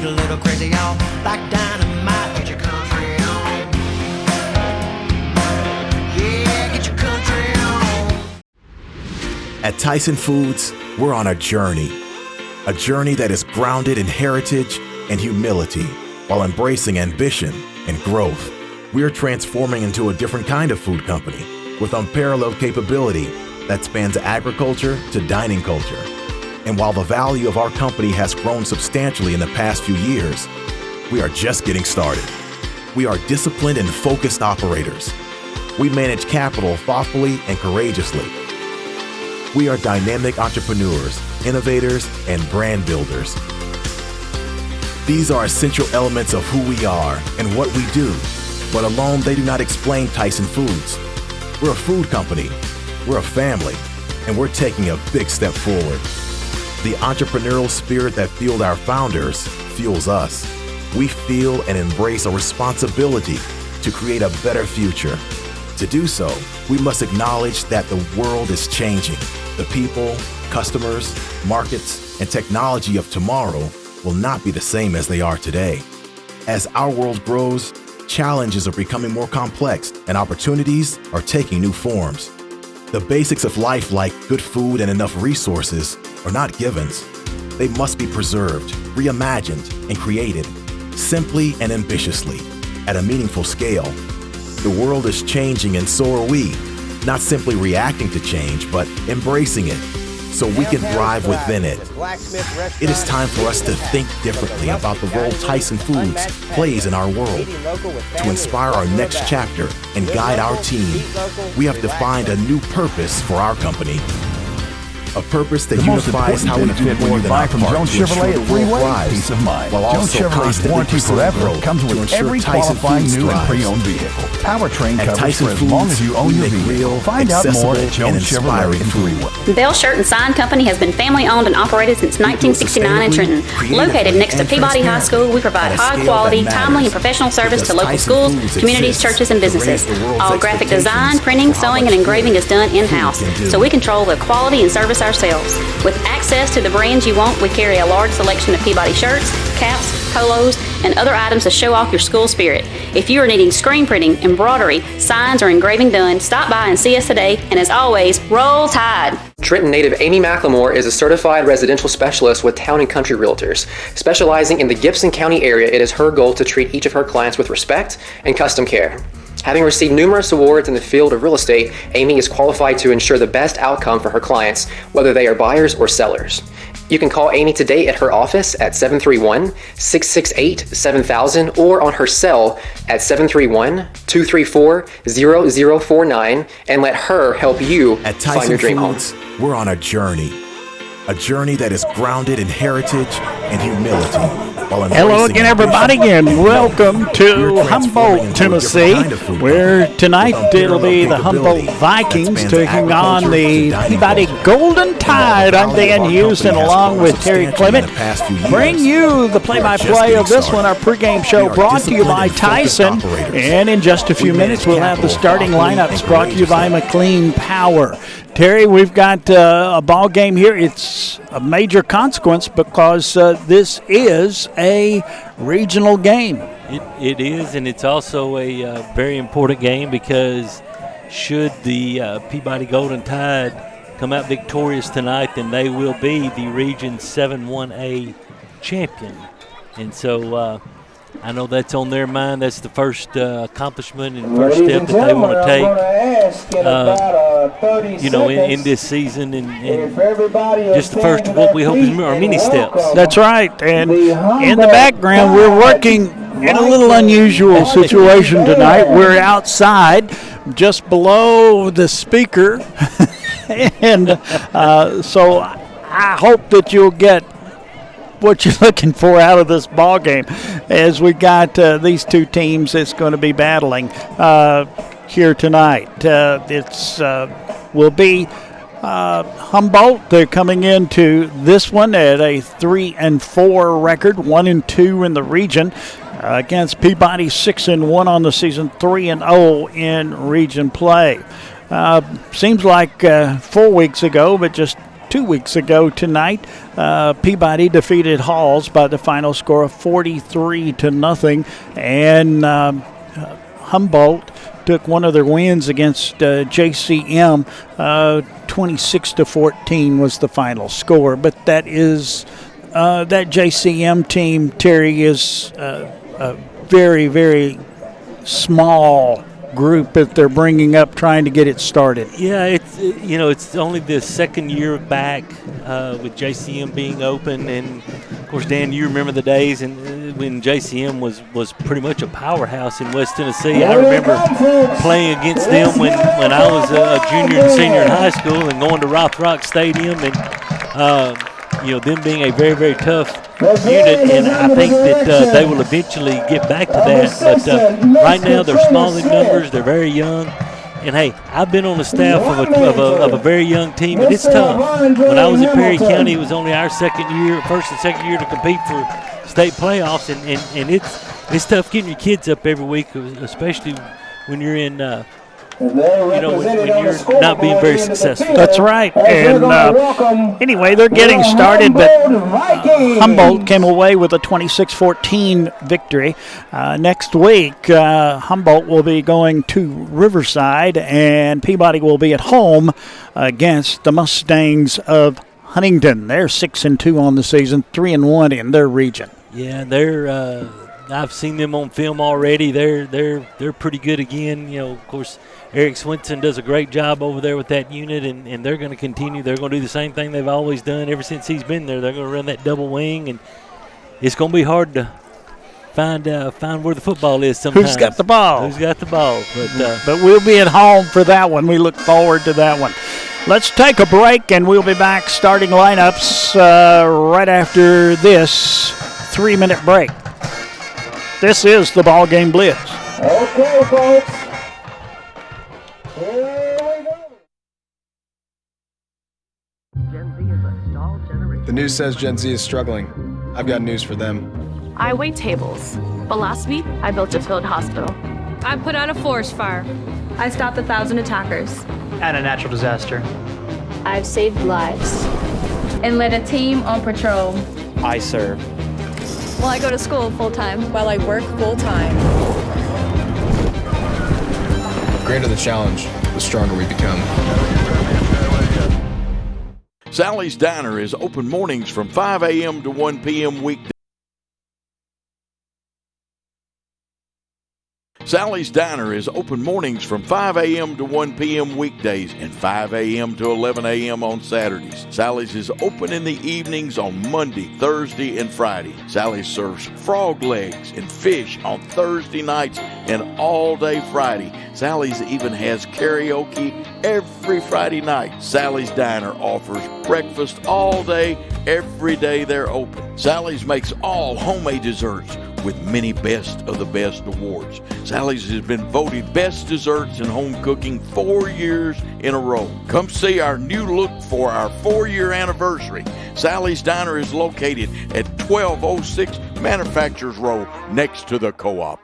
a little crazy, y'all. Like dynamite, get your country on. Yeah, get your country on. At Tyson Foods, we're on a journey that is grounded in heritage and humility while embracing ambition and growth. We're transforming into a different kind of food company with unparalleled capability that spans agriculture to dining culture. And while the value of our company has grown substantially in the past few years, we are just getting started. We are disciplined and focused operators. We manage capital thoughtfully and courageously. We are dynamic entrepreneurs, innovators, and brand builders. These are essential elements of who we are and what we do, but alone they do not explain Tyson Foods. We're a food company, we're a family, and we're taking a big step forward. The entrepreneurial spirit that fueled our founders fuels us. We feel and embrace a responsibility to create a better future. To do so, we must acknowledge that the world is changing. The people, customers, markets, and technology of tomorrow will not be the same as they are today. As our world grows, challenges are becoming more complex and opportunities are taking new forms. The basics of life, like good food and enough resources, are not givens. They must be preserved, reimagined, and created simply and ambitiously at a meaningful scale. The world is changing and so are we, not simply reacting to change, but embracing it so we can thrive within it. It is time for us to think differently about the role Tyson Foods plays in our world. To inspire our next chapter and guide our team, we have defined a new purpose for our company. A purpose that unifies how we do more than our part to ensure the world thrives, while also constantly pursuing growth comes to with ensure every Tyson qualifying Foods new and thrives. pre-owned vehicle. Powertrain At coverage Tyson for as Foods, long as you own we your make vehicle. real, Find out more at accessible, and Jones Chevrolet inspiring in food. Freeway. Bell Shirt and Sign Company has been family-owned and operated since 1969 in Trenton. Located next to Peabody High School, we provide high-quality, timely, and professional service to local schools, communities, churches, and businesses. All graphic design, printing, sewing, and engraving is done in-house, so we control the quality and service ourselves. With access to the brands you want, we carry a large selection of Peabody shirts, caps, polos, and other items to show off your school spirit. If you are needing screen printing, embroidery, signs, or engraving done, stop by and see us today. And as always, roll Tide! Trenton native Amy McLemore is a certified residential specialist with Town & Country Realtors. Specializing in the Gibson County area, it is her goal to treat each of her clients with respect and custom care. Having received numerous awards in the field of real estate, Amy is qualified to ensure the best outcome for her clients, whether they are buyers or sellers. You can call Amy today at her office at 731-668-7000 or on her cell at 731-234-0049 and let her help you At find Tyson your dream home. Foods, we're on a journey that is grounded in heritage and humility. While Hello embracing again, everybody, ambition and welcome We're to transforming Humboldt, into a Tennessee, different kind of food where company tonight with it'll be the unparalleled Humboldt capability Vikings that spans taking on agriculture the to dining Peabody culture. Golden And Tide. while I'm the value Dan of our Houston, company has along grown with Terry substantially Clement, in the past few years, bring you the we are just play-by-play getting of this started. one, our pregame We show, are brought to you by disciplined and focused Tyson. operators. And in just a few We minutes, manage we'll have the capital starting thoughtfully lineups and brought to you by courageously. McLean Power. Terry, we've got a ball game here. It's a major consequence because this is a regional game. It is, and it's also a very important game because should the Peabody Golden Tide come out victorious tonight, then they will be the Region 7-1A champion. And so I know that's on their mind. That's the first accomplishment and first step that they want to take. In this season, and just the first of what we hope are many steps. That's right. And in the background, we're working in a little unusual situation tonight. We're outside, just below the speaker. And so I hope that you'll get what you're looking for out of this ball game, as we got these two teams that's going to be battling here tonight. It's will be Humboldt. They're coming into this one at a 3-4 record, 1-2 in the region, against Peabody, 6-1 on the season, 3-0 in region play. Seems like 4 weeks ago, but just 2 weeks ago tonight. Peabody defeated Halls by the final score of 43-0, and Humboldt took one of their wins against JCM. 26-14 was the final score, but that JCM team, Terry, is a very, very small group that they're bringing up, trying to get it started. Yeah, it's only the second year back with JCM being open, and of course, Dan, you remember the days when JCM was pretty much a powerhouse in West Tennessee. I remember playing against them when I was a junior and senior in high school, and going to Rothrock Stadium, and them being a very, very tough unit, and I think that they will eventually get back to that. But right now, they're small in numbers. They're very young. And, hey, I've been on the staff of a very young team, and it's tough. When I was at Perry County, it was only our first and second year to compete for state playoffs, and it's tough getting your kids up every week, especially when you're in when you're not being very successful. That's right. And anyway, they're getting started, but Humboldt came away with a 26-14 victory. Next week, Humboldt will be going to Riverside, and Peabody will be at home against the Mustangs of Huntington. They're 6-2 on the season, 3-1 in their region. Yeah, they're. I've seen them on film already. They're pretty good again. Of course, Eric Swinson does a great job over there with that unit, and they're going to continue. They're going to do the same thing they've always done ever since he's been there. They're going to run that double wing, and it's going to be hard to find where the football is sometimes. Who's got the ball? Who's got the ball? But we'll be at home for that one. We look forward to that one. Let's take a break, and we'll be back starting lineups right after this 3-minute break. This is the BallGame Blitz. Okay, folks. Here we go. Gen Z is a stalled generation. The news says Gen Z is struggling. I've got news for them. I wait tables, but last week I built a field hospital. I put out a forest fire. I stopped 1,000 attackers. And a natural disaster. I've saved lives. And led a team on patrol. I serve. Well, I go to school full-time. While I work full-time. The greater the challenge, the stronger we become. Sally's Diner is open mornings from 5 a.m. to 1 p.m. weekdays. Sally's Diner is open mornings from 5 a.m. to 1 p.m. weekdays and 5 a.m. to 11 a.m. on Saturdays. Sally's is open in the evenings on Monday, Thursday, and Friday. Sally's serves frog legs and fish on Thursday nights and all day Friday. Sally's even has karaoke every Friday night. Sally's Diner offers breakfast all day, every day they're open. Sally's makes all homemade desserts with many Best of the Best awards. Sally's has been voted Best Desserts in Home Cooking 4 years in a row. Come see our new look for our 4-year anniversary. Sally's Diner is located at 1206 Manufacturers Road next to the Co-op.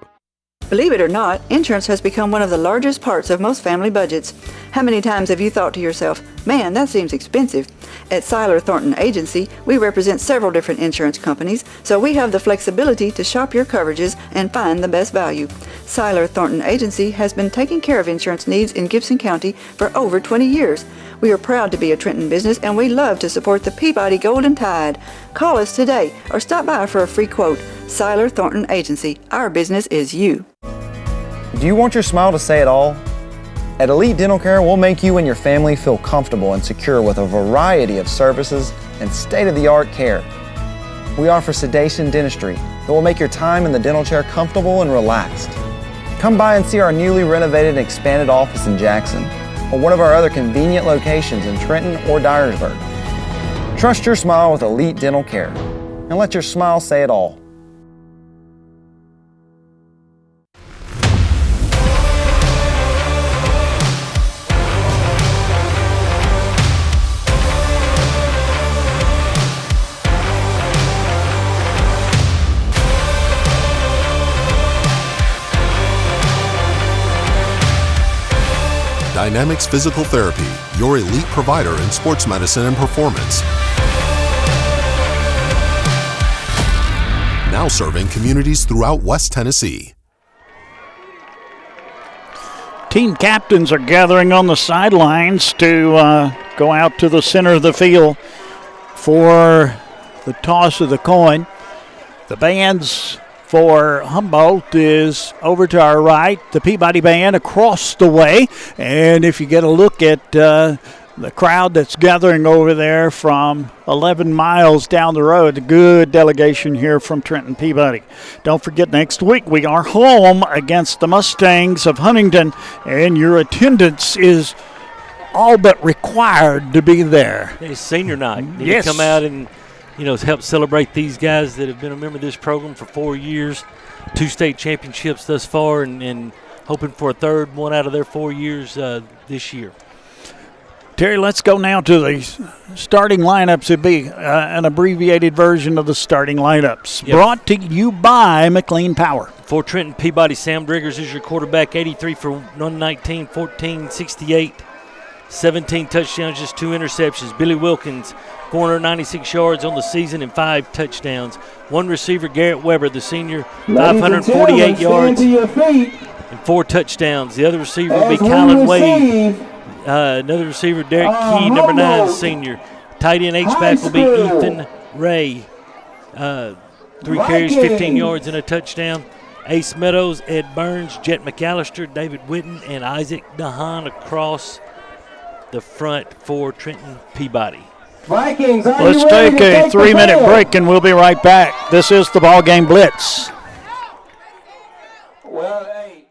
Believe it or not, insurance has become one of the largest parts of most family budgets. How many times have you thought to yourself, man, that seems expensive? At Seiler Thornton Agency, we represent several different insurance companies, so we have the flexibility to shop your coverages and find the best value. Seiler Thornton Agency has been taking care of insurance needs in Gibson County for over 20 years. We are proud to be a Trenton business, and we love to support the Peabody Golden Tide. Call us today or stop by for a free quote. Seiler Thornton Agency. Our business is you. Do you want your smile to say it all? At Elite Dental Care, we'll make you and your family feel comfortable and secure with a variety of services and state-of-the-art care. We offer sedation dentistry that will make your time in the dental chair comfortable and relaxed. Come by and see our newly renovated and expanded office in Jackson, or one of our other convenient locations in Trenton or Dyersburg. Trust your smile with Elite Dental Care, and let your smile say it all. Dynamics Physical Therapy, your elite provider in sports medicine and performance. Now serving communities throughout West Tennessee. Team captains are gathering on the sidelines to go out to the center of the field for the toss of the coin. The bands for Humboldt is over to our right, the Peabody band across the way. And if you get a look at the crowd that's gathering over there from 11 miles down the road, a good delegation here from Trenton Peabody. Don't forget, next week we are home against the Mustangs of Huntington, and your attendance is all but required to be there. It's senior night. Yes. To come out and help celebrate these guys that have been a member of this program for 4 years, 2 state championships thus far, and hoping for a third one out of their 4 years this year. Terry, let's go now to the starting lineups. It'd be an abbreviated version of the starting lineups. Yep. Brought to you by McLean Power. For Trenton Peabody, Sam Driggers is your quarterback, 83 for 119, 1468, 17 touchdowns, just 2 interceptions. Billy Wilkins, 496 yards on the season and 5 touchdowns. One receiver, Garrett Weber, the senior, 548 yards and 4 touchdowns. The other receiver will be Kylan Wade. Another receiver, Derek Key, number 9, senior. Tight end H-back will be Ethan Ray. 3 carries, 15 yards and a touchdown. Ace Meadows, Ed Burns, Jet McAllister, David Witten, and Isaac Dahan across the front for Trenton Peabody. Vikings, let's take a 3-minute break and we'll be right back. This is the BallGame Blitz. Well, hey.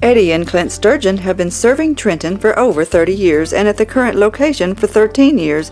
Eddie and Clint Sturgeon have been serving Trenton for over 30 years and at the current location for 13 years,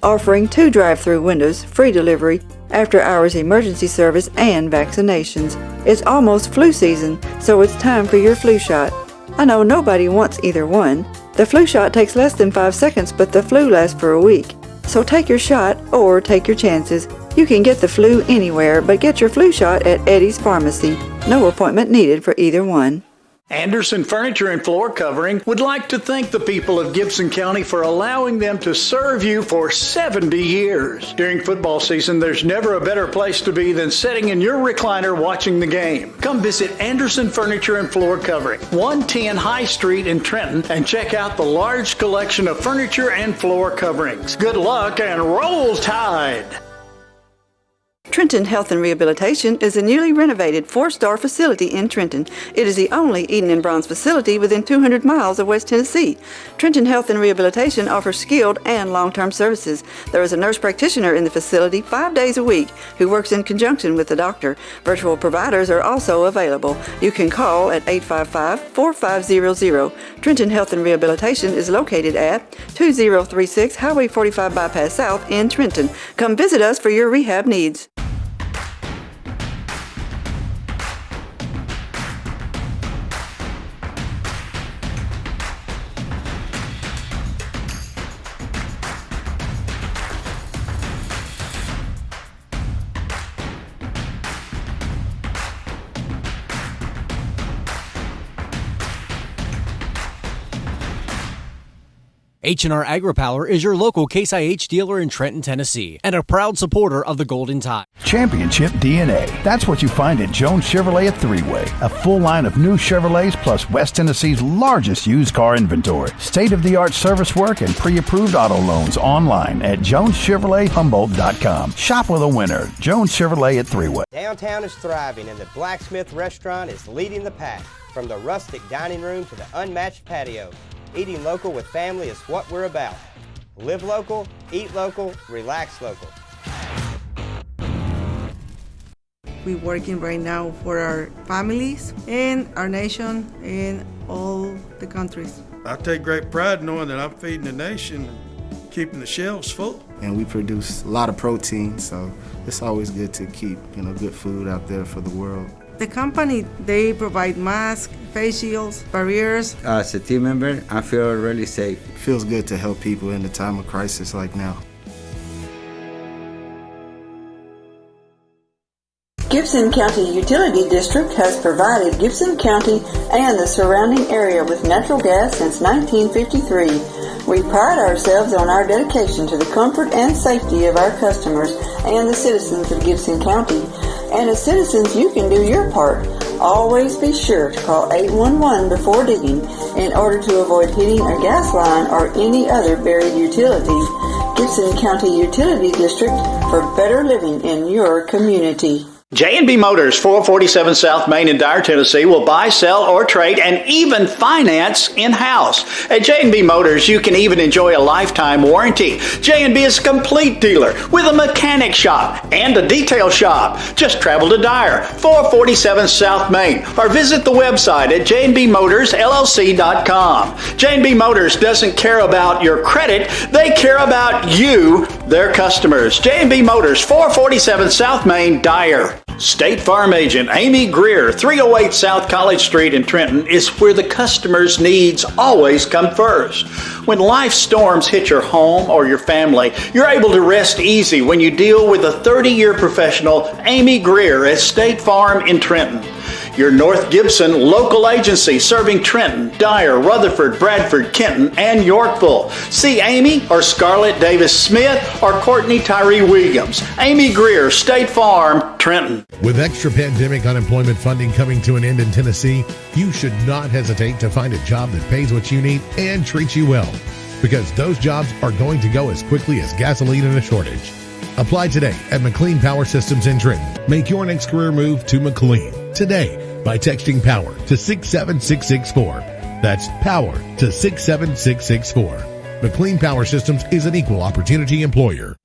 offering 2 drive-through windows, free delivery, after-hours emergency service, and vaccinations. It's almost flu season, so it's time for your flu shot. I know nobody wants either one. The flu shot takes less than 5 seconds, but the flu lasts for a week. So take your shot or take your chances. You can get the flu anywhere, but get your flu shot at Eddie's Pharmacy. No appointment needed for either one. Anderson Furniture and Floor Covering would like to thank the people of Gibson County for allowing them to serve you for 70 years. During football season, there's never a better place to be than sitting in your recliner watching the game. Come visit Anderson Furniture and Floor Covering, 110 High Street in Trenton, and check out the large collection of furniture and floor coverings. Good luck and roll Tide! Trenton Health and Rehabilitation is a newly renovated 4-star facility in Trenton. It is the only Eden and Bronze facility within 200 miles of West Tennessee. Trenton Health and Rehabilitation offers skilled and long-term services. There is a nurse practitioner in the facility 5 days a week who works in conjunction with the doctor. Virtual providers are also available. You can call at 855-4500. Trenton Health and Rehabilitation is located at 2036 Highway 45 Bypass South in Trenton. Come visit us for your rehab needs. H&R AgriPower is your local Case IH dealer in Trenton, Tennessee, and a proud supporter of the Golden Tide. Championship DNA. That's what you find at Jones Chevrolet at Three-Way. A full line of new Chevrolets plus West Tennessee's largest used car inventory. State-of-the-art service work and pre-approved auto loans online at JonesChevroletHumboldt.com. Shop with a winner. Jones Chevrolet at Three-Way. Downtown is thriving and the Blacksmith Restaurant is leading the pack. From the rustic dining room to the unmatched patio. Eating local with family is what we're about. Live local, eat local, relax local. We're working right now for our families and our nation and all the countries. I take great pride knowing that I'm feeding the nation and keeping the shelves full. And we produce a lot of protein, so it's always good to keep, good food out there for the world. The company, they provide masks, face shields, barriers. As a team member, I feel really safe. It feels good to help people in a time of crisis like now. Gibson County Utility District has provided Gibson County and the surrounding area with natural gas since 1953. We pride ourselves on our dedication to the comfort and safety of our customers and the citizens of Gibson County. And as citizens, you can do your part. Always be sure to call 811 before digging in order to avoid hitting a gas line or any other buried utility. Gibson County Utility District for better living in your community. J&B Motors, 447 South Main in Dyer, Tennessee, will buy, sell, or trade, and even finance in-house. At J&B Motors, you can even enjoy a lifetime warranty. J&B is a complete dealer with a mechanic shop and a detail shop. Just travel to Dyer, 447 South Main, or visit the website at jnbmotorsllc.com. J&B Motors doesn't care about your credit, they care about you, their customers. J&B Motors, 447 South Main, Dyer. State Farm Agent Amy Greer, 308 South College Street in Trenton, is where the customer's needs always come first. When life storms hit your home or your family, you're able to rest easy when you deal with a 30-year professional, Amy Greer at State Farm in Trenton. Your North Gibson local agency serving Trenton, Dyer, Rutherford, Bradford, Kenton, and Yorkville. See Amy or Scarlett Davis Smith or Courtney Tyree Wiggums. Amy Greer, State Farm, Trenton. With extra pandemic unemployment funding coming to an end in Tennessee, you should not hesitate to find a job that pays what you need and treats you well, because those jobs are going to go as quickly as gasoline in a shortage. Apply today at McLean Power Systems in Trenton. Make your next career move to McLean today by texting POWER to 67664. That's POWER to 67664. McLean Power Systems is an equal opportunity employer.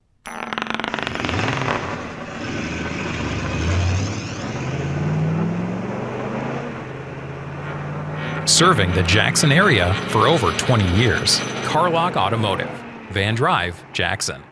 Serving the Jackson area for over 20 years. Carlock Automotive, Van Drive, Jackson.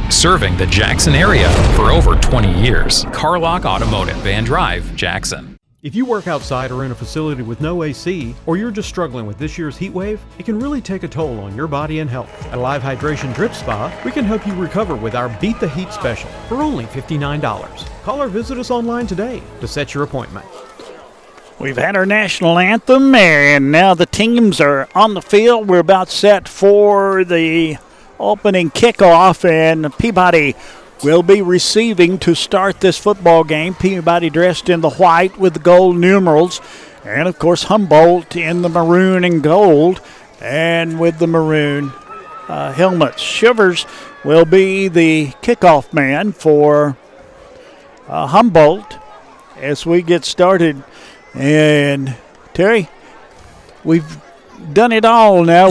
Serving the Jackson area for over 20 years. Carlock Automotive, Van Drive, Jackson. If you work outside or in a facility with no AC, or you're just struggling with this year's heat wave, it can really take a toll on your body and health. At Live Hydration Drip Spa, we can help you recover with our Beat the Heat special for only $59. Call or visit us online today to set your appointment. We've had our national anthem, and now the teams are on the field. We're about set for the opening kickoff, and Peabody will be receiving to start this football game. Peabody dressed in the white with the gold numerals, and of course Humboldt in the maroon and gold and with the maroon helmets. Shivers will be the kickoff man for Humboldt as we get started. And Terry, we've done it all now.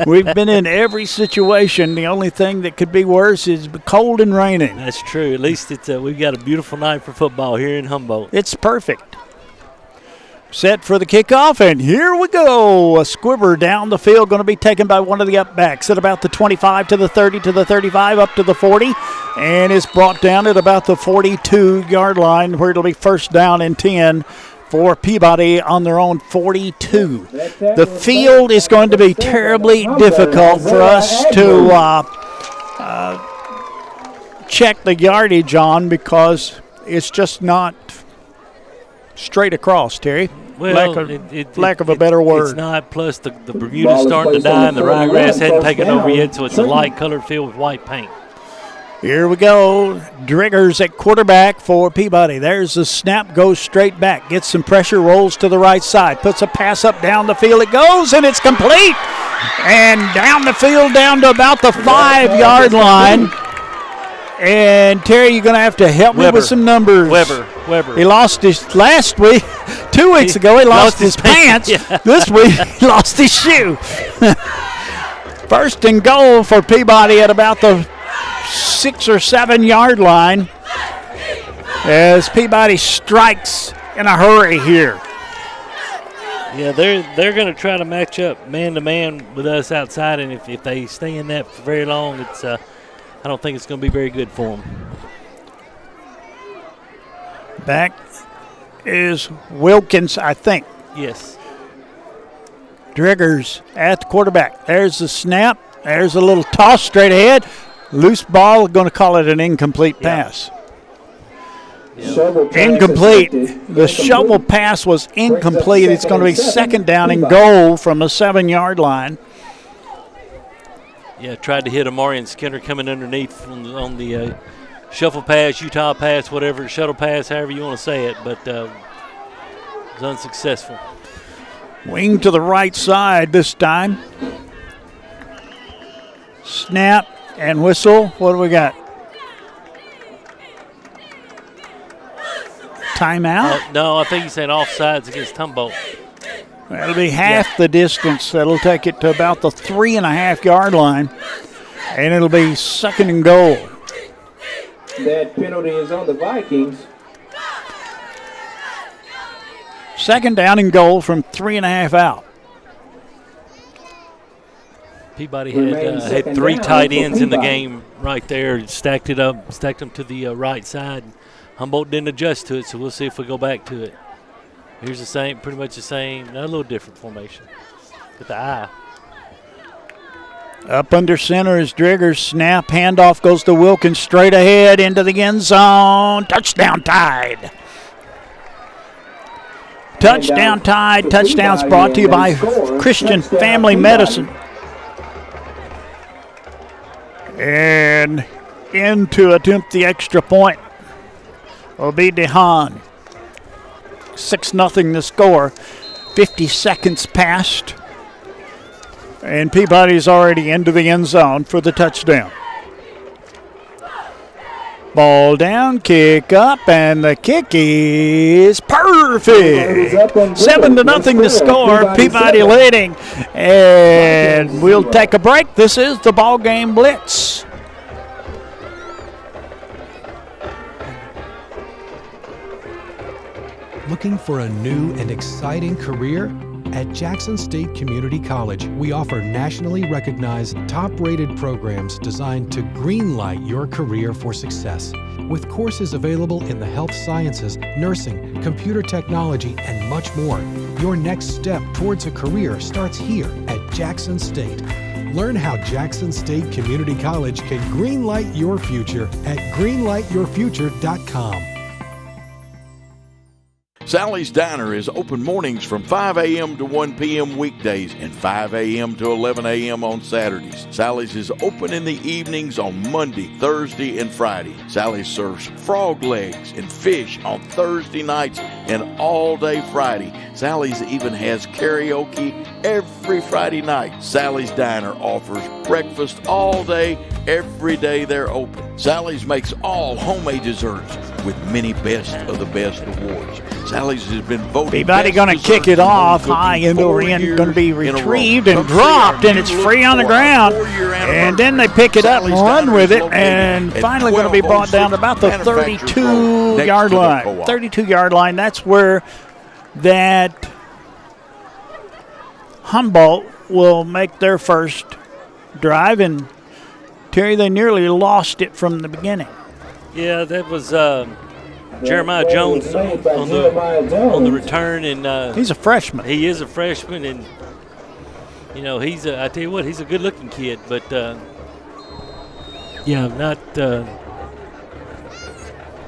We've been in every situation. The only thing that could be worse is cold and raining. That's true. At least it's we've got a beautiful night for football here in Humboldt. It's perfect. Set for the kickoff, and here we go. A squibber down the field, going to be taken by one of the upbacks at about the 25 to the 30 to the 35 up to the 40, and is brought down at about the 42-yard line where it'll be first down and 10 for Peabody on their own 42. The field is going to be terribly difficult for us to check the yardage on because it's just not straight across, Terry. Well, lack of a better word. It's not, plus the Bermuda's starting to die and the ryegrass hadn't taken over yet, so it's a light-colored field with white paint. Here we go. Driggers at quarterback for Peabody. There's the snap, goes straight back. Gets some pressure, rolls to the right side. Puts a pass up down the field. It goes, and it's complete. And down the field, down to about the 5-yard line. And, Terry, you're going to have to help me with some numbers. Weber. He lost his last week. 2 weeks ago, he lost his pants. Yeah. This week, he lost his shoe. First and goal for Peabody at about the 6 or 7 yard line as Peabody strikes in a hurry here. Yeah, they're going to try to match up man-to-man with us outside, and if they stay in that for very long, it's I don't think it's going to be very good for them. Back is Wilkins, I think. Yes. Driggers at the quarterback. There's the snap. There's a little toss straight ahead. Loose ball, going to call it an incomplete pass. Incomplete. The shovel pass was incomplete. It's going to be second down and goal from the 7-yard line. Yeah, tried to hit Amarian Skinner coming underneath on the shuffle pass, Utah pass, whatever, shuttle pass, however you want to say it, but was unsuccessful. Wing to the right side this time. Snap and whistle. What do we got? Timeout? No, I think he's saying offsides against Humboldt. That'll be half the distance. That'll take it to about the 3.5-yard line, and it'll be second and goal. That penalty is on the Vikings. Second down and goal from 3.5 out. Peabody had 3 tight ends in the game right there, stacked them to the right side. Humboldt didn't adjust to it, so we'll see if we go back to it. Here's the same, pretty much the same, not a little different formation with the eye. Up under center is Driggers. Snap, handoff goes to Wilkins straight ahead into the end zone. Touchdown Tide. Touchdown Tide. Touchdowns brought to you by Christian Family Medicine. And in to attempt the extra point will be DeHaan. 6-0 the score. 50 seconds passed. And Peabody's already into the end zone for the touchdown. Ball down, kick up, and the kick is perfect. 7-0 the score. Peabody leading. And we'll take a break. This is the ball game Blitz. Looking for a new and exciting career? At Jackson State Community College, we offer nationally recognized, top-rated programs designed to greenlight your career for success. With courses available in the health sciences, nursing, computer technology, and much more, your next step towards a career starts here at Jackson State. Learn how Jackson State Community College can greenlight your future at greenlightyourfuture.com. Sally's Diner is open mornings from 5 a.m. to 1 p.m. weekdays and 5 a.m. to 11 a.m. on Saturdays. Sally's is open in the evenings on Monday, Thursday, and Friday. Sally's serves frog legs and fish on Thursday nights and all day Friday. Sally's even has karaoke every Friday night. Sally's Diner offers breakfast all day, every day they're open. Sally's makes all homemade desserts with many best of the best awards. Sally's has been voted. Peabody going to kick it off high into the end, going to be retrieved and dropped, and it's free on the ground. And then they pick it up and run with it, and finally going to be brought down to about the 32-yard line. 32-yard line. That's where that Humboldt will make their first drive, and Terry, they nearly lost it from the beginning. Yeah, that was Jeremiah Jones on the return, and he's a freshman. He is a freshman, and you know I tell you what, he's a good-looking kid, but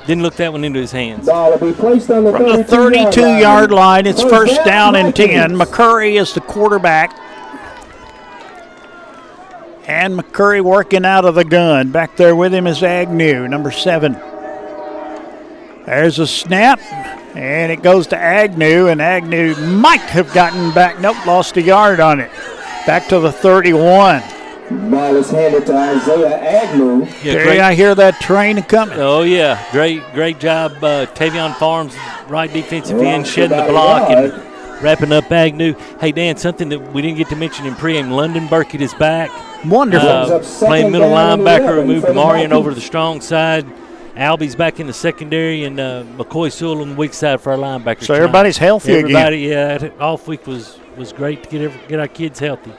didn't look that one into his hands. Ball will be placed on the From the 32-yard line, it's first down and 10. McCurry is the quarterback. And McCurry working out of the gun. Back there with him is Agnew, number 7. There's a snap, and it goes to Agnew, and Agnew might have gotten back. Nope, lost a yard on it. Back to the 31. Ball is handed to Isaiah Agnew. Yeah, Terry, I hear that train coming. Oh, yeah. Great job, Tavion Farms, right defensive end, shedding the block and wrapping up Agnew. Hey, Dan, something that we didn't get to mention in pregame, London Burkett is back. Wonderful. Playing middle linebacker, we moved Marion over to the strong side. Albie's back in the secondary, and McCoy Sewell on the weak side for our linebackers. So everybody's healthy again. Yeah, off week was great to get our kids healthy.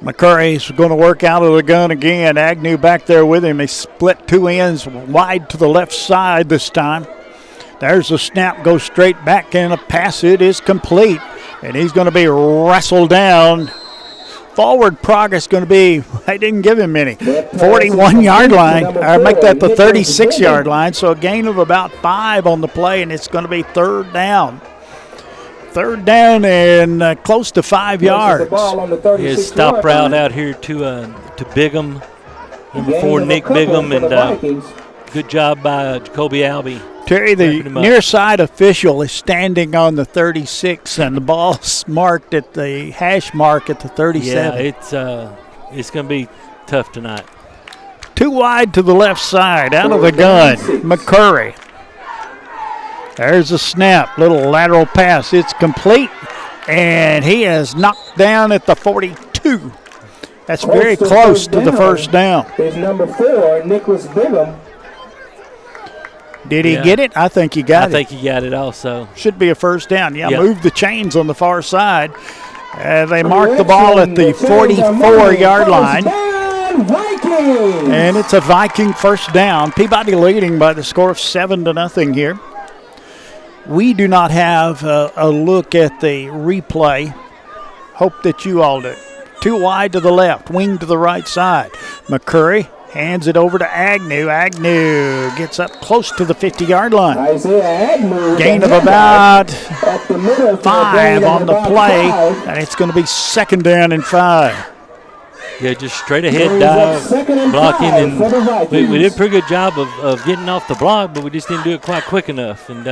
McCurry's going to work out of the gun again. Agnew back there with him. They split two ends wide to the left side this time. There's the snap, goes straight back, and a pass. It is complete. And he's going to be wrestled down. Forward progress going to be, they didn't give him any, 41-yard line. I make that the 36-yard line, so a gain of about 5 on the play, and it's going to be third down. Third down and close to 5 yards. His stop route out here to Bigham, number 4, Nick Bigham, and good job by Jacoby Albee. Terry, the near side official is standing on the 36, and the ball's marked at the hash mark at the 37. Yeah, it's going to be tough tonight. Too wide to the left side, out of the gun, McCurry. There's a snap, little lateral pass. It's complete, and he is knocked down at the 42. That's very close to the first down. There's number 4, Nicholas Bigham. Did he get it? I think he got it. I think he got it also. Should be a first down. Yeah, move the chains on the far side. They mark the ball at the 44-yard line. And it's a Viking first down. Peabody leading by the score of 7-0 here. We do not have a look at the replay. Hope that you all do. Too wide to the left, wing to the right side. McCurry hands it over to Agnew. Agnew gets up close to the 50-yard line. Gain of about 5 on the play, and it's going to be second down and 5. Yeah, just straight ahead dive, blocking, and we did a pretty good job of getting off the block, but we just didn't do it quite quick enough. And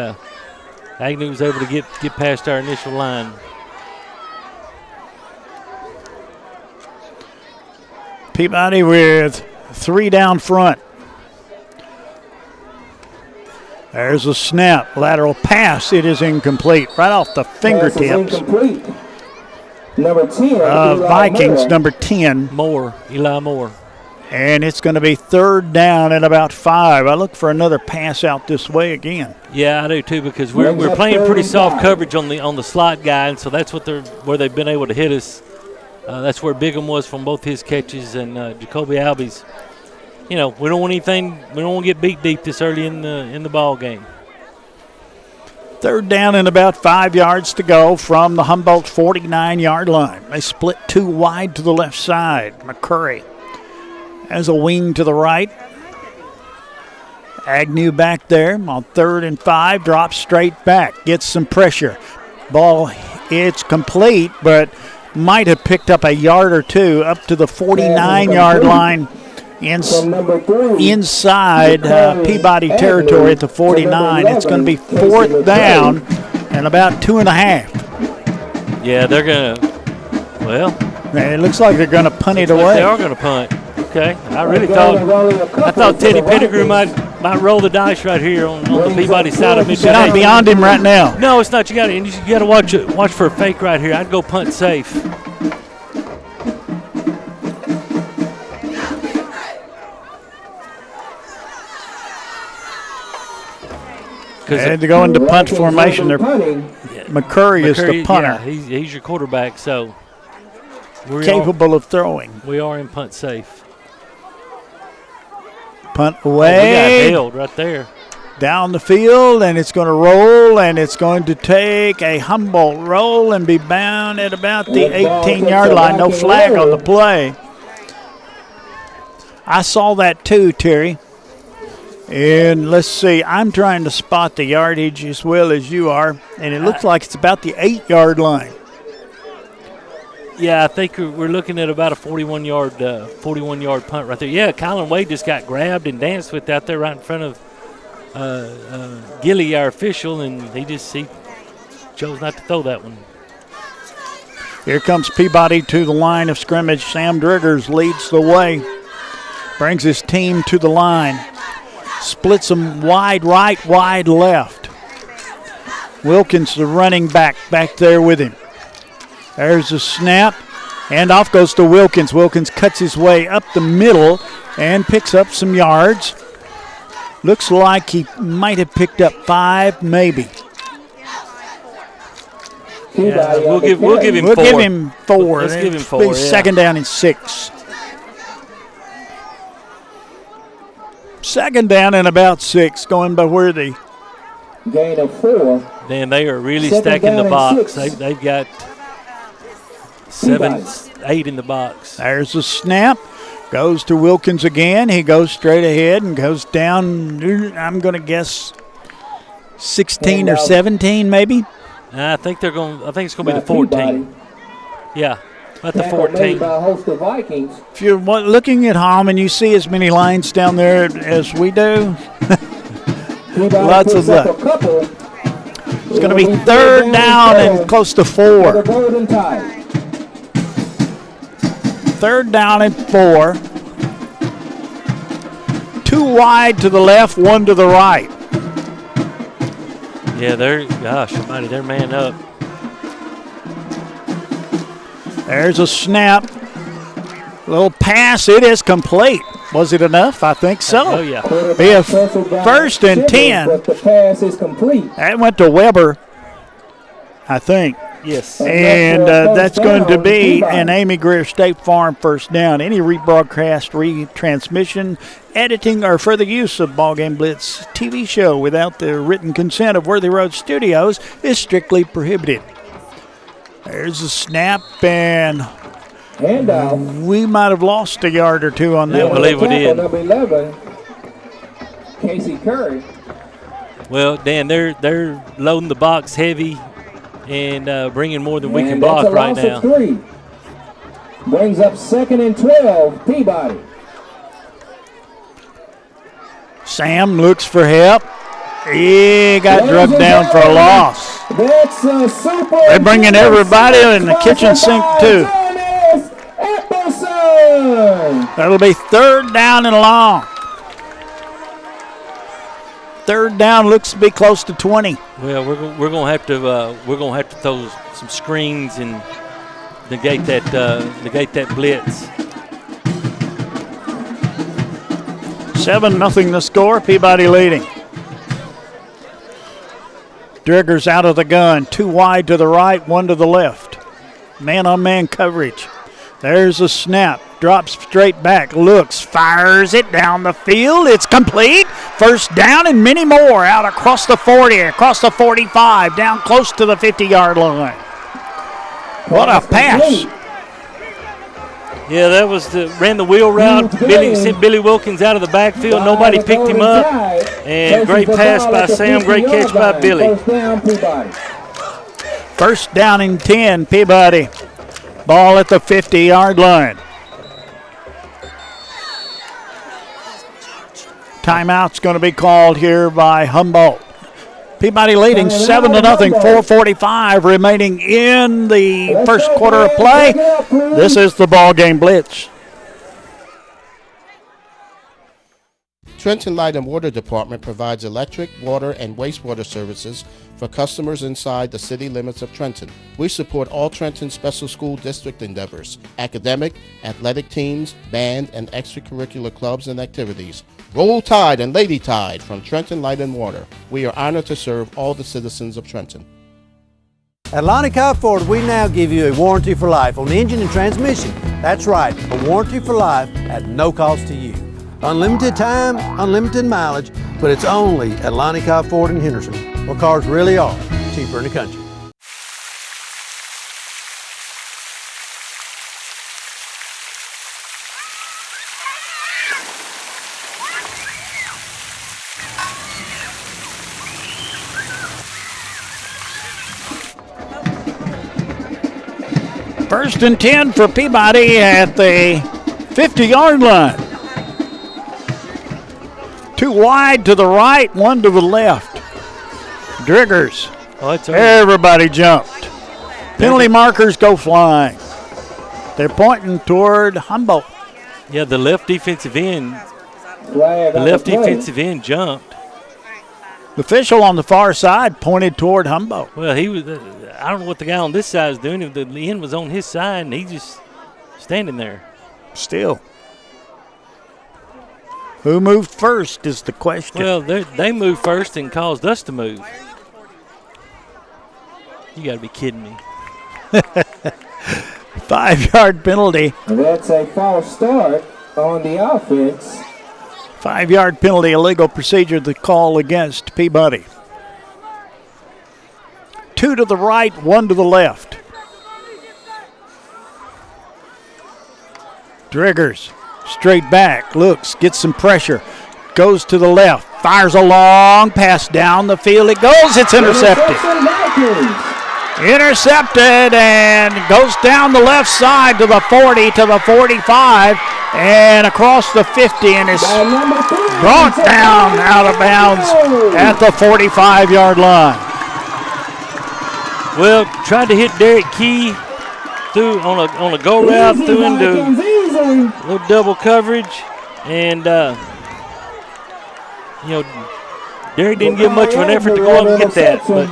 Agnew was able to get past our initial line. Peabody with 3 down front. There's a snap, lateral pass. It is incomplete, right off the fingertips. Number 10, Vikings, Moore. Number 10. Eli Moore. And it's going to be third down at about 5. I look for another pass out this way again. Yeah, I do too, because we're playing pretty soft coverage on the slot guy, and so that's where they've been able to hit us. That's where Bigham was from both his catches, and Jacoby Albee's. We don't want anything. We don't want to get beat deep this early in the ball game. Third down and about 5 yards to go from the Humboldt 49-yard line. They split 2 wide to the left side. McCurry has a wing to the right. Agnew back there on 3rd and 5, drops straight back, gets some pressure. Ball, it's complete, but might have picked up a yard or two up to the 49-yard line inside Peabody territory at the 49. It's going to be 4th down and about 2.5. Yeah, they're going to, it looks like they're going to punt it away. They are going to punt. Okay. I thought Teddy Pettigrew might roll the dice right here on the Peabody side of It's not beyond him right now. No, it's not. You got to watch for a fake right here. I'd go punt safe. And to go into punt formation, McCurry is the punter. Yeah, he's your quarterback, so we're capable of throwing. We are in punt safe. Punt away. We got nailed right there. Down the field, and it's going to roll, and it's going to take a Humboldt roll and be bound at about the 18-yard line. No flag on the play. I saw that too, Terry. And let's see, I'm trying to spot the yardage as well as you are, and it looks like it's about the 8-yard line. Yeah, I think we're looking at about a 41-yard punt right there. Yeah, Colin Wade just got grabbed and danced with out there right in front of Gilly, our official, and he chose not to throw that one. Here comes Peabody to the line of scrimmage. Sam Driggers leads the way, brings his team to the line. Splits them wide right, wide left. Wilkins, the running back there with him. There's a snap, and off goes to Wilkins. Wilkins cuts his way up the middle and picks up some yards. Looks like he might have picked up 5, maybe. Yeah, we'll give him 4. We'll give him 4. Let's give him 4. Be second down and 6. Second down and about 6, going by where the gain of 4. Then they are really Second stacking the down and box. 6. They've got 7, 8 in the box. There's a snap. Goes to Wilkins again. He goes straight ahead and goes down, I'm going to guess 16 or 17 maybe. I think it's going to be the 14. Yeah, about the 14. By a host of Vikings. If you're looking at home and you see as many lines down there as we do, lots of luck. It's going to be third down and close to 4. Third down and 4. 2 wide to the left, 1 to the right. Yeah, they're man up. There's a snap. Little pass. It is complete. Was it enough? I think so. Oh, yeah. Be a first and 10. But the pass is complete. That went to Weber, I think. Yes. And that's going to be an Amy Greer State Farm first down. Any rebroadcast, retransmission, editing, or further use of BallGame Blitz TV show without the written consent of Worthy Road Studios is strictly prohibited. There's a snap, and we might have lost a yard or two on that one. I believe we did. Number 11, Casey Curry. Well, Dan, they're loading the box heavy and bringing more than we can block right now. 3. Brings up 2nd and 12, Peabody. Sam looks for help. He got drugged down for a loss. That's a super. They're bringing everybody in the kitchen sink, too. That'll be third down and long. Third down looks to be close to 20. Well, we're going to have to throw some screens and negate that blitz. 7-0 the score. Peabody leading. Drigger's out of the gun. 2 wide to the right, 1 to the left. Man-on-man coverage. There's a snap. Drops straight back. Looks. Fires it down the field. It's complete. First down and many more. Out across the 40, across the 45, down close to the 50-yard line. What a pass. Yeah, that was ran the wheel route. Sent Billy Wilkins out of the backfield. Nobody picked him up. And great pass by Sam. Great catch by Billy. First down and 10, Peabody. Ball at the 50-yard line. Timeout's going to be called here by Humboldt. Peabody leading 7-0, 4:45 remaining in the first quarter of play. This is the BallGame Blitz. Trenton Light and Water Department provides electric, water, and wastewater services for customers inside the city limits of Trenton. We support all Trenton Special School District endeavors, academic, athletic teams, band, and extracurricular clubs and activities. Roll Tide and Lady Tide from Trenton Light and Water. We are honored to serve all the citizens of Trenton. At Lonnie Cobb Ford, we now give you a warranty for life on the engine and transmission. That's right, a warranty for life at no cost to you. Unlimited time, unlimited mileage, but it's only at Lonnie Cobb Ford in Henderson, where cars really are cheaper in the country. First and 10 for Peabody at the 50-yard line. 2 wide to the right, 1 to the left. Driggers. Everybody jumped. Penalty markers go flying. They're pointing toward Humboldt. Yeah, the left defensive end. Jumped. The official on the far side pointed toward Humboldt. Well, he was. I don't know what the guy on this side is doing. The end was on his side, and he just standing there. Still. Who moved first is the question. Well, they moved first and caused us to move. You got to be kidding me. 5-yard penalty. That's a false start on the offense. 5-yard penalty, illegal procedure, the call against Peabody. 2 to the right, 1 to the left. Driggers, straight back, looks, gets some pressure, goes to the left, fires a long pass down the field. It goes, it's intercepted. Intercepted and goes down the left side to the 40, to the 45, and across the 50, and is brought down out of bounds at the 45-yard line. Well, tried to hit Derek Key through on a go route, through into a little double coverage, and Derek didn't give much of an effort to go up and get that, but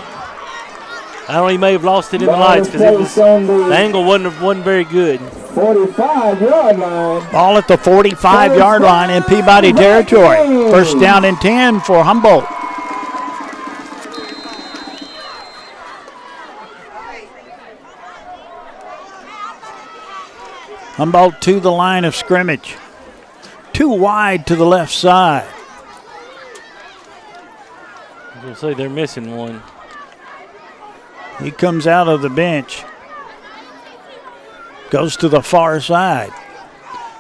I don't know, he may have lost it in the lights because the angle wasn't very good. 45-yard line. Ball at the 45-yard line in Peabody territory. First down and 10 for Humboldt. Humboldt to the line of scrimmage. 2 wide to the left side. I was going to say they're missing one. He comes out of the bench. Goes to the far side.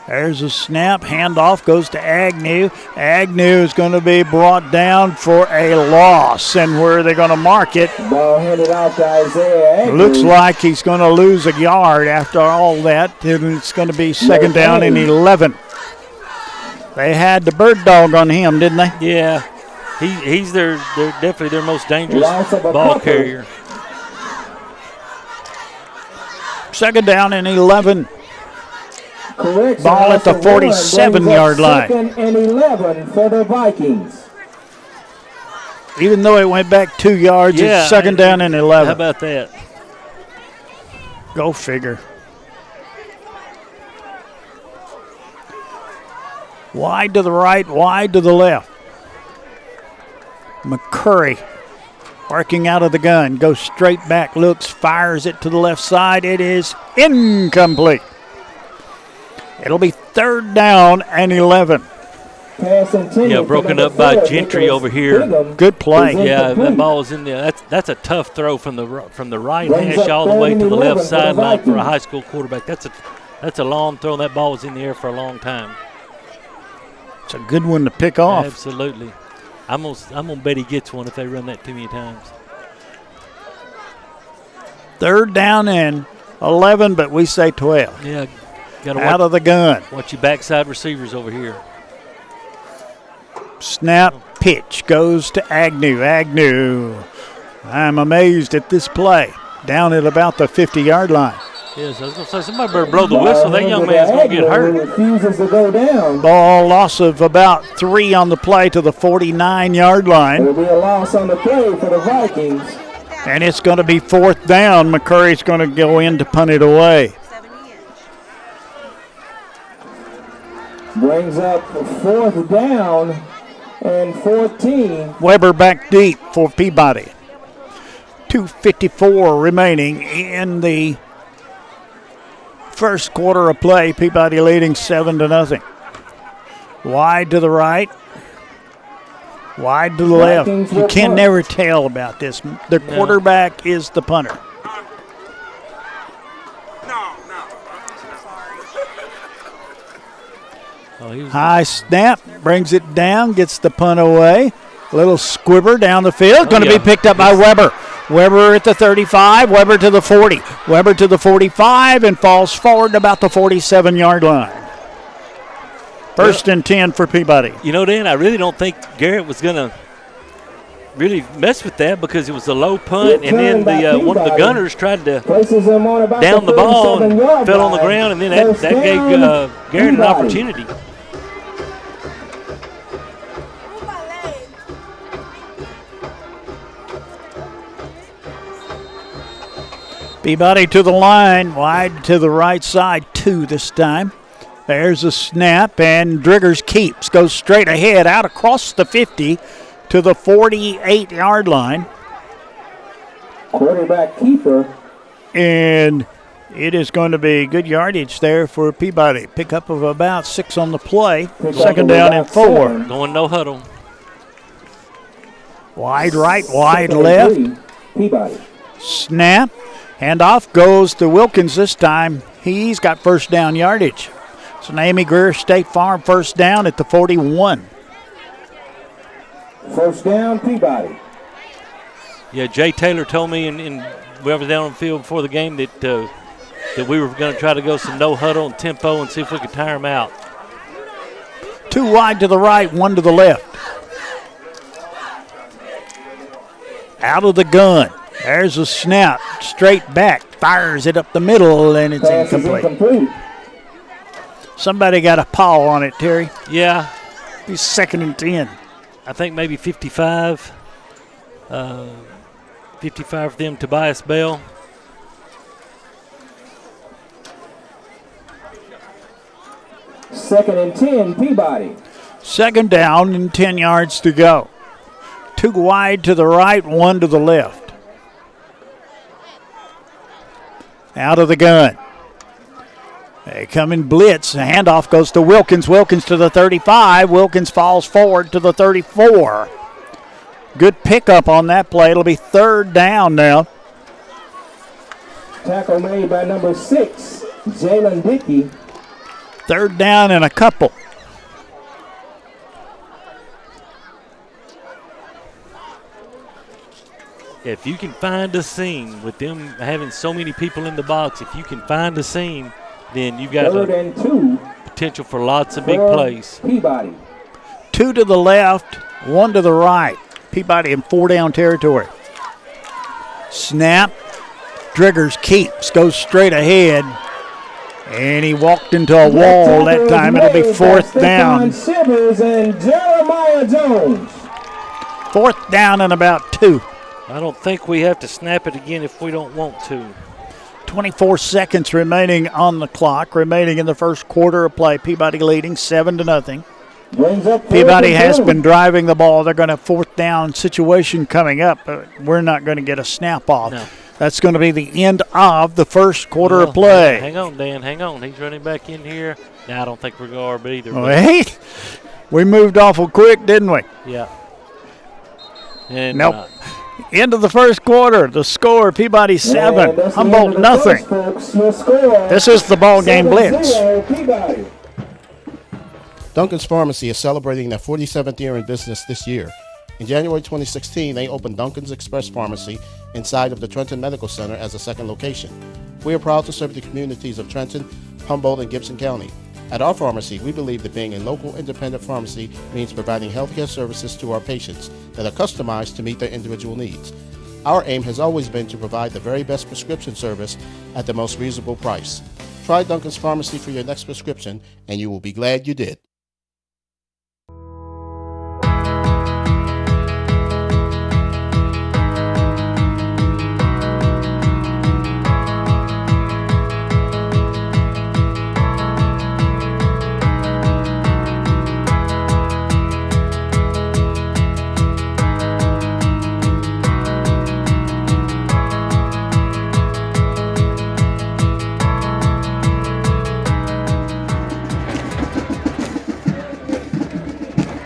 There's a snap. Handoff goes to Agnew. Agnew is going to be brought down for a loss. And where are they going to mark it? Ball handed off to Isaiah Agnew. Looks like he's going to lose a yard after all that. It's going to be second down and 11. They had the bird dog on him, didn't they? Yeah. He's definitely their most dangerous ball carrier. Second down and 11. Correction, ball at the 47-yard line. Second and 11 for the Vikings. Even though it went back 2 yards, it's second down and 11. How about that? Go figure. Wide to the right, wide to the left. McCurry working out of the gun, goes straight back, looks, fires it to the left side. It is incomplete. It'll be third down and 11. Broken up by Gentry over here. Good play. Yeah, that ball is in there. That's a tough throw from the right hash all the way to the left sideline for a high school quarterback. That's a long throw. That ball was in the air for a long time. It's a good one to pick off. Absolutely. I'm gonna bet he gets one if they run that too many times. Third down and 11, but we say 12. Yeah, got out of the gun. Watch your backside receivers over here. Snap, pitch goes to Agnew. Agnew, I'm amazed at this play. Down at about the 50-yard line. Yes, I was going to say, somebody better blow the whistle. That young man's going to get hurt. Refuses to go down. Ball loss of about 3 on the play to the 49-yard line. There will be a loss on the play for the Vikings. And it's going to be fourth down. McCurry's going to go in to punt it away. Brings up fourth down and 14. Weber back deep for Peabody. 2:54 remaining in the first quarter of play. Peabody leading 7-0. Wide to the right. Wide to the left. You can never tell about this. The quarterback is the punter. High snap, brings it down, gets the punt away. Little squibber down the field, going to be picked up by Weber. Weber at the 35, Weber to the 40. Weber to the 45 and falls forward about the 47-yard line. First and 10 for Peabody. You know, Dan, I really don't think Garrett was going to really mess with that because it was a low punt, and then one of the gunners tried to down the ball and fell on the ground, and then that gave Garrett an opportunity. Peabody to the line, wide to the right side, 2 this time. There's a snap, and Driggers keeps, goes straight ahead, out across the 50 to the 48-yard line. Quarterback keeper. And it is going to be good yardage there for Peabody. Pickup of about 6 on the play. Second down and 4. Going no huddle. Wide right, wide left. Peabody. Snap. Handoff goes to Wilkins this time. He's got first down yardage. So Amy Greer, State Farm, first down at the 41. First down, Peabody. Yeah, Jay Taylor told me, and we were down on the field before the game, that we were going to try to go some no huddle and tempo and see if we could tire them out. 2 wide to the right, 1 to the left. Out of the gun. There's a snap. Straight back. Fires it up the middle, and it's incomplete. Somebody got a paw on it, Terry. Yeah. He's 2nd and 10. I think maybe 55. 55 for them, Tobias Bell. Second and 10, Peabody. 2nd down and 10 yards to go. 2 wide to the right, 1 to the left. Out of the gun. They come in blitz. The handoff goes to Wilkins. Wilkins to the 35. Wilkins falls forward to the 34. Good pickup on that play. It'll be 3rd down now. Tackle made by number 6, Jalen Dickey. 3rd down and a couple. If you can find a seam with them having so many people in the box, if you can find a seam, then you've got 3rd and 2. Potential for lots of big plays. Peabody. 2 to the left, 1 to the right. Peabody in 4-down territory. Snap. Driggers keeps, goes straight ahead. And he walked into a wall that time. It'll be 4th down. Shivers and Jeremiah Jones. 4th down and about 2. I don't think we have to snap it again if we don't want to. 24 seconds remaining on the clock, remaining in the first quarter of play. Peabody leading 7-0. Peabody has been driving the ball. They're going to have 4th down situation coming up, but we're not going to get a snap off. No. That's going to be the end of the first quarter of play. Hang on, Dan. Hang on. He's running back in here. Now, I don't think we're going to RB either. Wait. We moved awful quick, didn't we? Yeah. And nope. End of the first quarter. The score, Peabody 7, Humboldt nothing. This is the ball game Blitz. Duncan's Pharmacy is celebrating their 47th year in business this year. In January 2016, they opened Duncan's Express Pharmacy inside of the Trenton Medical Center as a second location. We are proud to serve the communities of Trenton, Humboldt, and Gibson County. At our pharmacy, we believe that being a local independent pharmacy means providing healthcare services to our patients that are customized to meet their individual needs. Our aim has always been to provide the very best prescription service at the most reasonable price. Try Duncan's Pharmacy for your next prescription, and you will be glad you did.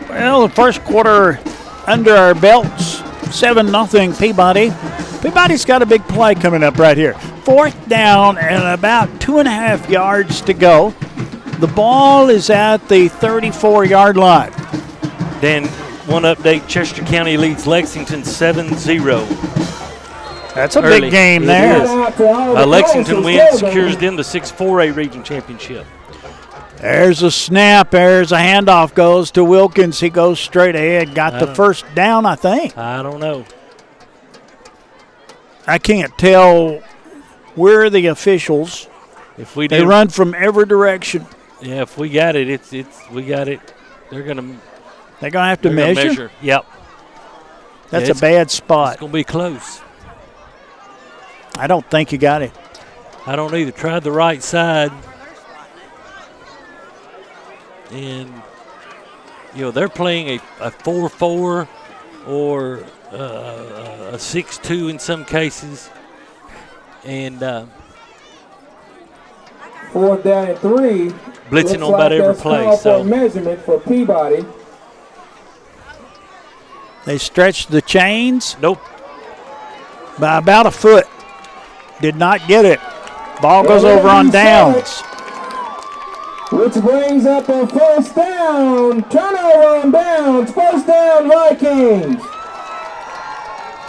Well, the first quarter under our belts, 7-0 Peabody. Peabody's got a big play coming up right here. 4th down and about 2.5 yards to go. The ball is at the 34-yard line. Dan, one update, Chester County leads Lexington 7-0. That's a big game there. Lexington wins, secures them the 6-4A region championship. There's a snap. There's a handoff. Goes to Wilkins. He goes straight ahead. Got the first down, I think. I don't know. I can't tell where the officials. If we they run from every direction. Yeah, if we got it, we got it. They're gonna have to measure. Yep. That's a bad spot. It's gonna be close. I don't think you got it. I don't either. Tried the right side. And, they're playing a 4-4 or a 6-2 in some cases. And 4th down and 3. Blitzing on about every play. So measurement for Peabody. They stretched the chains. Nope. by about a foot. Did not get it. Ball goes over on downs. Which brings up a first down. Turnover on downs. First down, Vikings.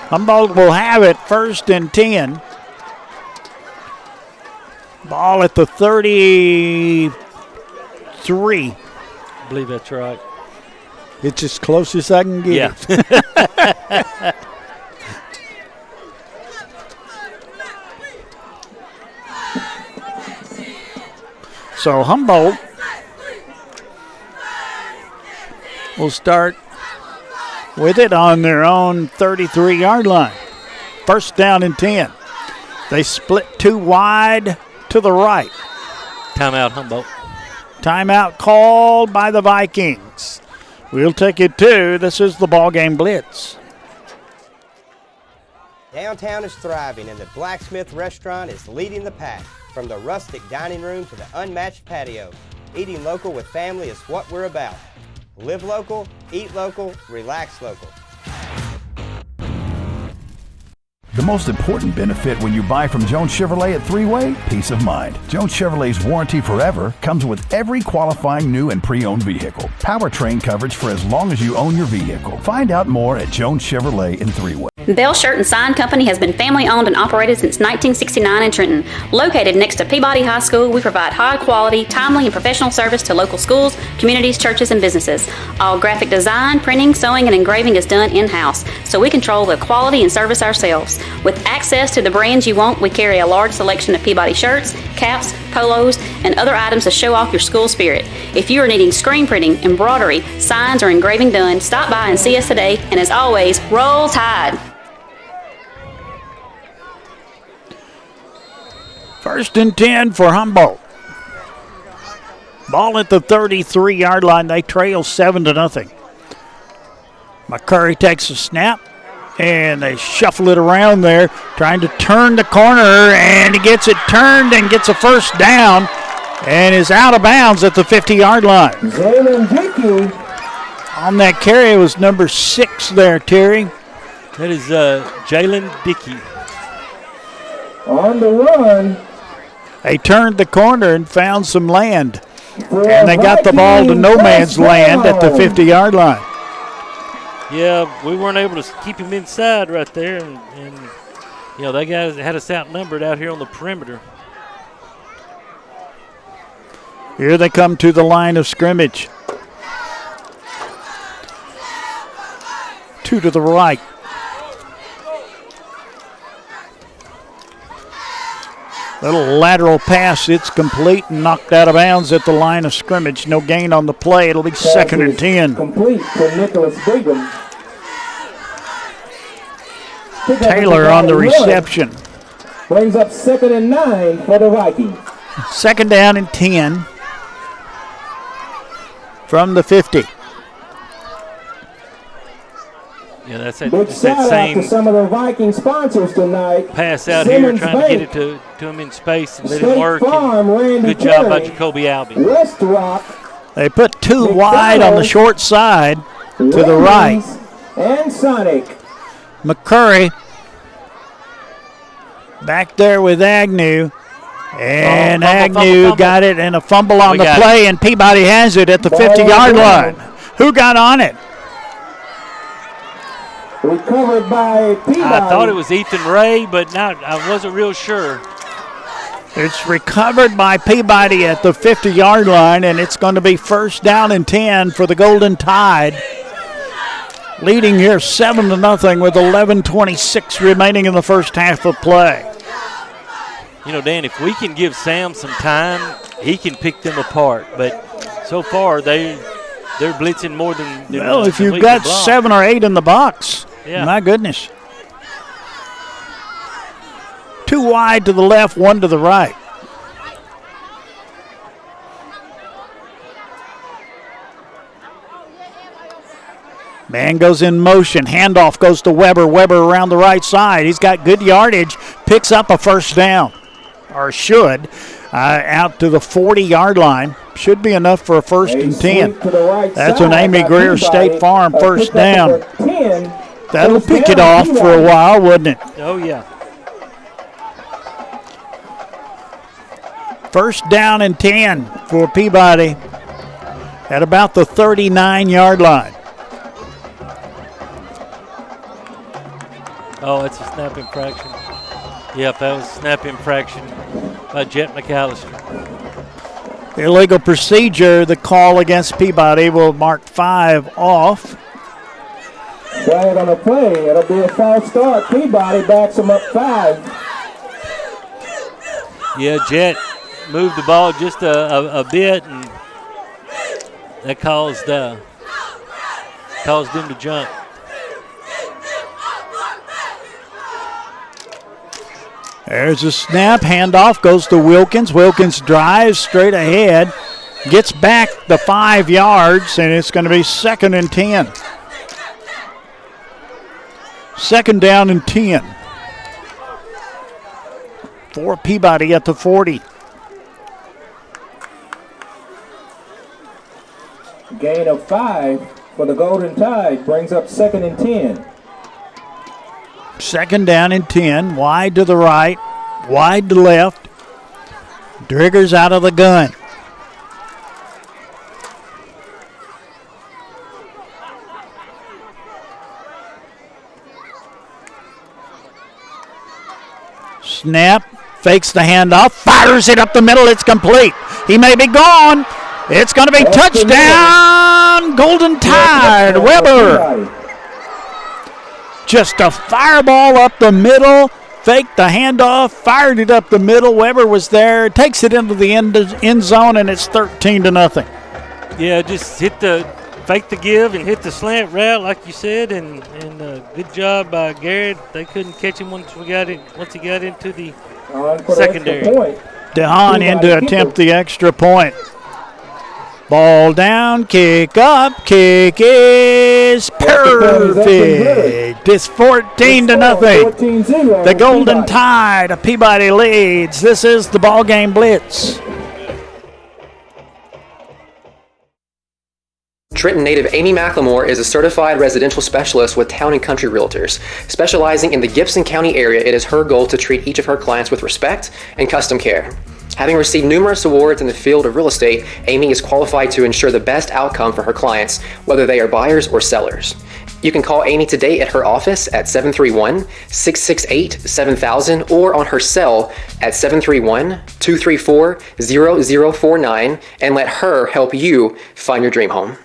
Humboldt will have it, 1st and 10. Ball at the 33. I believe that's right. It's as close as I can get. Yeah. So Humboldt will start with it on their own 33-yard line. First down and 10. They split 2 wide to the right. Timeout, Humboldt. Timeout called by the Vikings. We'll take it to, this is the BallGame Blitz. Downtown is thriving and the Blacksmith Restaurant is leading the pack. From the rustic dining room to the unmatched patio, eating local with family is what we're about. Live local, eat local, relax local. The most important benefit when you buy from Jones Chevrolet at Three-Way? Peace of mind. Jones Chevrolet's Warranty Forever comes with every qualifying new and pre-owned vehicle. Powertrain coverage for as long as you own your vehicle. Find out more at Jones Chevrolet in Three-Way. Bell Shirt and Sign Company has been family owned and operated since 1969 in Trenton. Located next to Peabody High School, we provide high quality, timely, and professional service to local schools, communities, churches, and businesses. All graphic design, printing, sewing, and engraving is done in-house, so we control the quality and service ourselves. With access to the brands you want, we carry a large selection of Peabody shirts, caps, polos, and other items to show off your school spirit. If you are needing screen printing, embroidery, signs, or engraving done, stop by and see us today, and as always, roll Tide! 1st and 10 for Humboldt. Ball at the 33-yard line. They trail 7-0. McCurry takes a snap, and they shuffle it around there, trying to turn the corner, and he gets it turned and gets a first down, and is out of bounds at the 50-yard line. Jalen Dickey. On that carry was number 6 there, Terry. That is Jalen Dickey. On the run. They turned the corner and found some land. And they got the ball to no man's land at the 50-yard line. Yeah, we weren't able to keep him inside right there. And you know, they guys had us outnumbered out here on the perimeter. Here they come to the line of scrimmage. 2 to the right. Little lateral pass, it's complete and knocked out of bounds at the line of scrimmage. No gain on the play. It'll be 2nd and 10. Complete for Nicholas Bigham. Taylor on the reception. Brings up 2nd and 9 for the Vikings. 2nd down and 10 from the 50. Yeah, that's that, Big it's that shout same out to some of the Viking sponsors tonight. pass out Simmons here, trying to get it to him in space and let him work. Good job by Jacoby Albee. West Rock. They put 2 wide on the short side to the right. And Sonic. McCurry back there with Agnew. And Agnew got it and a fumble on the play, and Peabody has it at the 50-yard line. Who got on it? Recovered by Peabody. I thought it was Ethan Ray, but I wasn't real sure. It's recovered by Peabody at the 50-yard line, and it's going to be 1st down and 10 for the Golden Tide. Leading here 7-0 with 11:26 remaining in the first half of play. You know, Dan, if we can give Sam some time, he can pick them apart. But so far, they're blitzing more than well, if you've got 7 or 8 in the box, yeah. My goodness. 2 wide to the left, 1 to the right. Man goes in motion. Handoff goes to Weber. Weber around the right side. He's got good yardage. Picks up a first down. Or should. Out to the 40-yard line. Should be enough for a 1st and 10. That's an Amy Greer State Farm first down. That'll pick it off for a while, wouldn't it? Oh, yeah. First down and 10 for Peabody at about the 39-yard line. Oh, it's a snap infraction. Yep, that was a snap infraction by Jet McAllister. Illegal procedure, the call against Peabody will mark 5 off. Flag on the play. It'll be a false start. Peabody backs them up 5. Yeah, Jet moved the ball just a bit, and that caused them to jump. There's a snap, handoff goes to Wilkins. Wilkins drives straight ahead, gets back the 5 yards, and it's going to be 2nd and 10. 2nd down and 10. For Peabody at the 40. Gain of 5 for the Golden Tide brings up 2nd and 10. 2nd down and 10. Wide to the right, wide to left. Driggers out of the gun. Snap, fakes the handoff, fires it up the middle. It's complete. He may be gone. It's going to be touchdown, Golden Tide. Weber. Just a fireball up the middle, faked the handoff, fired it up the middle. Weber was there, takes it into the end zone, and it's 13-0. Yeah, just fake the give and hit the slant route like you said, and good job by Garrett. They couldn't catch him once he got into the secondary. DeHaan in to attempt the extra point. Ball down, kick up, kick is perfect. It's 14-0. The Golden Tide of Peabody leads. This is the BallGame Blitz. Trenton native Amy McLemore is a certified residential specialist with Town & Country Realtors. Specializing in the Gibson County area, it is her goal to treat each of her clients with respect and custom care. Having received numerous awards in the field of real estate, Amy is qualified to ensure the best outcome for her clients, whether they are buyers or sellers. You can call Amy today at her office at 731-668-7000 or on her cell at 731-234-0049 and let her help you find your dream home.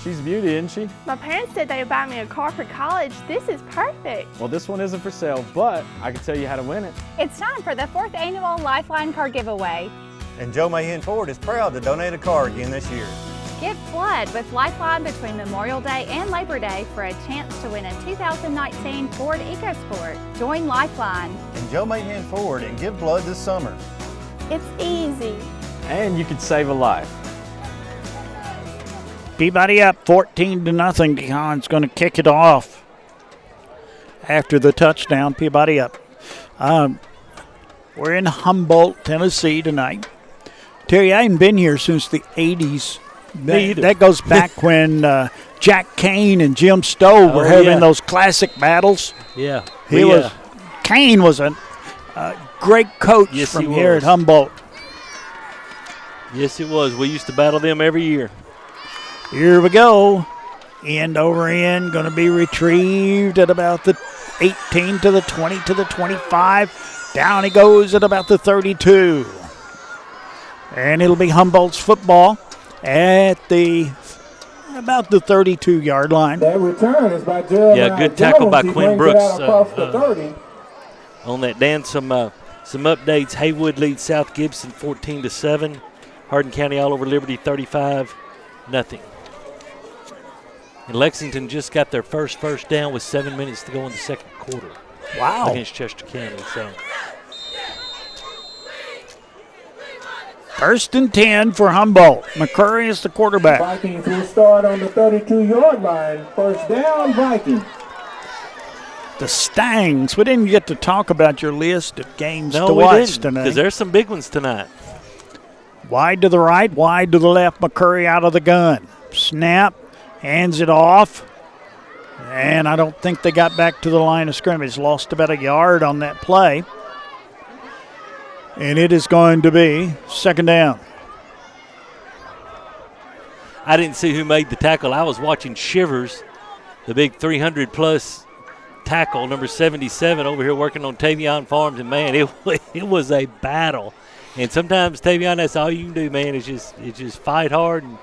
She's a beauty, isn't she? My parents said they would buy me a car for college. This is perfect. Well, this one isn't for sale, but I can tell you how to win it. It's time for the 4th annual Lifeline car giveaway. And Joe Mahan Ford is proud to donate a car again this year. Get blood with Lifeline between Memorial Day and Labor Day for a chance to win a 2019 Ford EcoSport. Join Lifeline. And Joe Mahan Ford and give blood this summer. It's easy. And you could save a life. Peabody up 14-0. DeHaan's going to kick it off after the touchdown. Peabody up. We're in Humboldt, Tennessee tonight. Terry, I haven't been here since the 80s. That goes back when Jack Kane and Jim Stowe were having those classic battles. Yeah. Kane was a great coach from here at Humboldt. Yes, it was. We used to battle them every year. Here we go. End over end, going to be retrieved at about the 18 to the 20 to the 25. Down he goes at about the 32. And it'll be Humboldt's football at about the 32-yard line. That return is by Gerald. Yeah, good tackle by Quinn Brooks on that. Dan, some updates. Haywood leads South Gibson 14-7. Hardin County all over Liberty 35-0. And Lexington just got their first down with 7 minutes to go in the second quarter. Wow. Against Chester County. So 1st and 10 for Humboldt. McCurry is the quarterback. Vikings will start on the 32-yard line. 1st down, Vikings. The Stangs. We didn't get to talk about your list of games to watch tonight. Because there's some big ones tonight. Wide to the right, wide to the left. McCurry out of the gun. Snap. Hands it off. And I don't think they got back to the line of scrimmage. Lost about a yard on that play. And it is going to be second down. I didn't see who made the tackle. I was watching Shivers, the big 300-plus tackle, number 77, over here working on Tavion Farms. And, man, it was a battle. And sometimes, Tavion, that's all you can do, man, is just fight hard and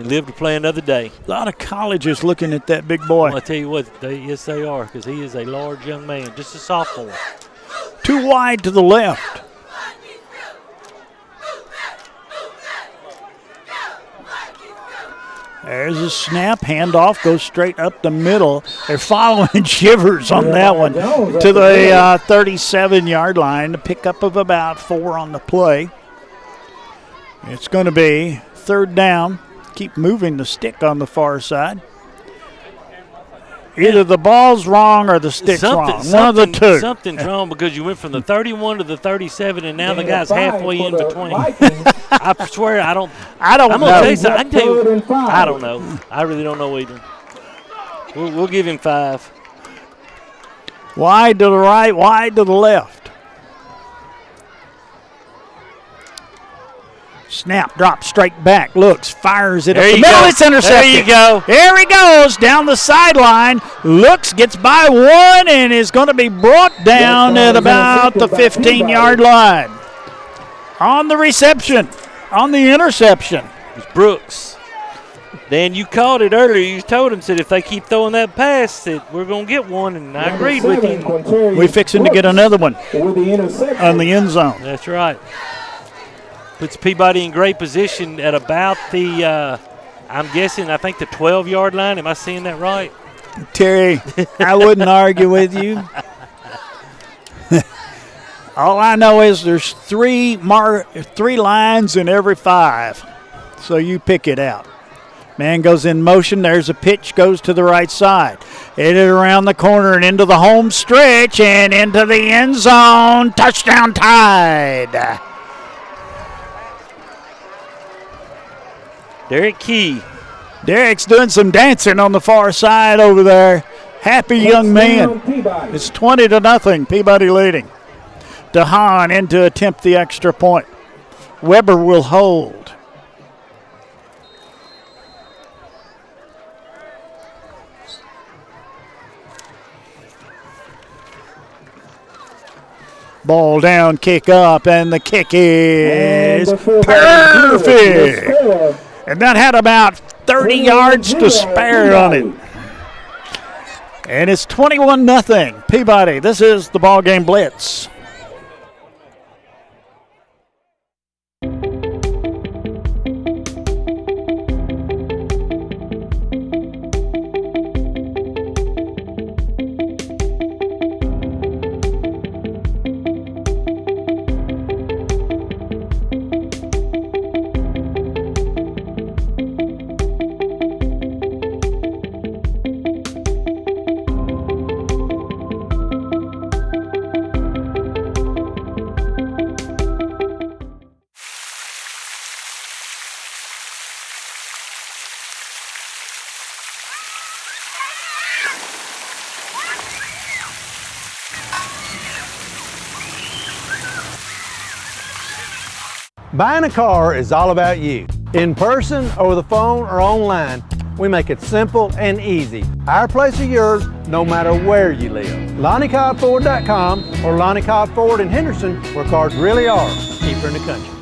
live to play another day. A lot of colleges looking at that big boy. Well, I tell you what, yes, they are, because he is a large young man, just a sophomore. Too wide to the left. There's a snap, handoff, goes straight up the middle. They're following Shivers on that one to the 37-yard line. A pickup of about 4 on the play. It's going to be third down. Keep moving the stick on the far side. Either the ball's wrong or the stick's wrong. One of the two. Something's wrong because you went from the 31 to the 37, and now the guy's halfway in between. I swear, I don't know. I'm going to tell you something. I can tell you, I don't know. I really don't know either. We'll give him 5. Wide to the right, wide to the left. Snap, drop, straight back, looks, fires it up the middle. It's intercepted. There you go. There he goes, down the sideline. Looks, gets by one, and is going to be brought down at about the 15-yard line. On the reception, on the interception. It's Brooks. Dan, you called it earlier. You told him, said if they keep throwing that pass, that we're going to get one, and I agreed with you. We're fixing to get another one on the end zone. That's right. Puts Peabody in great position at about the, I'm guessing, I think the 12-yard line. Am I seeing that right? Terry, I wouldn't argue with you. All I know is there's three lines in every 5, so you pick it out. Man goes in motion. There's a pitch, goes to the right side. Hit it around the corner and into the home stretch and into the end zone. Touchdown Tide. Derek Key. Derek's doing some dancing on the far side over there. Happy young man. It's 20-0. Peabody leading. DeHaan in to attempt the extra point. Weber will hold. Ball down, kick up, and the kick is perfect. And that had about 30 yards to spare on it. And it's 21-0. Peabody, this is the BallGame Blitz. Buying a car is all about you. In person, over the phone, or online, we make it simple and easy. Our place is yours, no matter where you live. LonnieCobbFord.com or Lonnie Cobb Ford in Henderson, where cars really are cheaper in the country.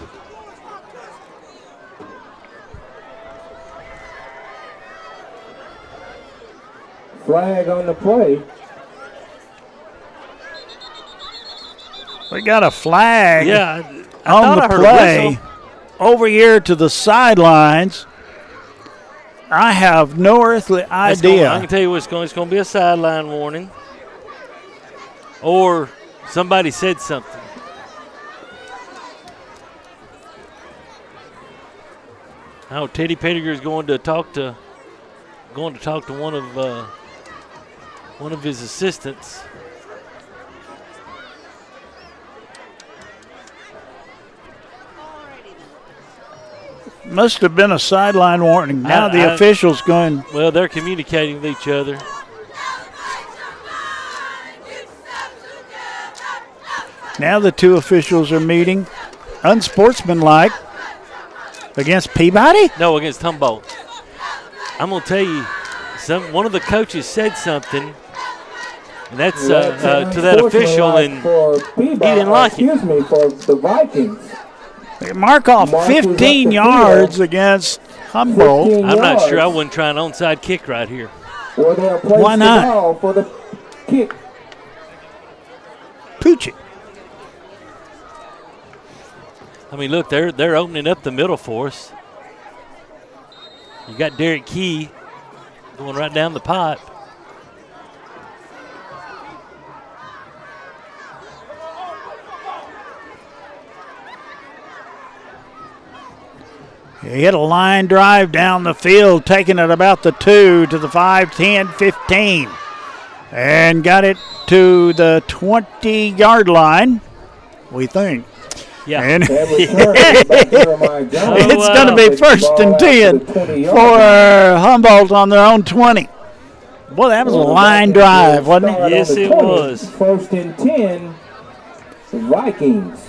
Flag on the play. We got a flag. Yeah. On the play, over here to the sidelines. I have no earthly idea. I can tell you what it's going to be a sideline warning. Or somebody said something. Oh, Teddy Pettigrew is going to talk to one of his assistants. Must have been a sideline warning. Now the official's going. Well, they're communicating with each other. Now the two officials are meeting. Unsportsmanlike against Peabody? No, against Humboldt. I'm going to tell you, one of the coaches said something, and that's to that official, and he didn't like it. Excuse me, for the Vikings. They mark off 15 yards against Humboldt. I'm not sure. I wouldn't try an onside kick right here. Why not? For the kick. Pooch it. I mean, look, they're opening up the middle for us. You got Derek Key going right down the pipe. He hit a line drive down the field, taking it about the 2 to the 5, 10, 15. And got it to the 20-yard line, we think. Yeah. And it's going to be 1st and 10 for Humboldt on their own 20. Boy, that was a line drive, wasn't it? Yes, it was. 1st and 10, the Vikings.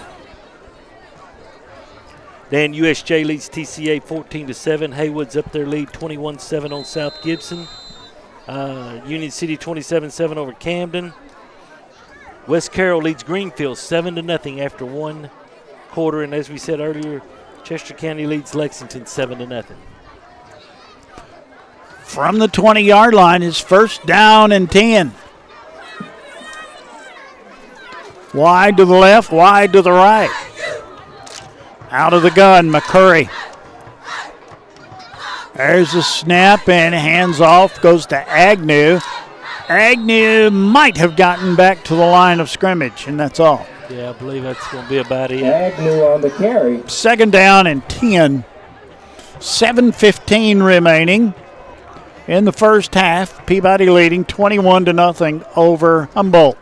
Dan, USJ leads TCA 14-7. Haywood's up their lead 21-7 on South Gibson. Union City 27-7 over Camden. West Carroll leads Greenfield 7-0 after 1 quarter. And as we said earlier, Chester County leads Lexington 7-0. From the 20-yard line is 1st down and 10. Wide to the left, wide to the right. Out of the gun, McCurry. There's a snap and hands off, goes to Agnew. Agnew might have gotten back to the line of scrimmage, and that's all. Yeah, I believe that's going to be about it. Agnew on the carry. 2nd down and 10. 7:15 remaining in the first half. Peabody leading 21-0 over Humboldt.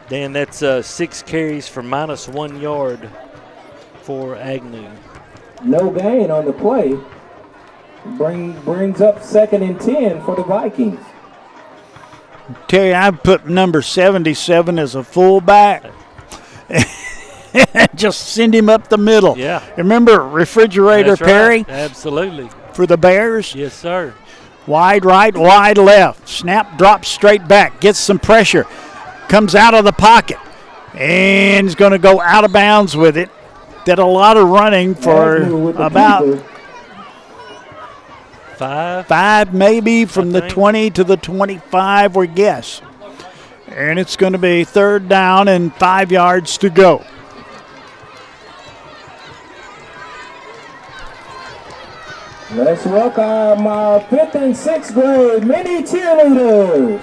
Dan, that's 6 carries for -1 yard for Agnew. No gain on the play. Brings up 2nd and 10 for the Vikings. Terry, I put number 77 as a fullback. Just send him up the middle. Yeah. Remember Refrigerator That's Perry? Right. Absolutely. For the Bears? Yes, sir. Wide right, wide left. Snap, drops straight back. Gets some pressure. Comes out of the pocket. And is going to go out of bounds with it. Did a lot of running for about 5 maybe from the 20 to the 25, we guess. And it's going to be 3rd down and 5 yards to go. Let's welcome our 5th and 6th grade mini cheerleaders.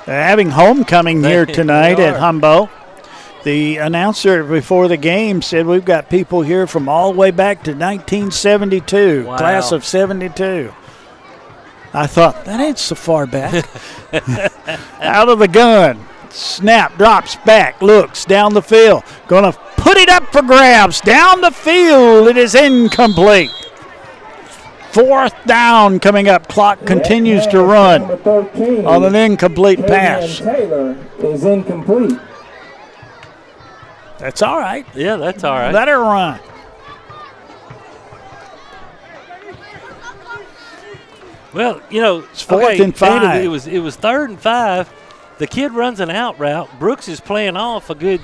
They're having homecoming here tonight at Humboldt. The announcer before the game said we've got people here from all the way back to 1972, Wow. class of 72. I thought, that ain't so far back. Out of the gun. Snap, drops back, looks down the field. Going to put it up for grabs. Down the field, it is incomplete. 4th down coming up. Clock continues to run on an incomplete pass. Taylor is incomplete. That's all right. Yeah, that's all right. Let her run. Well, you know, it's 4th and 5. It was 3rd and 5. The kid runs an out route. Brooks is playing off a good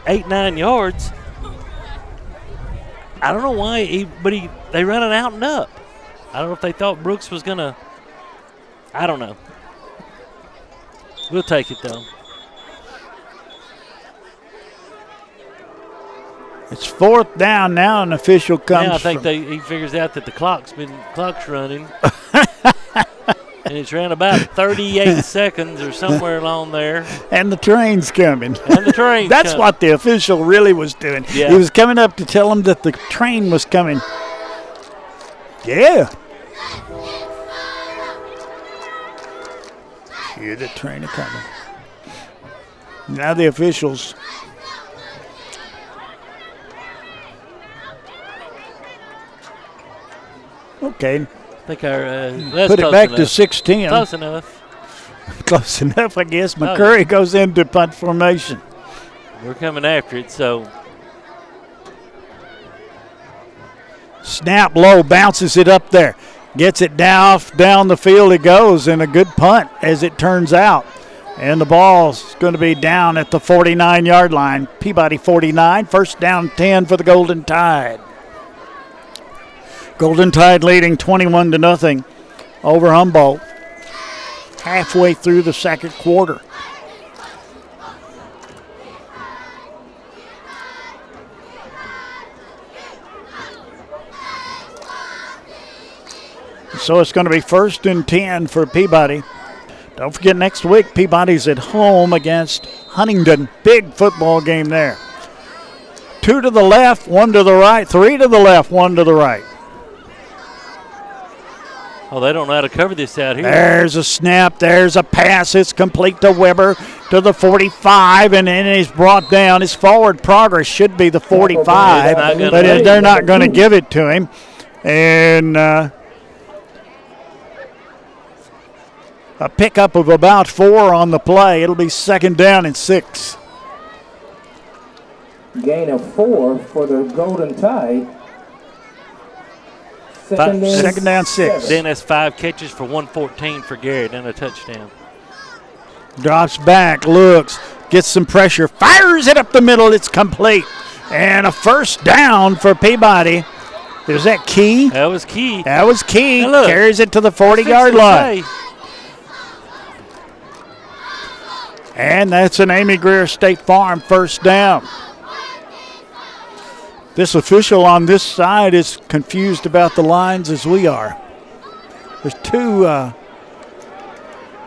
8-9 yards. I don't know why, they run it out and up. I don't know if they thought Brooks was going to. I don't know. We'll take it, though. It's 4th down now. An official comes. Now I think he figures out that the clock's running. And it's around about 38 seconds or somewhere along there. And the train's coming. That's coming. what the official really was doing. Yeah. He was coming up to tell him that the train was coming. Yeah. Hear the train coming. Now the officials. Okay. I think that's put it back enough. to 6-10. Close enough. Close enough, I guess. McCurry goes into punt formation. We're coming after it, so. Snap low, bounces it up there. Gets it down the field it goes, and a good punt as it turns out. And the ball's going to be down at the 49-yard line. Peabody 49, first down 10 for the Golden Tide. Golden Tide leading 21-0 over Humboldt. Halfway through the second quarter. So it's going to be 1st and 10 for Peabody. Don't forget, next week, Peabody's at home against Huntingdon. Big football game there. 2 to the left, 1 to the right, 3 to the left, 1 to the right. Oh, they don't know how to cover this out here. There's a snap. There's a pass. It's complete to Weber to the 45, and then he's brought down. His forward progress should be the 45, but they're not going to give it to him. And a pickup of about 4 on the play. It'll be 2nd down and 6. Gain of 4 for the Golden Tide. Second down, 6. Then that's 5 catches for 114 for Garrett and a touchdown. Drops back, looks, gets some pressure, fires it up the middle. It's complete. And a 1st down for Peabody. Is that Key? That was Key. That was Key. Look, carries it to the 40-yard line. And that's an Amy Greer State Farm 1st down. This official on this side is confused about the lines as we are. There's 2,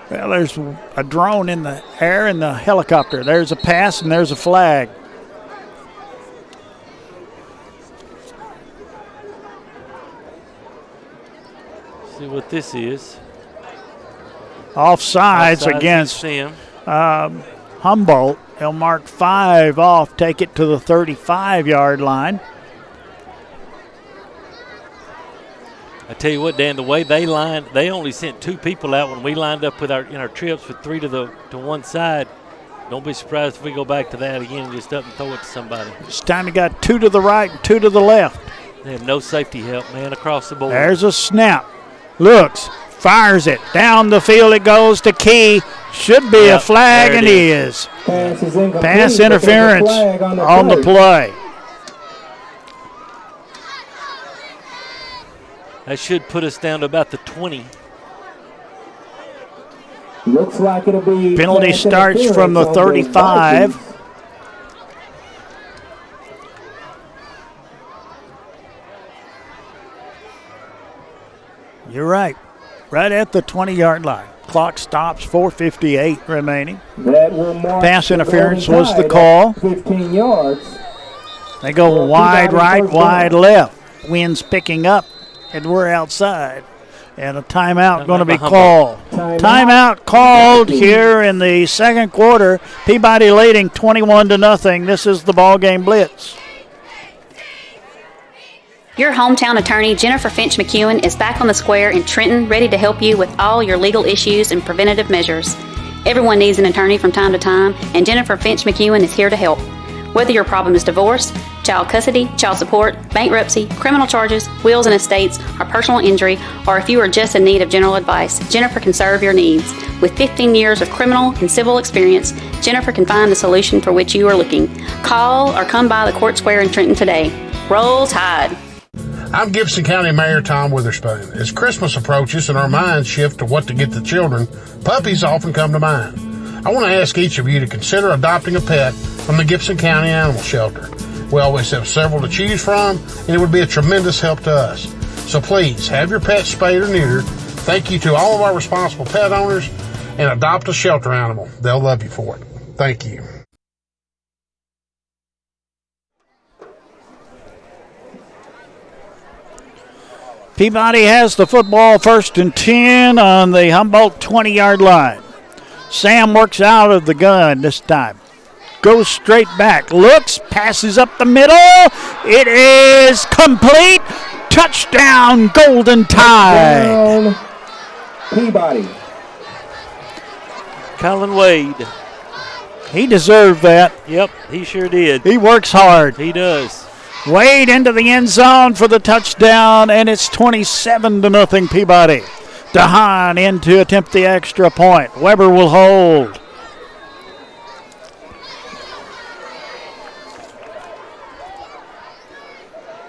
there's a drone in the air and the helicopter. There's a pass and there's a flag. See what this is. Offsides against Humboldt. They'll mark 5 off, take it to the 35-yard line. I tell you what, Dan, the way they lined, they only sent 2 people out when we lined up with our trips with 3 to one side. Don't be surprised if we go back to that again and just up and throw it to somebody. This time you got 2 to the right and 2 to the left. They have no safety help, man, across the board. There's a snap. Looks, fires it. Down the field it goes to Key. Should be a flag, and he is. Pass interference on the play. That should put us down to about the 20. Looks like it'll be. Penalty starts from the 35. You're right. Right at the 20-yard line. Clock stops, 4:58 remaining. That will mark pass interference was the call. 15 yards. They go wide right, wide left. Wind's picking up, and we're outside. And a timeout going to be called. Timeout called here in the second quarter. Peabody leading 21-0. This is the BallGame Blitz. Your hometown attorney, Jennifer Finch McEwen, is back on the square in Trenton, ready to help you with all your legal issues and preventative measures. Everyone needs an attorney from time to time, and Jennifer Finch McEwen is here to help. Whether your problem is divorce, child custody, child support, bankruptcy, criminal charges, wills and estates, or personal injury, or if you are just in need of general advice, Jennifer can serve your needs. With 15 years of criminal and civil experience, Jennifer can find the solution for which you are looking. Call or come by the Court Square in Trenton today. Roll Tide. I'm Gibson County Mayor Tom Witherspoon. As Christmas approaches and our minds shift to what to get the children, puppies often come to mind. I want to ask each of you to consider adopting a pet from the Gibson County Animal Shelter. We always have several to choose from, and it would be a tremendous help to us. So please, have your pet spayed or neutered. Thank you to all of our responsible pet owners, and adopt a shelter animal. They'll love you for it. Thank you. Peabody has the football 1st and 10 on the Humboldt 20-yard line. Sam works out of the gun this time. Goes straight back. Looks, passes up the middle. It is complete. Touchdown, Golden Tide. Peabody. Colin Wade. He deserved that. Yep, he sure did. He works hard. He does. Wade into the end zone for the touchdown, and it's 27-0 Peabody. DeHaan in to attempt the extra point. Weber will hold.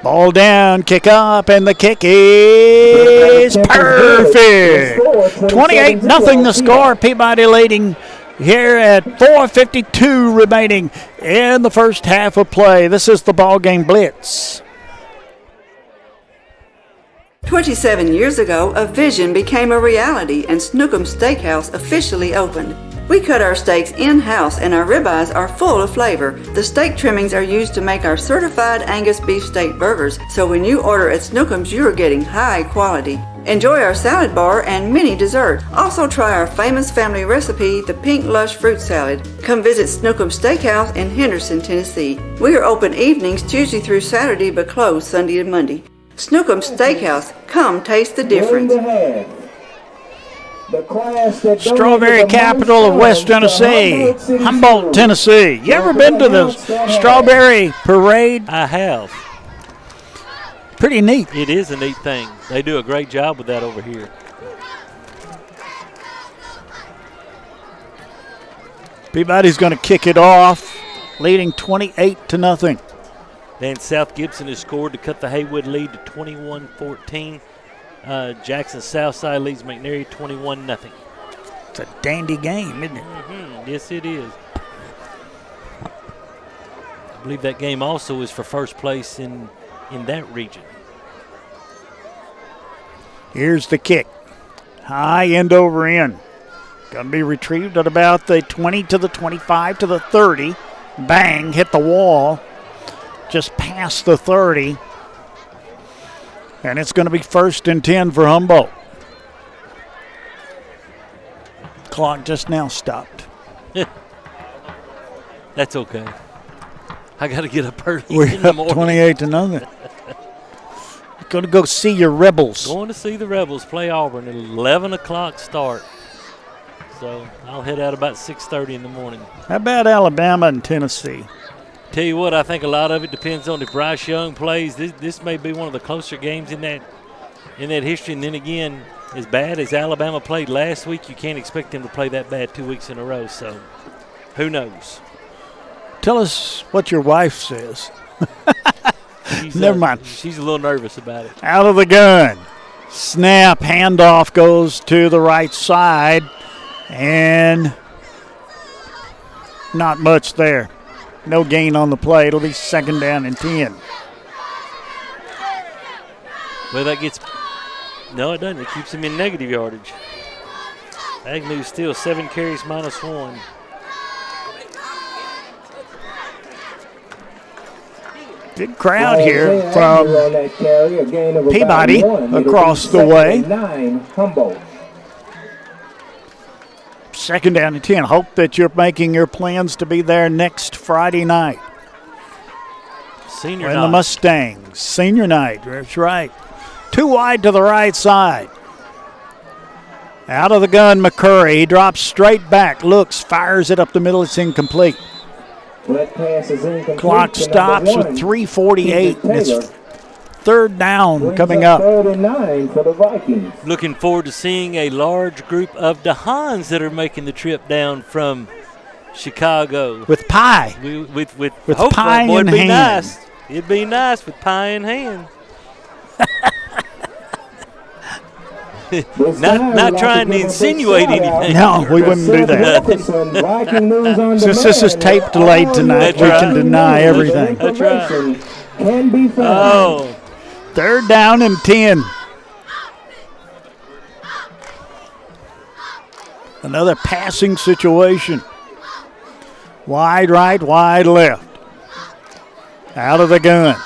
Ball down, kick up, and the kick is perfect. 28-0 the score. Peabody leading here at 4:52 remaining in the first half of play. This is the BallGame Blitz. 27 years ago, a vision became a reality and Snookum Steakhouse officially opened. We cut our steaks in-house and our ribeyes are full of flavor. The steak trimmings are used to make our certified Angus beef steak burgers, so when you order at Snookum's, you are getting high quality. Enjoy our salad bar and mini dessert. Also try our famous family recipe, the Pink Lush Fruit Salad. Come visit Snookum Steakhouse in Henderson, Tennessee. We are open evenings Tuesday through Saturday but closed Sunday and Monday. Snookum Steakhouse, come taste the difference. Strawberry capital of West Tennessee, Humboldt, Tennessee. You ever been to the strawberry parade? I have. Pretty neat. It is a neat thing. They do a great job with that over here. Peabody's going to kick it off, leading 28-0. Then South Gibson has scored to cut the Haywood lead to 21-14. Jackson Southside leads McNary 21-0. It's a dandy game, isn't it? Yes, it is. I believe that game also is for first place in that region. Here's the kick. High end over end. Going to be retrieved at about the 20 to the 25 to the 30. Bang, hit the wall. Just past the 30. And it's going to be 1st and 10 for Humboldt. Clock just now stopped. That's okay. I got to get up early We're in the up morning. 28-0. Going to go see your Rebels. Going to see the Rebels play Auburn at 11 o'clock start. So I'll head out about 6:30 in the morning. How about Alabama and Tennessee? Tell you what, I think a lot of it depends on if Bryce Young plays. This may be one of the closer games in that history. And then again, as bad as Alabama played last week, you can't expect them to play that bad 2 weeks in a row. So who knows? Tell us what your wife says. She's, Never mind. She's a little nervous about it. Out of the gun. Snap, handoff goes to the right side. And not much there. No gain on the play. It'll be 2nd down and 10. Well, that gets – no, it doesn't. It keeps him in negative yardage. Agnew still 7 carries minus 1. Big crowd here from Peabody across the way. 2nd down and 10. Hope that you're making your plans to be there next Friday night. Senior night. night. The Mustangs. Senior night. That's right. 2 wide to the right side. Out of the gun, McCurry. He drops straight back. Looks, fires it up the middle. It's incomplete. Clock stops with 3:48. It's 3rd down coming up. 3rd and 9 for the Vikings. Looking forward to seeing a large group of DeHaans that are making the trip down from Chicago. With pie. With pie in it'd be hand. nice. It'd be nice with pie in hand. not trying to insinuate anything. No, we wouldn't do that. Since this is tape delayed tonight, we can deny everything. That's right. Can be found. Oh. 3rd down and 10. Another passing situation. Wide right, wide left. Out of the gun.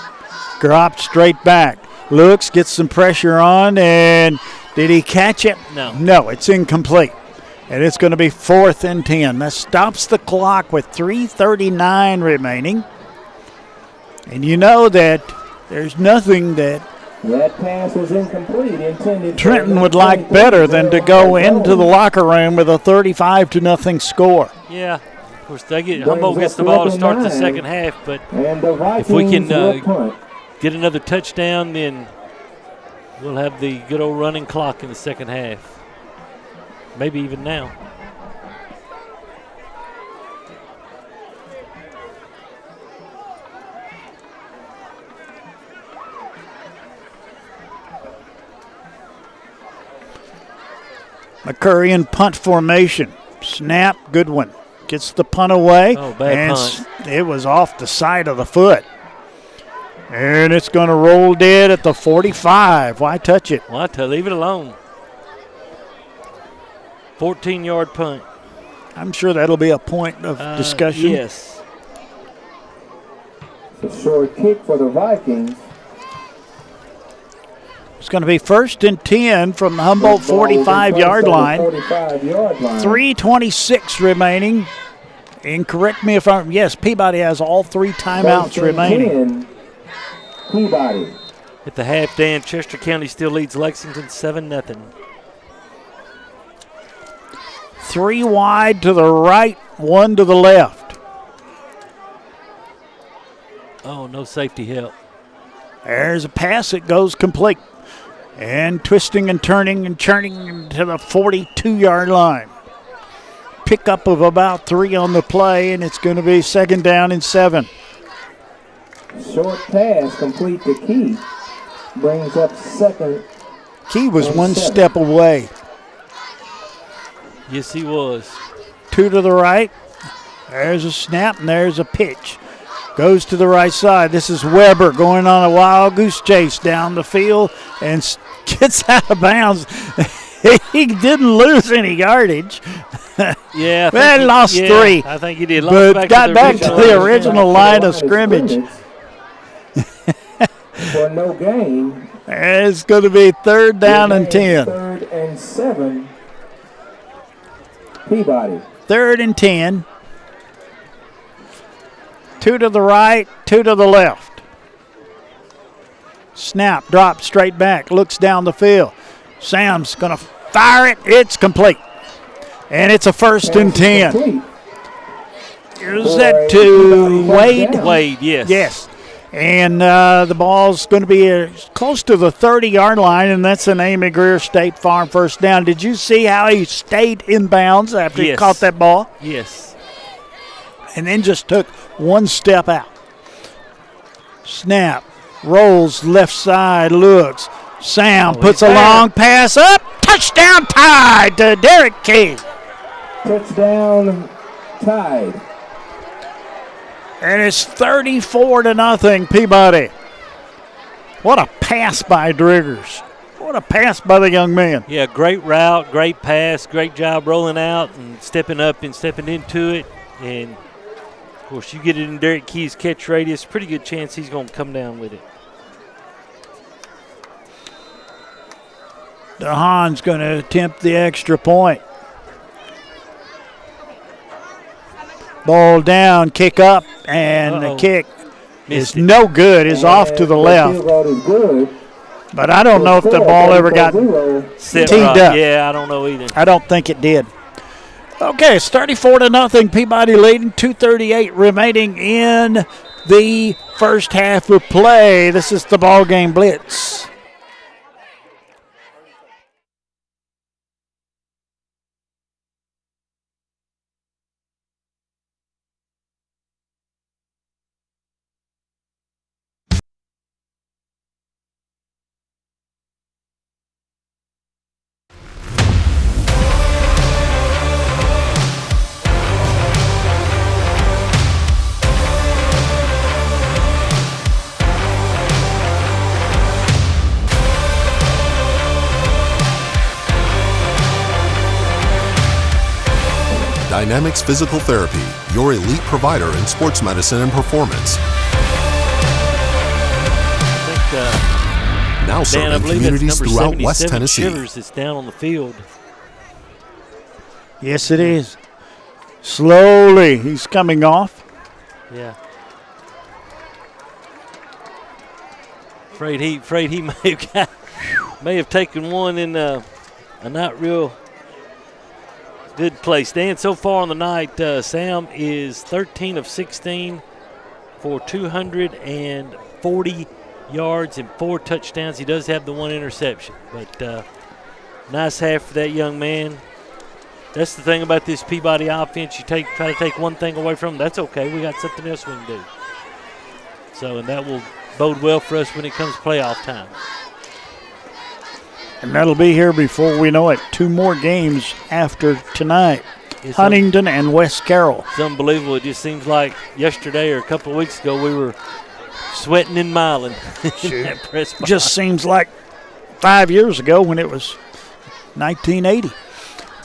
Dropped straight back. Looks, gets some pressure on, and did he catch it? No. No, it's incomplete. And it's going to be 4th and 10. That stops the clock with 3:39 remaining. And you know that there's nothing that That pass was incomplete. Intended Trenton would like better than to go into the locker room with a 35-0 score. Yeah. Of course, Humboldt gets the ball to start the second half, but if we can get another touchdown, then we'll have the good old running clock in the second half. Maybe even now. McCurry in punt formation. Snap, good one. Gets the punt away. Oh, bad punt. It was off the side of the foot. And it's going to roll dead at the 45. Why touch it? Why leave it alone? 14-yard punt. I'm sure that'll be a point of discussion. Yes. It's a short kick for the Vikings. It's going to be 1st and 10 from the Humboldt 45-yard line. 3:26 remaining. And correct me if I'm, yes, Peabody has all 3 timeouts remaining. Peabody. At the half, Dan, Chester County still leads Lexington 7-0. 3 wide to the right, 1 to the left. Oh, no safety help. There's a pass that goes complete. And twisting and turning and churning to the 42-yard line. Pickup of about 3 on the play, and it's going to be 2nd down and 7. Short pass complete to Key. Brings up 2nd. Key was 1 step away. Yes, he was. 2 to the right. There's a snap, and there's a pitch. Goes to the right side. This is Weber going on a wild goose chase down the field and gets out of bounds. He didn't lose any yardage. Yeah. He lost 3. I think he did. But got back to the original line of scrimmage. For no gain. It's going to be 3rd down and 10. 3rd and 7. Peabody. 3rd and 10. 2 to the right, 2 to the left. Snap, drop, straight back, looks down the field. Sam's going to fire it. It's complete. And it's a 1st and 10. Is that to Wade? Wade, yes. Yes. And the ball's going to be close to the 30-yard line, and that's an Amy Greer State Farm 1st down. Did you see how he stayed in bounds after he caught that ball? Yes. And then just took 1 step out. Snap, rolls left side, looks. Sam puts a long pass up. Touchdown Tide to Derek Key. Touchdown Tide. And it's 34-0 Peabody. What a pass by Driggers. What a pass by the young man. Yeah, great route, great pass, great job rolling out and stepping up and stepping into it. And, of course, you get it in Derek Key's catch radius, pretty good chance he's going to come down with it. DeHaan's going to attempt the extra point. Ball down, kick up, and the kick is no good. Is off to the left. But I don't know if the ball ever got teed up. Yeah, I don't know either. I don't think it did. Okay, it's 34-0. Peabody leading, 2:38 remaining in the first half of play. This is the BallGame Blitz. Dynamics Physical Therapy, your elite provider in sports medicine and performance. Now serving communities throughout West Tennessee. Shivers is down on the field. Yes, it is. Slowly, he's coming off. Yeah. Afraid he may have taken one in a not real good place. Dan, so far on the night, Sam is 13 of 16 for 240 yards and 4 touchdowns. He does have the 1 interception, but nice half for that young man. That's the thing about this Peabody offense. You try to take one thing away from them. That's okay. We got something else we can do. So, and that will bode well for us when it comes playoff time. And that'll be here before we know it. 2 more games after tonight. It's Huntington and West Carroll. It's unbelievable. It just seems like yesterday or a couple of weeks ago we were sweating and miling in that press box. Just seems like 5 years ago when it was 1980.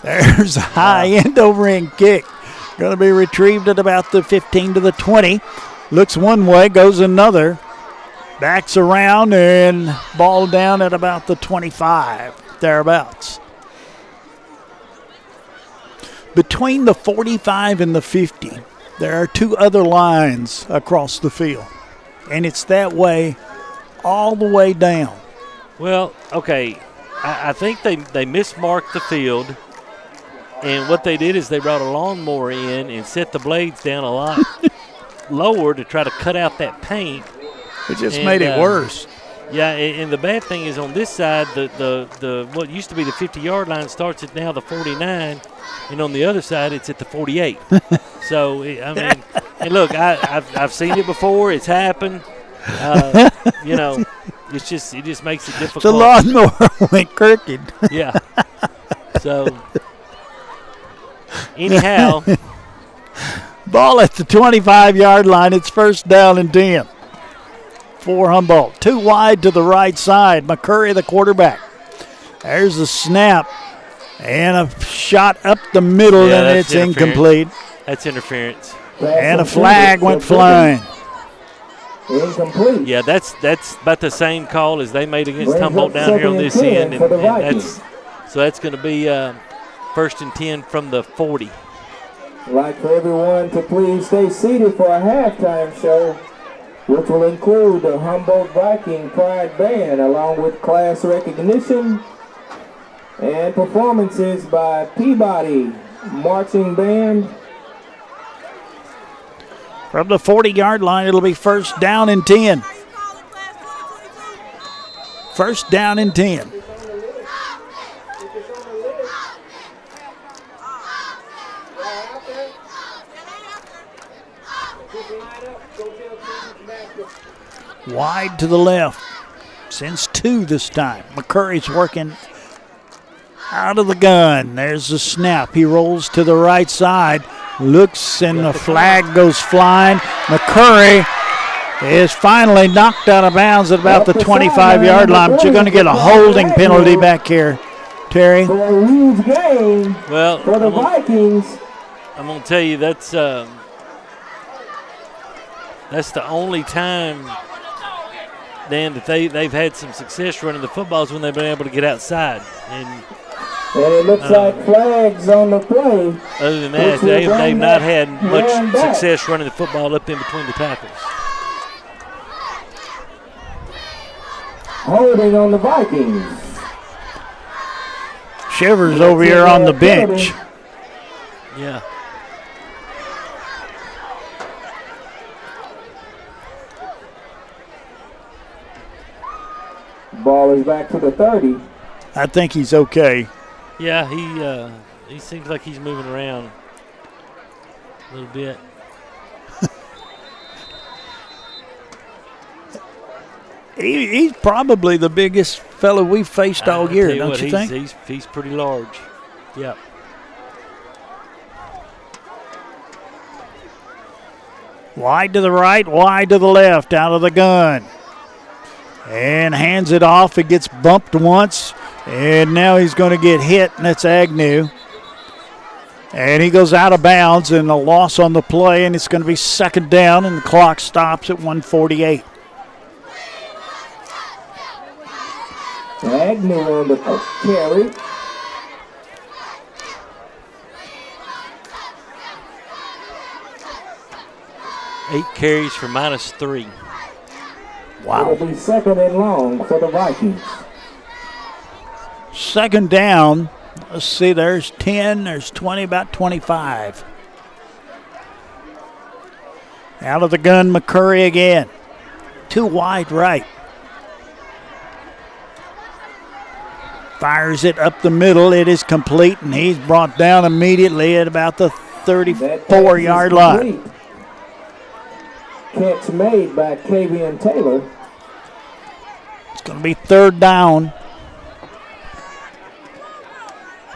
There's a high end over end kick. Going to be retrieved at about the 15 to the 20. Looks one way, goes another. Backs around and ball down at about the 25, thereabouts. Between the 45 and the 50, there are 2 other lines across the field. And it's that way all the way down. Well, okay, I think they mismarked the field. And what they did is they brought a lawnmower in and set the blades down a lot lower to try to cut out that paint. It just made it worse. Yeah, and the bad thing is on this side, the what used to be the 50-yard line starts at now the 49, and on the other side it's at the 48. So I mean, and look, I've seen it before. It's happened. You know, it just makes it difficult. The lawnmower went crooked. Yeah. So anyhow, ball at the 25-yard line. It's first down and 10. For Humboldt. 2 wide to the right side. McCurry, the quarterback. There's the snap. And a shot up the middle, and it's incomplete. That's interference. And a flag went flying. Incomplete. Yeah, that's about the same call as they made against Humboldt down here on this end. And that's going to be first and 10 from the 40. I'd like for everyone to please stay seated for a halftime show, which will include the Humboldt Viking Pride Band, along with class recognition and performances by Peabody Marching Band. From the 40-yard line, it'll be first down and 10. First down and 10. Wide to the left. Sends 2 this time. McCurry's working out of the gun. There's the snap. He rolls to the right side. Looks, and the flag goes flying. McCurry is finally knocked out of bounds at about the 25-yard line. But you're going to get a holding penalty back here, Terry. For a huge game for the Vikings. I'm going to tell you that's the only time, Dan, that they've had some success running the footballs when they've been able to get outside. And it looks like flags on the play. Other than that, they've not had much success running the football up in between the tackles. Holding on the Vikings. Shivers over here on the bench. Yeah. Ball is back to the 30. I think he's okay. Yeah, he seems like he's moving around a little bit. He's probably the biggest fellow we've faced all year, don't you think? He's pretty large. Yep. Wide to the right, wide to the left, out of the gun. And hands it off. It gets bumped once. And now he's going to get hit, and that's Agnew. And he goes out of bounds, and a loss on the play, and it's going to be second down, and the clock stops at 1:48. Agnew on the carry. Eight carries for -3. Wow. It'll be 2nd and long for the Vikings. 2nd down. Let's see, there's 10, there's 20, about 25. Out of the gun, McCurry again. 2 wide right. Fires it up the middle. It is complete, and he's brought down immediately at about the 34-yard line. Catch made by Kavian Taylor. It's going to be 3rd down.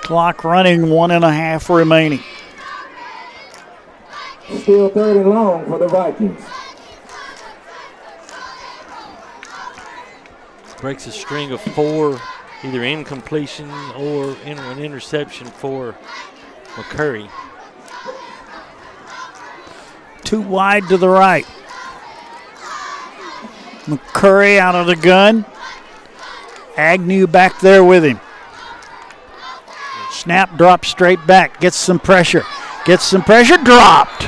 Clock running, 1.5 remaining. Still 3rd and long for the Vikings. Breaks a string of 4, either incompletion or an interception for McCurry. 2 wide to the right. McCurry out of the gun. Agnew back there with him. Snap, drop straight back. Gets some pressure. Dropped.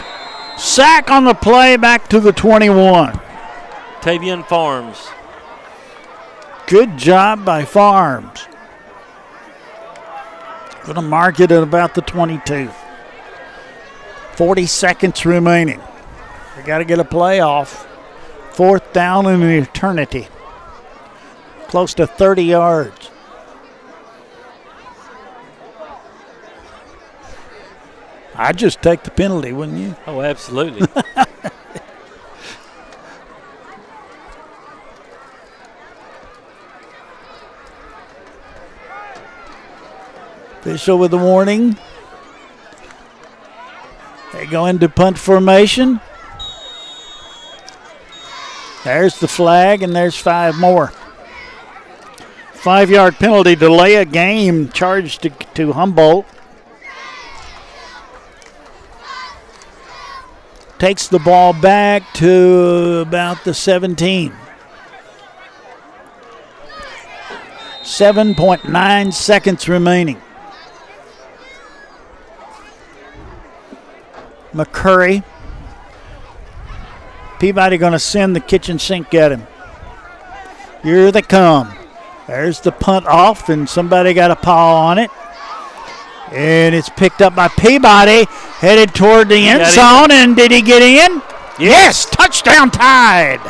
Sack on the play, back to the 21. Tavian Farms. Good job by Farms. Going to mark it at about the 22. 40 seconds remaining. We got to get a play off. 4th down in an eternity. Close to 30 yards. I'd just take the penalty, wouldn't you? Oh, absolutely. Official with the warning. They go into punt formation. There's the flag, and there's 5 more. 5-yard penalty, delay a game charged to Humboldt. Takes the ball back to about the 17. 7.9 seconds remaining. McCurry. Peabody going to send the kitchen sink at him. Here they come. There's the punt off, and somebody got a paw on it. And it's picked up by Peabody, headed toward the end zone. And did he get in? Yes, touchdown Tide.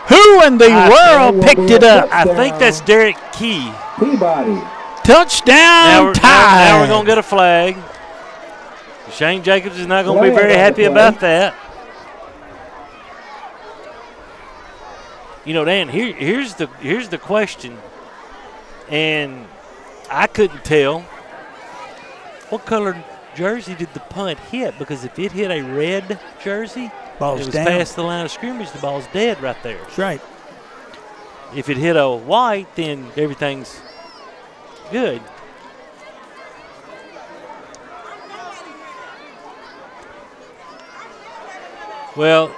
Who in the world picked it up? I think that's Derek Key. Peabody. Touchdown Tide. Now we're going to get a flag. Shane Jacobs is not going to be very happy about that. You know, Dan, here's the question, and I couldn't tell what color jersey did the punt hit, because if it hit a red jersey, ball's it was down. past the line of scrimmage, the ball's dead right there. That's right. If it hit a white, then everything's good. Well,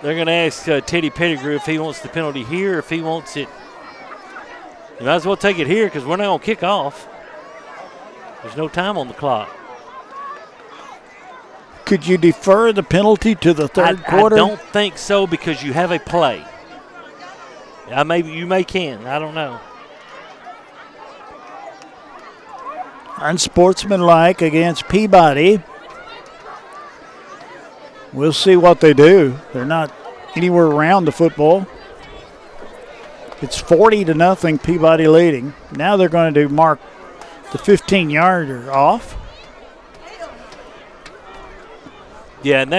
they're going to ask Teddy Pettigrew if he wants the penalty here, if he wants it. You might as well take it here, because we're not going to kick off. There's no time on the clock. Could you defer the penalty to the third quarter? I don't think so, because you have a play. You may can. I don't know. Unsportsmanlike against Peabody. We'll see what they do. They're not anywhere around the football. It's 40-0, Peabody leading. Now they're going to mark the 15-yarder off. Yeah, and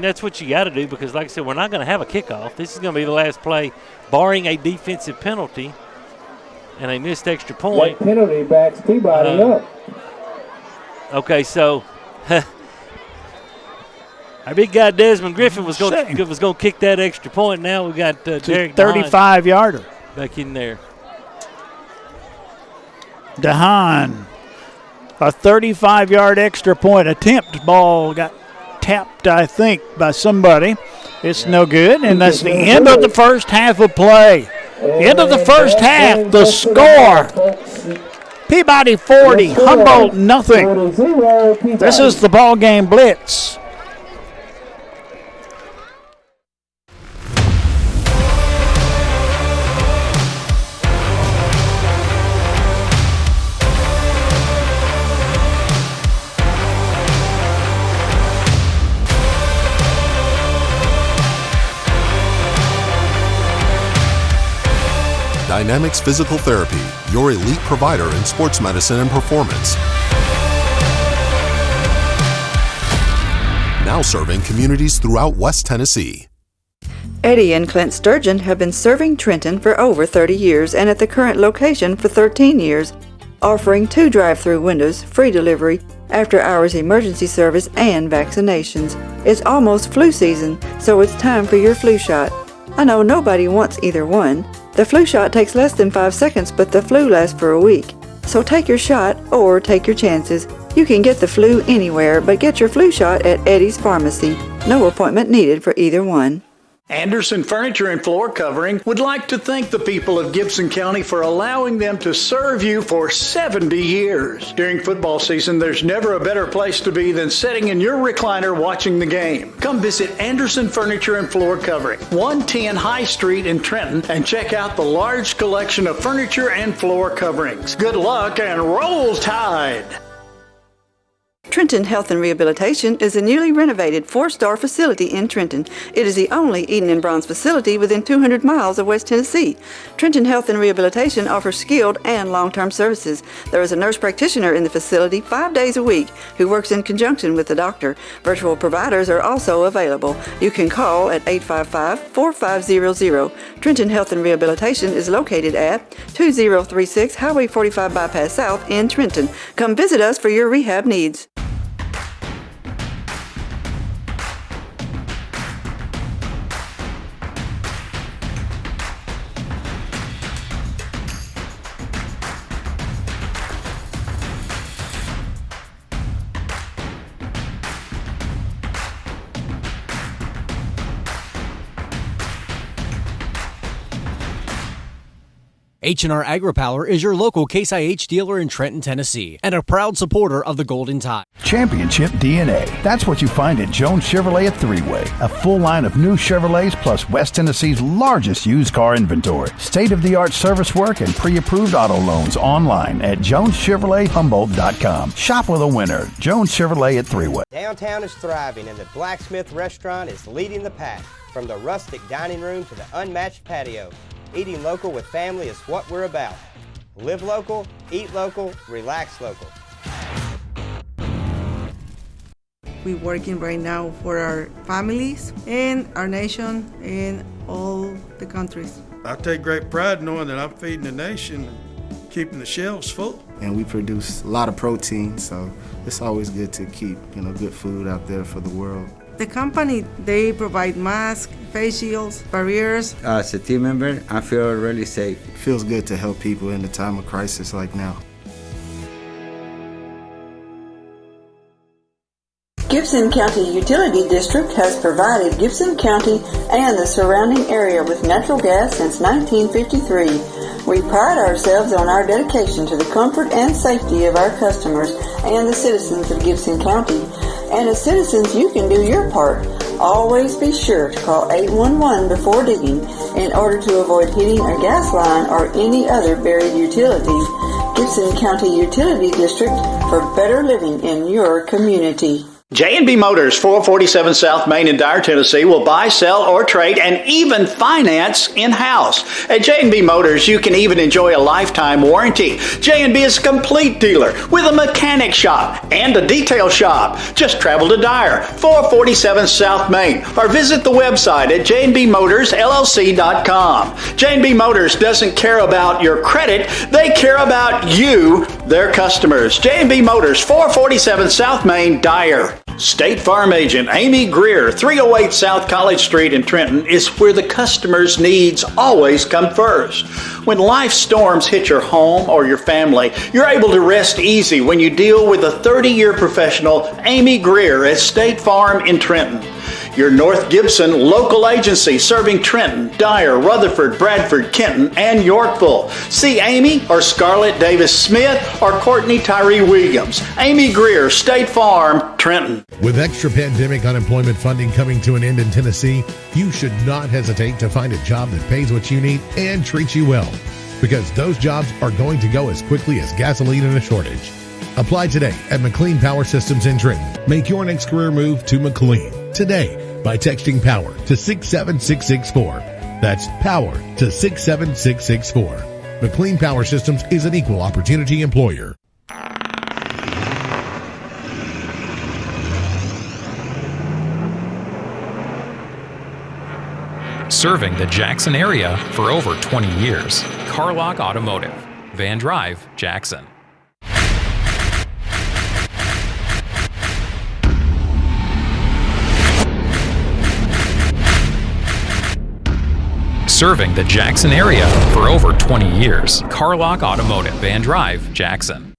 that's what you got to do, because like I said, we're not going to have a kickoff. This is going to be the last play, barring a defensive penalty and a missed extra point. That penalty backs Peabody up. Okay, so our big guy Desmond Griffin was going to kick that extra point. Now we got Derek 35-yarder back in there. DeHaan, a 35-yard extra point attempt. Ball got tapped, I think, by somebody. It's no good, and that's the end of the first half of play. End of the first half, the score. Peabody 40, Humboldt nothing. This is the BallGame Blitz. Dynamics Physical Therapy, your elite provider in sports medicine and performance. Now serving communities throughout West Tennessee. Eddie and Clint Sturgeon have been serving Trenton for over 30 years and at the current location for 13 years, offering 2 drive-through windows, free delivery, after-hours emergency service, and vaccinations. It's almost flu season, so it's time for your flu shot. I know nobody wants either one. The flu shot takes less than 5 seconds, but the flu lasts for a week. So take your shot or take your chances. You can get the flu anywhere, but get your flu shot at Eddie's Pharmacy. No appointment needed for either one. Anderson Furniture and Floor Covering would like to thank the people of Gibson County for allowing them to serve you for 70 years. During football season, there's never a better place to be than sitting in your recliner watching the game. Come visit Anderson Furniture and Floor Covering, 110 High Street in Trenton, and check out the large collection of furniture and floor coverings. Good luck and roll Tide! Trenton Health and Rehabilitation is a newly renovated 4-star facility in Trenton. It is the only Eden and Bronze facility within 200 miles of West Tennessee. Trenton Health and Rehabilitation offers skilled and long-term services. There is a nurse practitioner in the facility 5 days a week who works in conjunction with the doctor. Virtual providers are also available. You can call at 855-4500. Trenton Health and Rehabilitation is located at 2036 Highway 45 Bypass South in Trenton. Come visit us for your rehab needs. H&R AgriPower is your local Case IH dealer in Trenton, Tennessee, and a proud supporter of the Golden Tide. Championship DNA. That's what you find at Jones Chevrolet at Three-Way. A full line of new Chevrolets plus West Tennessee's largest used car inventory. State-of-the-art service work and pre-approved auto loans online at JonesChevroletHumboldt.com. Shop with a winner. Jones Chevrolet at Three-Way. Downtown is thriving and the Blacksmith Restaurant is leading the pack. From the rustic dining room to the unmatched patio, eating local with family is what we're about. Live local, eat local, relax local. We're working right now for our families and our nation and all the countries. I take great pride knowing that I'm feeding the nation and keeping the shelves full. And we produce a lot of protein, so it's always good to keep, good food out there for the world. The company, they provide masks, face shields, barriers. As a team member, I feel really safe. It feels good to help people in a time of crisis like now. Gibson County Utility District has provided Gibson County and the surrounding area with natural gas since 1953. We pride ourselves on our dedication to the comfort and safety of our customers and the citizens of Gibson County. And as citizens, you can do your part. Always be sure to call 811 before digging in order to avoid hitting a gas line or any other buried utilities. Gibson County Utility District for better living in your community. J&B Motors, 447 South Main in Dyer, Tennessee, will buy, sell, or trade, and even finance in-house. At J&B Motors, you can even enjoy a lifetime warranty. J&B is a complete dealer with a mechanic shop and a detail shop. Just travel to Dyer, 447 South Main, or visit the website at jnbmotorsllc.com. J&B Motors doesn't care about your credit, they care about you, their customers. J&B Motors, 447 South Main, Dyer. State Farm Agent Amy Greer, 308 South College Street in Trenton, is where the customer's needs always come first. When life storms hit your home or your family, you're able to rest easy when you deal with a 30-year professional, Amy Greer at State Farm in Trenton. Your North Gibson local agency serving Trenton, Dyer, Rutherford, Bradford, Kenton, and Yorkville. See Amy or Scarlett Davis Smith or Courtney Tyree Williams. Amy Greer, State Farm, Trenton. With extra pandemic unemployment funding coming to an end in Tennessee, you should not hesitate to find a job that pays what you need and treats you well, because those jobs are going to go as quickly as gasoline in a shortage. Apply today at McLean Power Systems in Trenton. Make your next career move to McLean today by texting POWER to 67664. That's POWER to 67664. McLean Power Systems is an equal opportunity employer. Serving the Jackson area for over 20 years. Carlock Automotive, Van Drive, Jackson. Serving the Jackson area for over 20 years. Carlock Automotive, Van Drive, Jackson.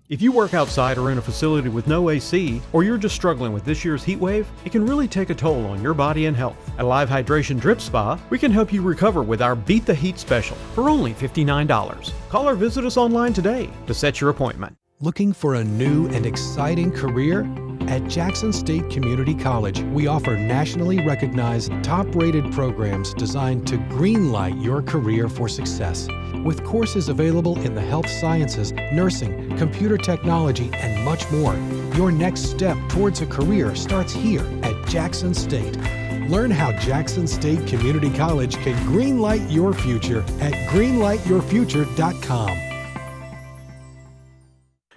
If you work outside or in a facility with no AC, or you're just struggling with this year's heat wave, it can really take a toll on your body and health. At Live Hydration Drip Spa, we can help you recover with our Beat the Heat special for only $59. Call or visit us online today to set your appointment. Looking for a new and exciting career? At Jackson State Community College, we offer nationally recognized, top-rated programs designed to greenlight your career for success. With courses available in the health sciences, nursing, computer technology, and much more, your next step towards a career starts here at Jackson State. Learn how Jackson State Community College can greenlight your future at greenlightyourfuture.com.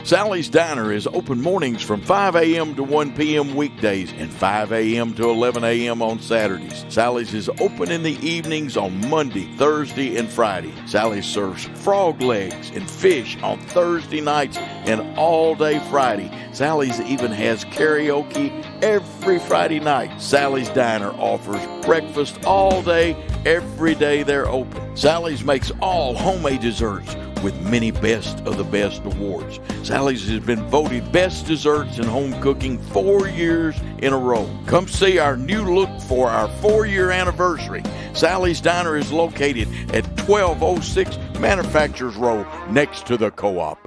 Sally's Diner is open mornings from 5 a.m. to 1 p.m. weekdays and 5 a.m. to 11 a.m. on Saturdays. Sally's is open in the evenings on Monday, Thursday, and Friday. Sally's serves frog legs and fish on Thursday nights and all day Friday. Sally's even has karaoke every Friday night. Sally's Diner offers breakfast all day, every day they're open. Sally's makes all homemade desserts with many Best of the Best awards. Sally's has been voted Best Desserts in Home Cooking 4 years in a row. Come see our new look for our 4-year anniversary. Sally's Diner is located at 1206 Manufacturers Row next to the Co-op.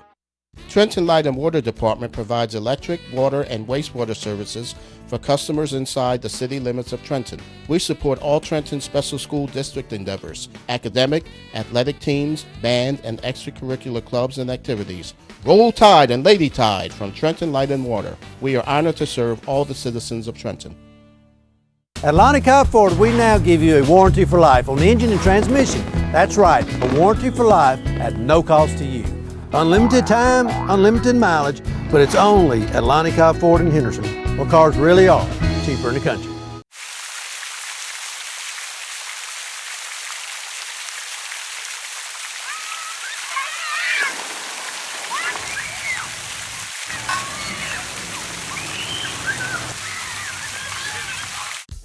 Trenton Light and Water Department provides electric, water, and wastewater services for customers inside the city limits of Trenton. We support all Trenton Special School District endeavors, academic, athletic teams, band, and extracurricular clubs and activities. Roll Tide and Lady Tide from Trenton Light and Water. We are honored to serve all the citizens of Trenton. At Lonnie Cobb Ford, we now give you a warranty for life on the engine and transmission. That's right, a warranty for life at no cost to you. Unlimited time, unlimited mileage, but it's only at Lonnie Cobb Ford in Henderson, where cars really are cheaper in the country.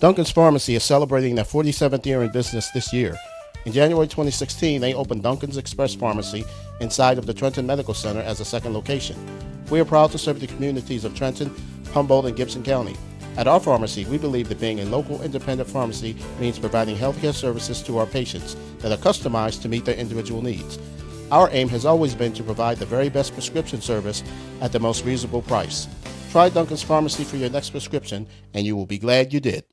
Duncan's Pharmacy is celebrating their 47th year in business this year. In January 2016, they opened Duncan's Express Pharmacy inside of the Trenton Medical Center as a second location. We are proud to serve the communities of Trenton, Humboldt, and Gibson County. At our pharmacy, we believe that being a local independent pharmacy means providing healthcare services to our patients that are customized to meet their individual needs. Our aim has always been to provide the very best prescription service at the most reasonable price. Try Duncan's Pharmacy for your next prescription, and you will be glad you did.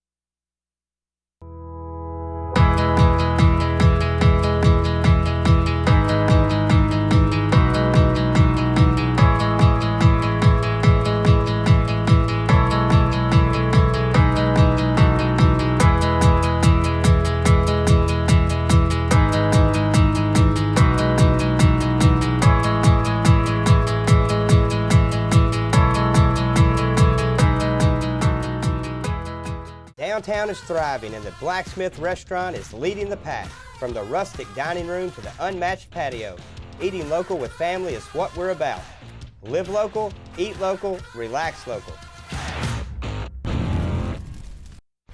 Downtown is thriving and the Blacksmith Restaurant is leading the pack. From the rustic dining room to the unmatched patio, eating local with family is what we're about. Live local, eat local, relax local.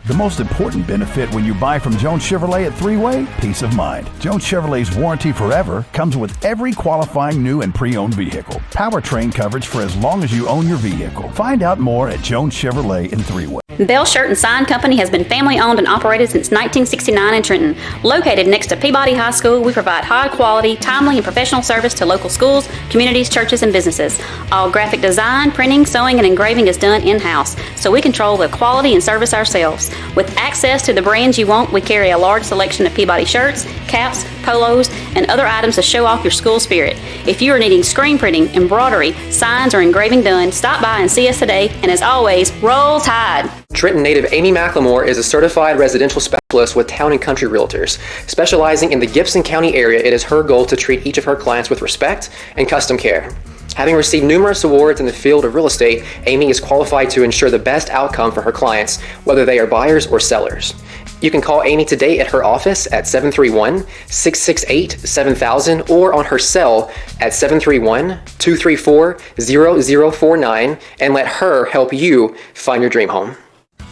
The most important benefit when you buy from Jones Chevrolet at Three-Way? Peace of mind. Jones Chevrolet's warranty forever comes with every qualifying new and pre-owned vehicle. Powertrain coverage for as long as you own your vehicle. Find out more at Jones Chevrolet in Three-Way. Bell Shirt and Sign Company has been family owned and operated since 1969 in Trenton. Located next to Peabody High School, we provide high quality, timely, and professional service to local schools, communities, churches, and businesses. All graphic design, printing, sewing, and engraving is done in-house, so we control the quality and service ourselves. With access to the brands you want, we carry a large selection of Peabody shirts, caps, polos, and other items to show off your school spirit. If you are needing screen printing, embroidery, signs, or engraving done, stop by and see us today, and as always, roll tide! Trenton native Amy McLemore is a certified residential specialist with Town & Country Realtors. Specializing in the Gibson County area, it is her goal to treat each of her clients with respect and custom care. Having received numerous awards in the field of real estate, Amy is qualified to ensure the best outcome for her clients, whether they are buyers or sellers. You can call Amy today at her office at 731-668-7000 or on her cell at 731-234-0049 and let her help you find your dream home.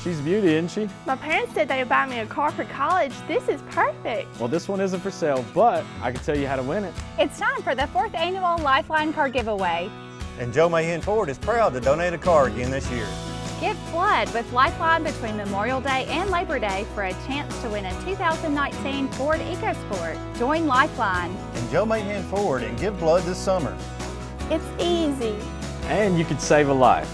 She's a beauty, isn't she? My parents said they'd buy me a car for college. This is perfect. Well, this one isn't for sale, but I can tell you how to win it. It's time for the 4th annual Lifeline Car Giveaway. And Joe Mahan Ford is proud to donate a car again this year. Give blood with Lifeline between Memorial Day and Labor Day for a chance to win a 2019 Ford EcoSport. Join Lifeline. And Joe Mahan Ford and give blood this summer. It's easy. And you could save a life.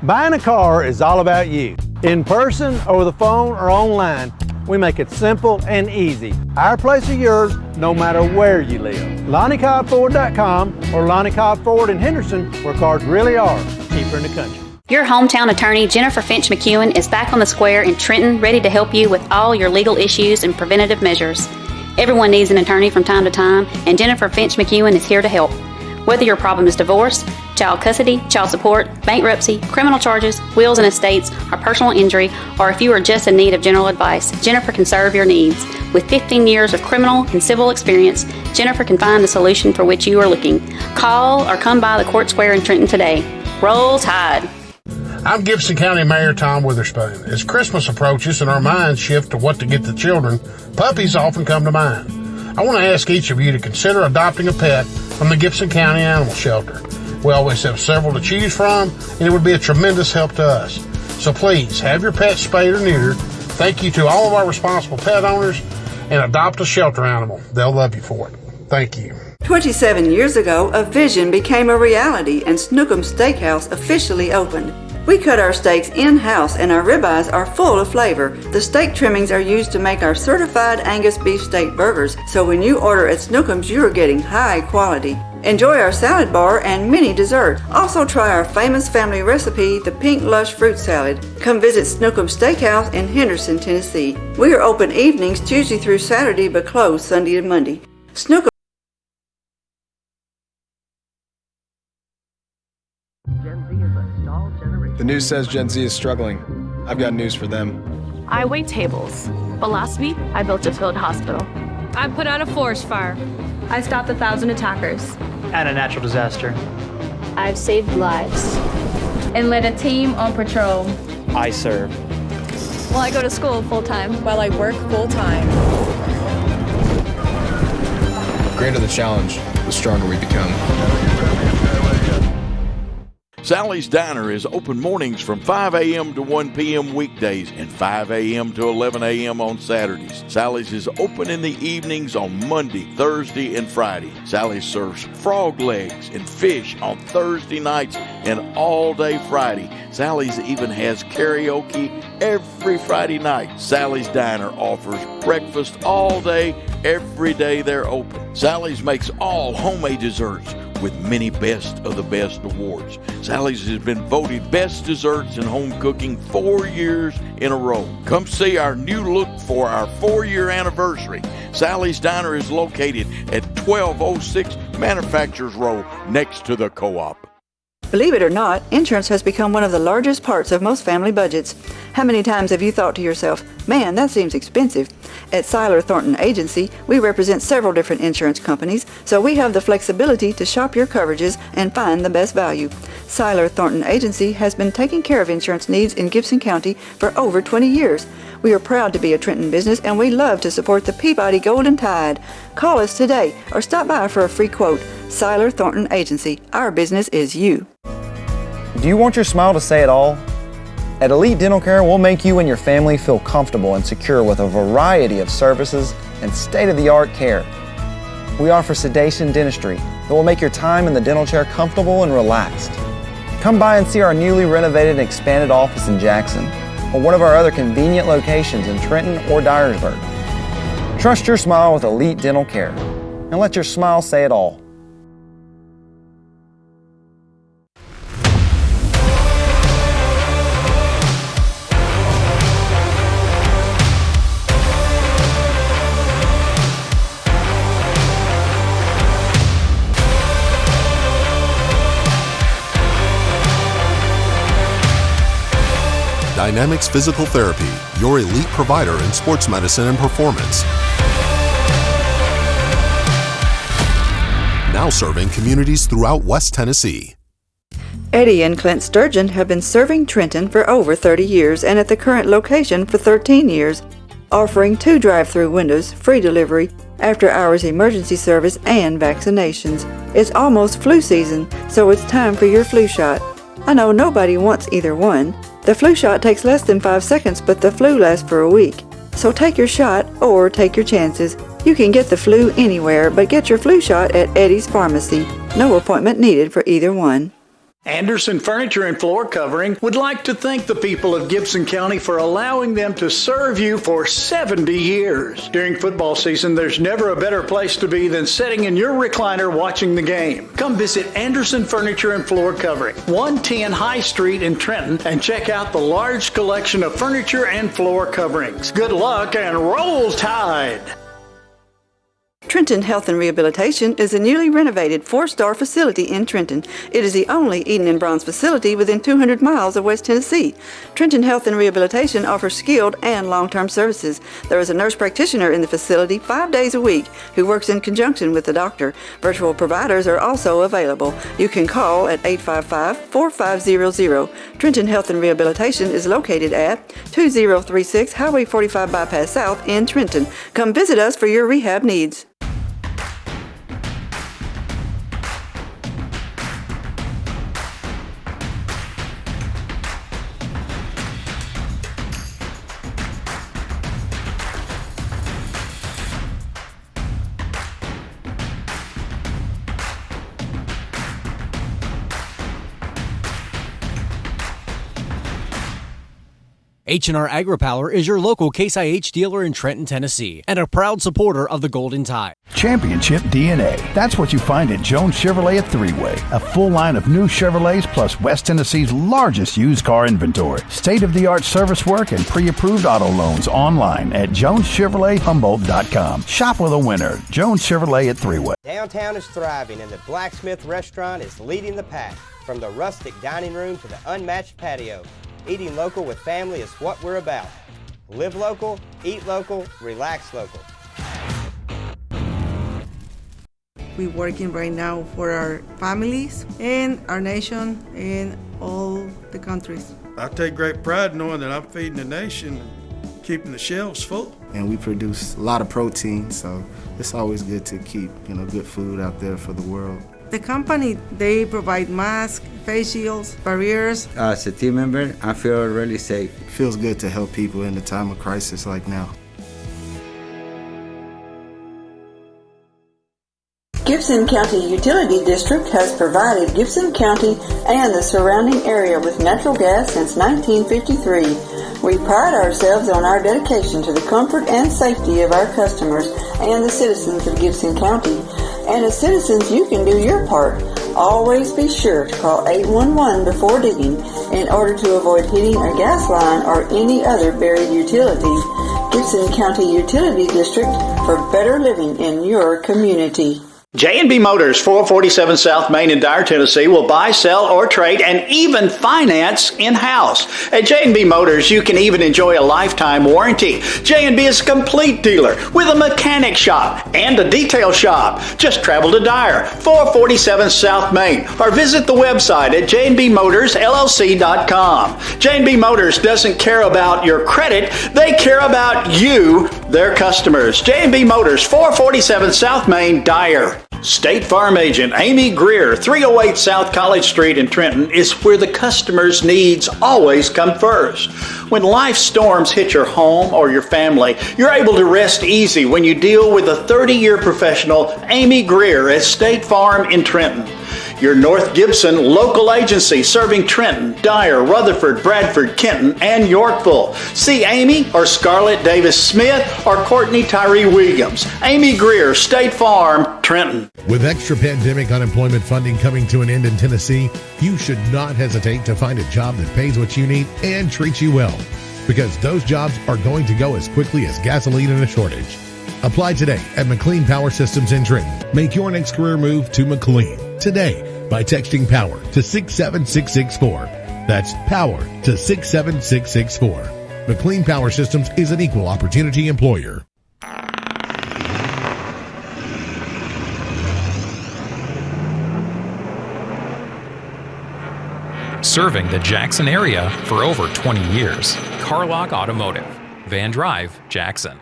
Buying a car is all about you. In person, over the phone, or online, we make it simple and easy. Our place or yours, no matter where you live. LonnieCobbFord.com or Lonnie Cobb Ford in Henderson, where cars really are cheaper in the country. Your hometown attorney, Jennifer Finch McEwen, is back on the square in Trenton, ready to help you with all your legal issues and preventative measures. Everyone needs an attorney from time to time, and Jennifer Finch McEwen is here to help. Whether your problem is divorce, child custody, child support, bankruptcy, criminal charges, wills and estates, or personal injury, or if you are just in need of general advice, Jennifer can serve your needs. With 15 years of criminal and civil experience, Jennifer can find the solution for which you are looking. Call or come by the Court Square in Trenton today. Roll Tide! I'm Gibson County Mayor Tom Witherspoon. As Christmas approaches and our minds shift to what to get the children, puppies often come to mind. I want to ask each of you to consider adopting a pet from the Gibson County Animal Shelter. We always have several to choose from, and it would be a tremendous help to us. So please, have your pet spayed or neutered. Thank you to all of our responsible pet owners, and adopt a shelter animal. They'll love you for it. Thank you. 27 years ago, a vision became a reality and Snookum's Steakhouse officially opened. We cut our steaks in-house and our ribeyes are full of flavor. The steak trimmings are used to make our certified Angus beef steak burgers, so when you order at Snookum's, you are getting high quality. Enjoy our salad bar and mini dessert. Also try our famous family recipe, the Pink Lush Fruit Salad. Come visit Snookum's Steakhouse in Henderson, Tennessee. We are open evenings Tuesday through Saturday but closed Sunday and Monday. Snookum. The news says Gen Z is struggling. I've got news for them. I wait tables, but last week I built a field hospital. I put out a forest fire. I stopped 1,000 attackers. And a natural disaster. I've saved lives. And led a team on patrol. I serve. Well, I go to school full-time. While I work full-time. The greater the challenge, the stronger we become. Sally's Diner is open mornings from 5 a.m. to 1 p.m. weekdays and 5 a.m. to 11 a.m. on Saturdays. Sally's is open in the evenings on Monday, Thursday, and Friday. Sally's serves frog legs and fish on Thursday nights and all day Friday. Sally's even has karaoke every Friday night. Sally's Diner offers breakfast all day, every day they're open. Sally's makes all homemade desserts with many Best of the Best awards. Sally's has been voted Best Desserts in Home Cooking 4 years in a row. Come see our new look for our 4-year anniversary. Sally's Diner is located at 1206 Manufacturers Row next to the Co-op. Believe it or not, insurance has become one of the largest parts of most family budgets. How many times have you thought to yourself, man, that seems expensive? At Seiler Thornton Agency, we represent several different insurance companies, so we have the flexibility to shop your coverages and find the best value. Seiler Thornton Agency has been taking care of insurance needs in Gibson County for over 20 years. We are proud to be a Trenton business, and we love to support the Peabody Golden Tide. Call us today or stop by for a free quote. Seiler Thornton Agency. Our business is you. Do you want your smile to say it all? At Elite Dental Care, we'll make you and your family feel comfortable and secure with a variety of services and state-of-the-art care. We offer sedation dentistry that will make your time in the dental chair comfortable and relaxed. Come by and see our newly renovated and expanded office in Jackson or one of our other convenient locations in Trenton or Dyersburg. Trust your smile with Elite Dental Care and let your smile say it all. Dynamics Physical Therapy, your elite provider in sports medicine and performance. Now serving communities throughout West Tennessee. Eddie and Clint Sturgeon have been serving Trenton for over 30 years and at the current location for 13 years, offering 2 drive-through windows, free delivery, after-hours emergency service, and vaccinations. It's almost flu season, so it's time for your flu shot. I know nobody wants either one. The flu shot takes less than 5 seconds, but the flu lasts for a week. So take your shot or take your chances. You can get the flu anywhere, but get your flu shot at Eddie's Pharmacy. No appointment needed for either one. Anderson Furniture and Floor Covering would like to thank the people of Gibson County for allowing them to serve you for 70 years. During football season, there's never a better place to be than sitting in your recliner watching the game. Come visit Anderson Furniture and Floor Covering, 110 High Street in Trenton, and check out the large collection of furniture and floor coverings. Good luck and roll Tide! Trenton Health and Rehabilitation is a newly renovated 4-star facility in Trenton. It is the only Eden and Bronze facility within 200 miles of West Tennessee. Trenton Health and Rehabilitation offers skilled and long-term services. There is a nurse practitioner in the facility 5 days a week who works in conjunction with the doctor. Virtual providers are also available. You can call at 855-4500. Trenton Health and Rehabilitation is located at 2036 Highway 45 Bypass South in Trenton. Come visit us for your rehab needs. H&R AgriPower is your local Case IH dealer in Trenton, Tennessee, and a proud supporter of the Golden Tide. Championship DNA. That's what you find at Jones Chevrolet at Three-Way. A full line of new Chevrolets plus West Tennessee's largest used car inventory. State-of-the-art service work and pre-approved auto loans online at JonesChevroletHumboldt.com. Shop with a winner. Jones Chevrolet at Three-Way. Downtown is thriving and the Blacksmith Restaurant is leading the pack. From the rustic dining room to the unmatched patio, eating local with family is what we're about. Live local, eat local, relax local. We're working right now for our families and our nation and all the countries. I take great pride knowing that I'm feeding the nation and keeping the shelves full. And we produce a lot of protein, so it's always good to keep, good food out there for the world. The company, they provide masks, face shields, barriers. As a team member, I feel really safe. It feels good to help people in a time of crisis like now. Gibson County Utility District has provided Gibson County and the surrounding area with natural gas since 1953. We pride ourselves on our dedication to the comfort and safety of our customers and the citizens of Gibson County. And as citizens, you can do your part. Always be sure to call 811 before digging in order to avoid hitting a gas line or any other buried utility. Gibson County Utility District for better living in your community. J&B Motors, 447 South Main in Dyer, Tennessee, will buy, sell, or trade, and even finance in-house. At J&B Motors, you can even enjoy a lifetime warranty. J&B is a complete dealer with a mechanic shop and a detail shop. Just travel to Dyer, 447 South Main, or visit the website at jnbmotorsllc.com. J&B Motors doesn't care about your credit, they care about you, their customers. J&B Motors, 447 South Main, Dyer. State Farm Agent Amy Greer, 308 South College Street in Trenton, is where the customer's needs always come first. When life storms hit your home or your family, you're able to rest easy when you deal with a 30-year professional, Amy Greer at State Farm in Trenton. Your North Gibson local agency serving Trenton, Dyer, Rutherford, Bradford, Kenton, and Yorkville. See Amy or Scarlett Davis Smith or Courtney Tyree Williams. Amy Greer, State Farm, Trenton. With extra pandemic unemployment funding coming to an end in Tennessee, you should not hesitate to find a job that pays what you need and treats you well, because those jobs are going to go as quickly as gasoline in a shortage. Apply today at McLean Power Systems in Trenton. Make your next career move to McLean today by texting POWER to 67664. That's POWER to 67664. McLean Power Systems is an equal opportunity employer. Serving the Jackson area for over 20 years. Carlock Automotive, Van Drive, Jackson.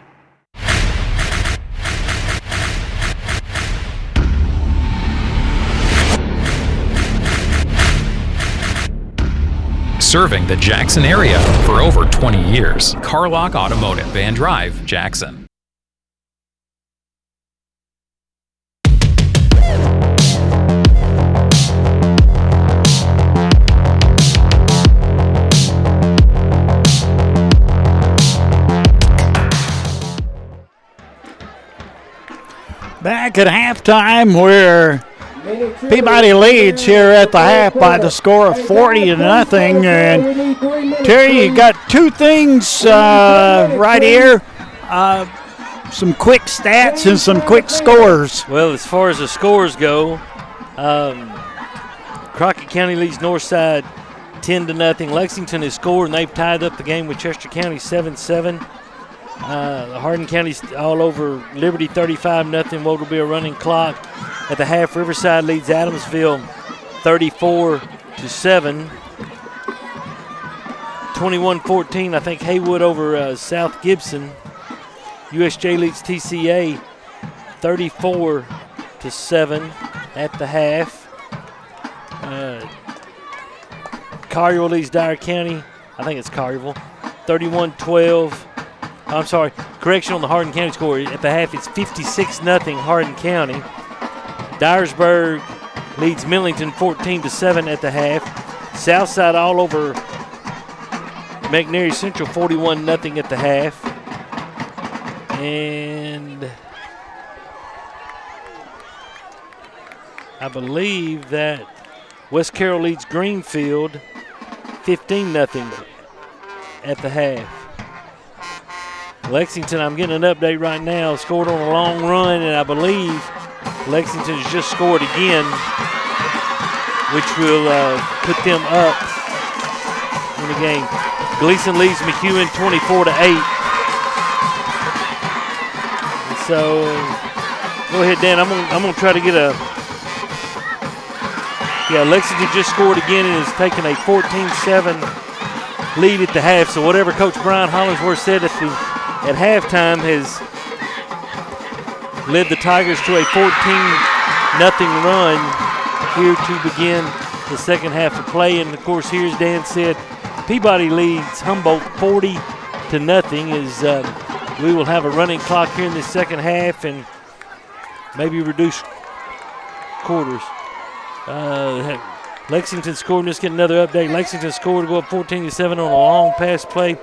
Serving the Jackson area for over 20 years. Carlock Automotive, Van Drive, Jackson. Back at halftime, where Peabody leads here at the half by the score of 40-0. And Terry, you got two things right here. Some quick stats and some quick scores. Well, as far as the scores go, Crockett County leads Northside 10-0. Lexington has scored, and they've tied up the game with Chester County 7-7. Hardin County's all over Liberty 35-0. What will be a running clock at the half. Riverside leads Adamsville 34-7. 21-14, I think Haywood over South Gibson. USJ leads TCA 34-7 at the half. Collierville leads Dyer County. I think it's Collierville. 31-12. I'm sorry, correction on the Hardin County score. At the half, it's 56-0 Hardin County. Dyersburg leads Millington 14-7 at the half. Southside all over McNary Central 41-0 at the half. And I believe that West Carroll leads Greenfield 15-0 at the half. Lexington, I'm getting an update right now, scored on a long run, and I believe Lexington has just scored again, which will put them up in the game. Gleason leads McEwen 24-8. So go ahead, Dan. I'm gonna try to get a. Yeah, Lexington just scored again and has taken a 14-7 lead at the half. So whatever Coach Brian Hollingsworth said at halftime has led the Tigers to a 14-0 run here to begin the second half of play. And, of course, here, as Dan said, Peabody leads Humboldt 40-0 as we will have a running clock here in the second half and maybe reduce quarters. Lexington scored. Just get another update. Lexington scored to go up 14-7 on a long pass play,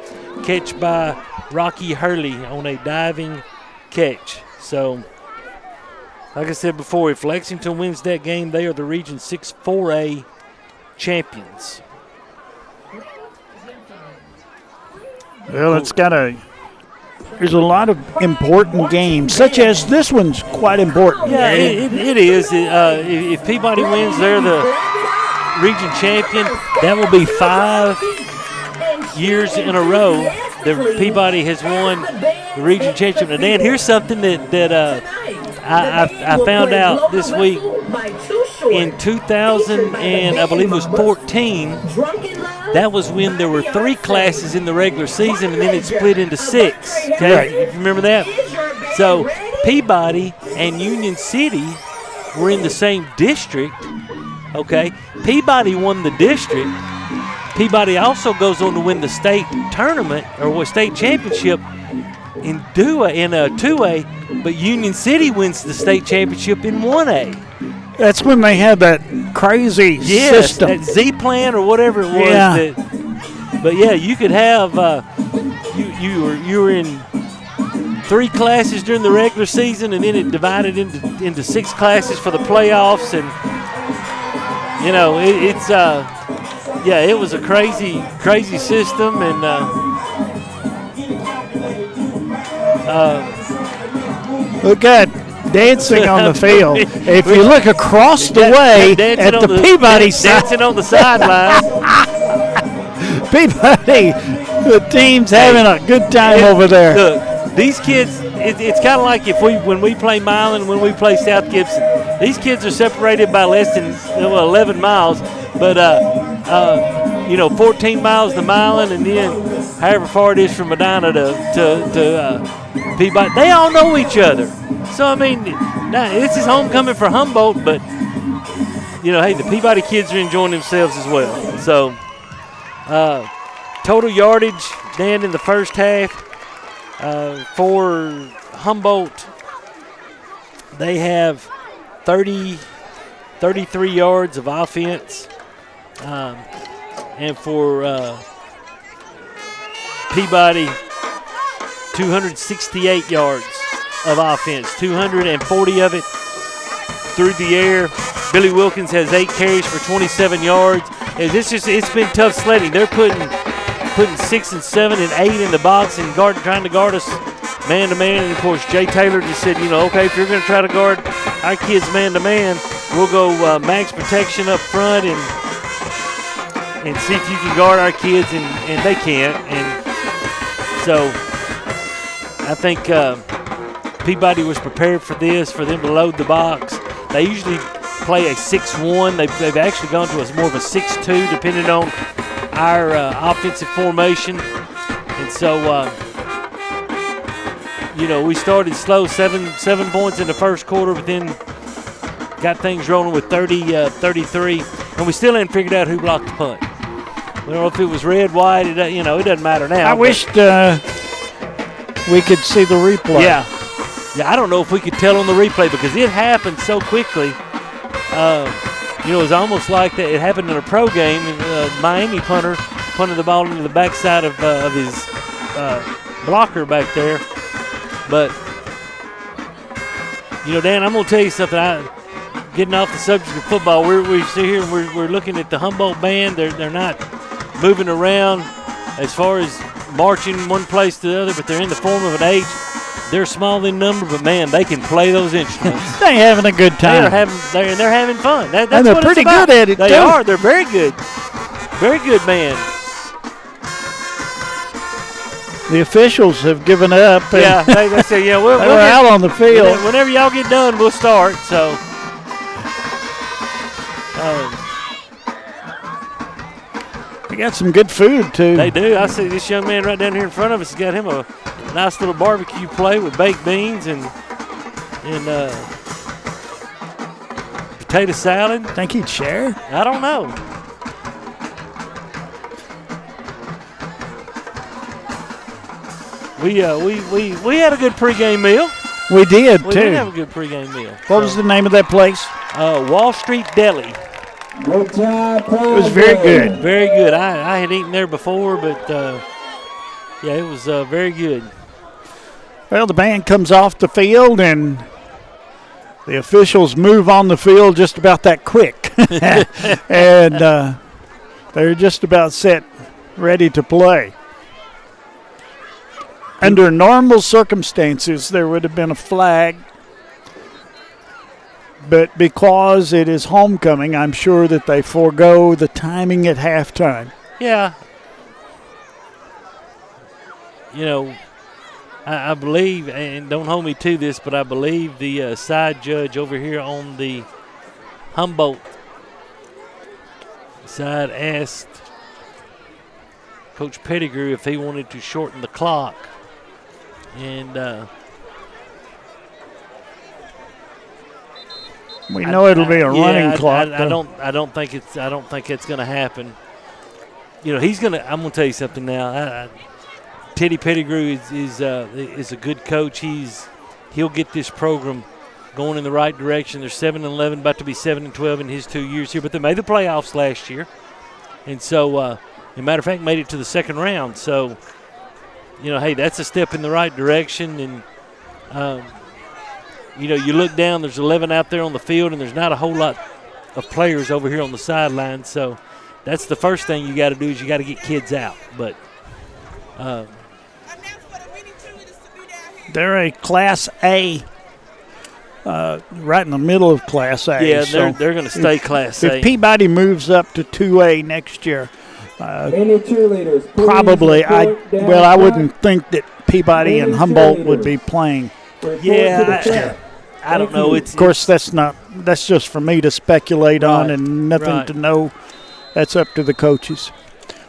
catch by Rocky Hurley on a diving catch. So, like I said before, if Lexington wins that game, they are the Region 6 4A champions. Well, there's a lot of important games, such as this one's quite important. Yeah, it is. If Peabody wins, they're the region champion. That will be 5 years in a row that Peabody has won the region championship. And Dan, here's something that I found out this week. In 2000 and I believe it was 14, that was when there were 3 classes in the regular season and then it split into 6. Okay, right. You remember that? So Peabody and Union City were in the same district. Okay, Peabody won the district. Peabody also goes on to win the state tournament or state championship in 2A, but Union City wins the state championship in 1A. That's when they had that crazy system. That Z plan or whatever it was. Yeah. But yeah, you could have you were in 3 classes during the regular season, and then it divided into 6 classes for the playoffs, and it was a crazy system, and look at dancing on the field. If you look across the way at the Peabody side. Dancing on the sideline. Peabody, the team's having a good time over there. Look, these kids, it's kind of like when we play Milan, when we play South Gibson, these kids are separated by less than 11 miles, but 14 miles to Milan, and then however far it is from Medina to Peabody, they all know each other. So, I mean, this is homecoming for Humboldt, but, hey, the Peabody kids are enjoying themselves as well. So, total yardage, Dan, in the first half for Humboldt, they have 33 yards of offense. And for Peabody, 268 yards of offense, 240 of it through the air. Billy Wilkins has 8 carries for 27 yards. It's been tough sledding. They're putting 6 and 7 and 8 in the box and trying to guard us man to man. And of course, Jay Taylor just said, okay, if you're going to try to guard our kids man to man, we'll go max protection up front and see if you can guard our kids, and they can't. And so I think Peabody was prepared for this, for them to load the box. They usually play a 6-1. They've actually gone to more of a 6-2, depending on our offensive formation. And so, we started slow, 7 points in the first quarter, but then got things rolling with 33, and we still hadn't figured out who blocked the punt. We don't know if it was red, white. It doesn't matter now. I wished we could see the replay. Yeah, I don't know if we could tell on the replay because it happened so quickly. It was almost like that. It happened in a pro game. Miami punter punted the ball into the backside of his blocker back there. But, Dan, I'm going to tell you something. Getting off the subject of football, we sit here and we're looking at the Humboldt band. They're not moving around as far as marching one place to the other, but they're in the form of an H. They're small in number, but man, they can play those instruments. They're having a good time. They're having fun. That's and they're what pretty good at it. They are. They're very good. Very good band. The officials have given up. Yeah, they say, we're out on the field. Whenever y'all get done, we'll start. So. They got some good food, too. They do. I see this young man right down here in front of us has got him a nice little barbecue plate with baked beans and potato salad. Think he'd share? I don't know. We had a good pregame meal. We did, We too. did have a good pregame meal. What was the name of that place? Wall Street Deli. It was very good. Very good. I had eaten there before, but yeah, it was very good. Well, the band comes off the field, and the officials move on the field just about that quick. And they're just about set, ready to play. Under normal circumstances, there would have been a flag. But because it is homecoming, I'm sure that they forego the timing at halftime. Yeah. You know, I believe, and don't hold me to this, but I believe the side judge over here on the Humboldt side asked Coach Pettigrew if he wanted to shorten the clock. And we know it'll be a running clock. I don't think it's going to happen. You know, I'm going to tell you something now. Teddy Pettigrew is a good coach. He'll get this program going in the right direction. They're 7-11, about to be 7-12 in his 2 years here, but they made the playoffs last year, and so, as a matter of fact, made it to the second round. So, you know, hey, that's a step in the right direction. And you know, you look down. There's 11 out there on the field, and there's not a whole lot of players over here on the sideline. So, that's the first thing you got to do is you got to get kids out. But they're a Class A, right in the middle of Class A. Yeah, so they're going to stay Class A. If Peabody moves up to 2A next year, Any cheerleaders, probably, I wouldn't think that Peabody and Humboldt would be playing. Yeah, I don't know. Of course, that's just for me to speculate on and nothing to know. That's up to the coaches.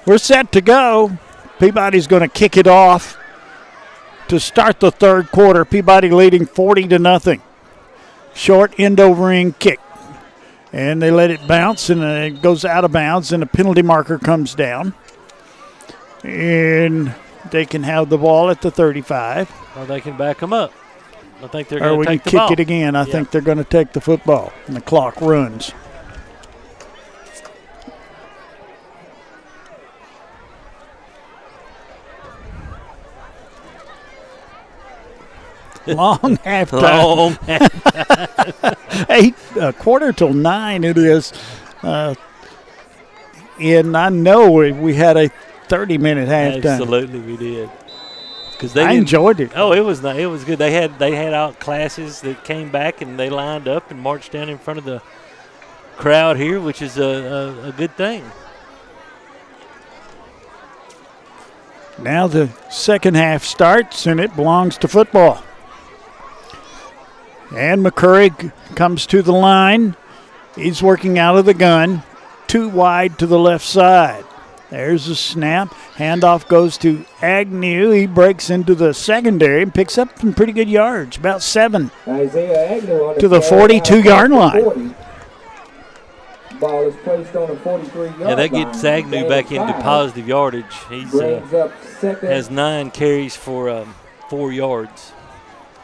We're set to go. Peabody's going to kick it off to start the third quarter. Peabody leading 40-0. Short end over end kick. And they let it bounce, and it goes out of bounds, and a penalty marker comes down. And they can have the ball at the 35. Or they can back them up. I think they're or going we to take can the kick ball. it again. I think they're going to take the football, and the clock runs. Long halftime. Long quarter till 9 it is. And I know we had a 30-minute halftime. Absolutely, we did. I enjoyed it. Oh, it was nice. It was good. They had out classes that came back and they lined up and marched down in front of the crowd here, which is a good thing. Now the second half starts, and it belongs to football. And McCurry comes to the line. He's working out of the gun. Too wide to the left side. There's a snap. Handoff goes to Agnew. He breaks into the secondary and picks up some pretty good yards, about 7 Isaiah Agnew on to the 42-yard line. Ball is placed on the 43-yard line. Yeah, that gets Agnew back into positive yardage. He's has 9 carries for 4 yards.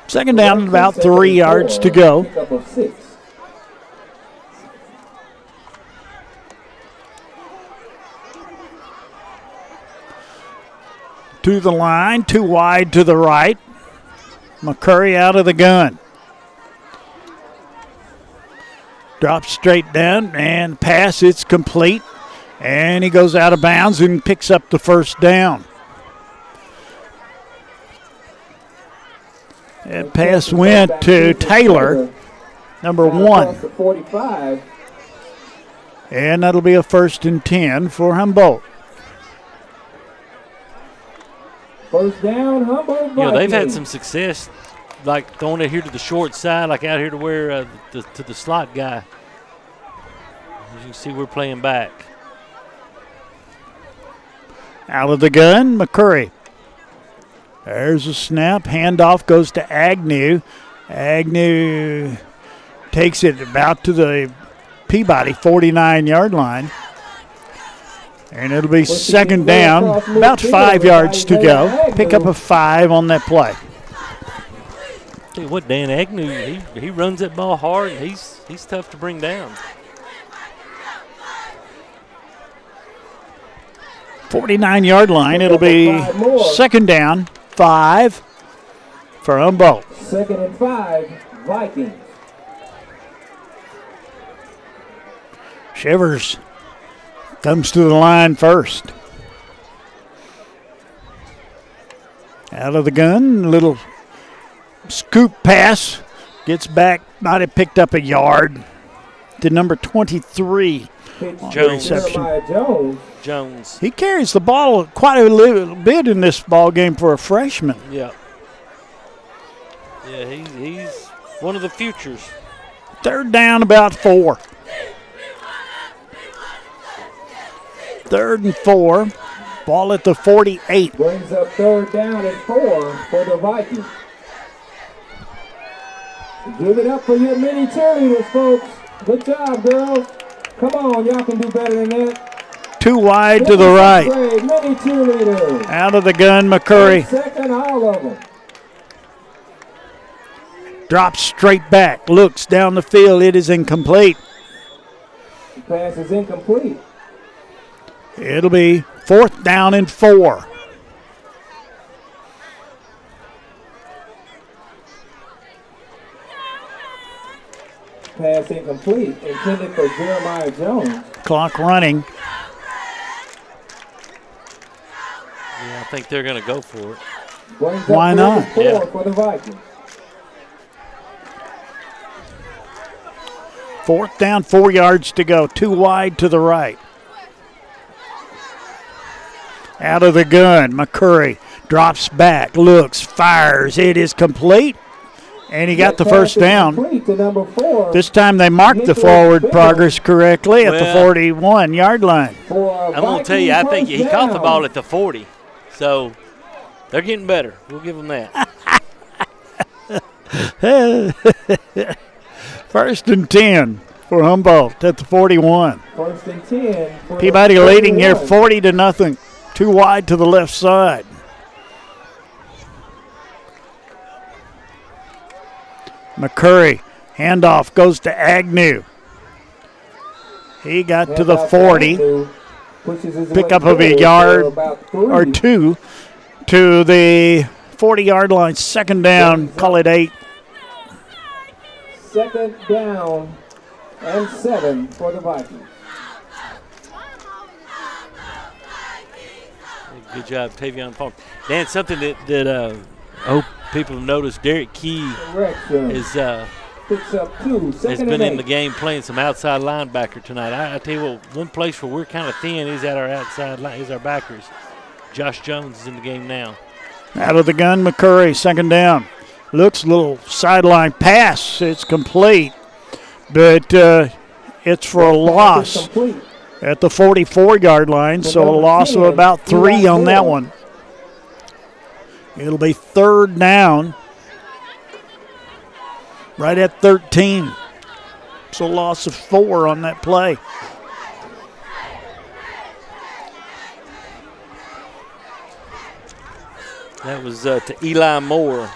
Second down and about 3 yards to go. To the line, too wide to the right. McCurry out of the gun. Drops straight down and pass, it's complete. And he goes out of bounds and picks up the first down. That pass went to Taylor, number 1. And that'll be a 1st and 10 for Humboldt. First down, Humboldt. You know, they've had some success, like throwing it here to the short side, like out here to where to the slot guy. As you can see, we're playing back. Out of the gun, McCurry. There's a snap. Handoff goes to Agnew. Agnew takes it about to the Peabody 49-yard line. And it'll be second down, about 5 yards to go. Pick up a 5 on that play. Tell you what, Dan Agnew, he runs that ball hard, and he's tough to bring down. 49-yard line. It'll be second down, 5 for Humboldt. 2nd and 5, Vikings. Shivers comes to the line first. Out of the gun, little scoop pass. Gets back, might have picked up a yard to number 23. Jones. He carries the ball quite a little bit in this ball game for a freshman. Yeah. Yeah, he's one of the futures. Third down, about 4. 3rd and 4. Ball at the 48. Brings up 3rd down and 4 for the Vikings. Give it up for your mini cheerleaders, folks. Good job, girls. Come on, y'all can do better than that. 2 wide to the right. Mini cheerleaders. Out of the gun, McCurry. Second, all of them. Drops straight back. Looks down the field. It is incomplete. The pass is incomplete. It'll be 4th down and 4. Pass incomplete, intended for Jeremiah Jones. Clock running. Yeah, I think they're going to go for it. Why not? Yeah. For the Vikings. 4th down, 4 yards to go. 2 wide to the right. Out of the gun, McCurry drops back, looks, fires. It is complete. And he got the first down. This time they marked the forward progress correctly at the 41-yard line. I'm going to tell you, I think he caught the ball at the 40. So they're getting better. We'll give them that. 1st and 10 for Humboldt at the 41. 1st and 10. Peabody leading here 40-0. 2 wide to the left side. McCurry, handoff goes to Agnew. He got to the 40. Pick up of a yard or 2 to the 40-yard line. 2nd down, call it 8. 2nd down and 7 for the Vikings. Good job, Tavion Palmer. Dan, something that I hope people have noticed, Derek Key has been in the game playing some outside linebacker tonight. I tell you what, one place where we're kind of thin is at our outside line, is our backers. Josh Jones is in the game now. Out of the gun, McCurry, 2nd down. Looks a little sideline pass. It's complete, but it's for a loss at the 44-yard line, so a loss of about 3 on that one. It'll be 3rd down, right at 13. So a loss of 4 on that play. That was to Eli Moore.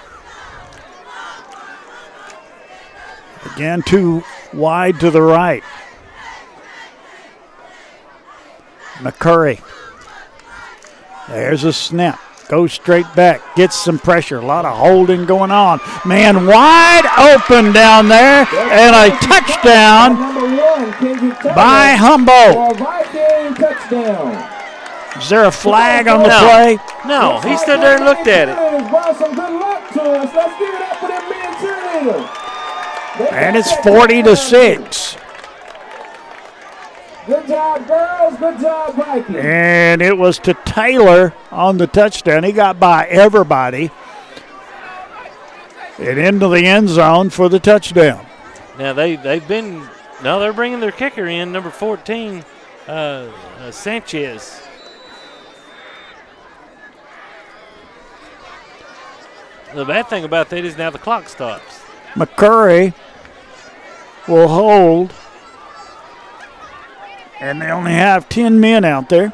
Again, 2 wide to the right. McCurry. There's a snap. Goes straight back. Gets some pressure. A lot of holding going on. Man wide open down there. And a touchdown by Humboldt. Is there a flag on the play? No, he stood there and looked at it. And it's 40-6. Good job, girls. Good job, Vikings. And it was to Taylor on the touchdown. He got by everybody and into the end zone for the touchdown. Now they're bringing their kicker in, number 14, Sanchez. The bad thing about that is now the clock stops. McCurry will hold And they only have 10 men out there.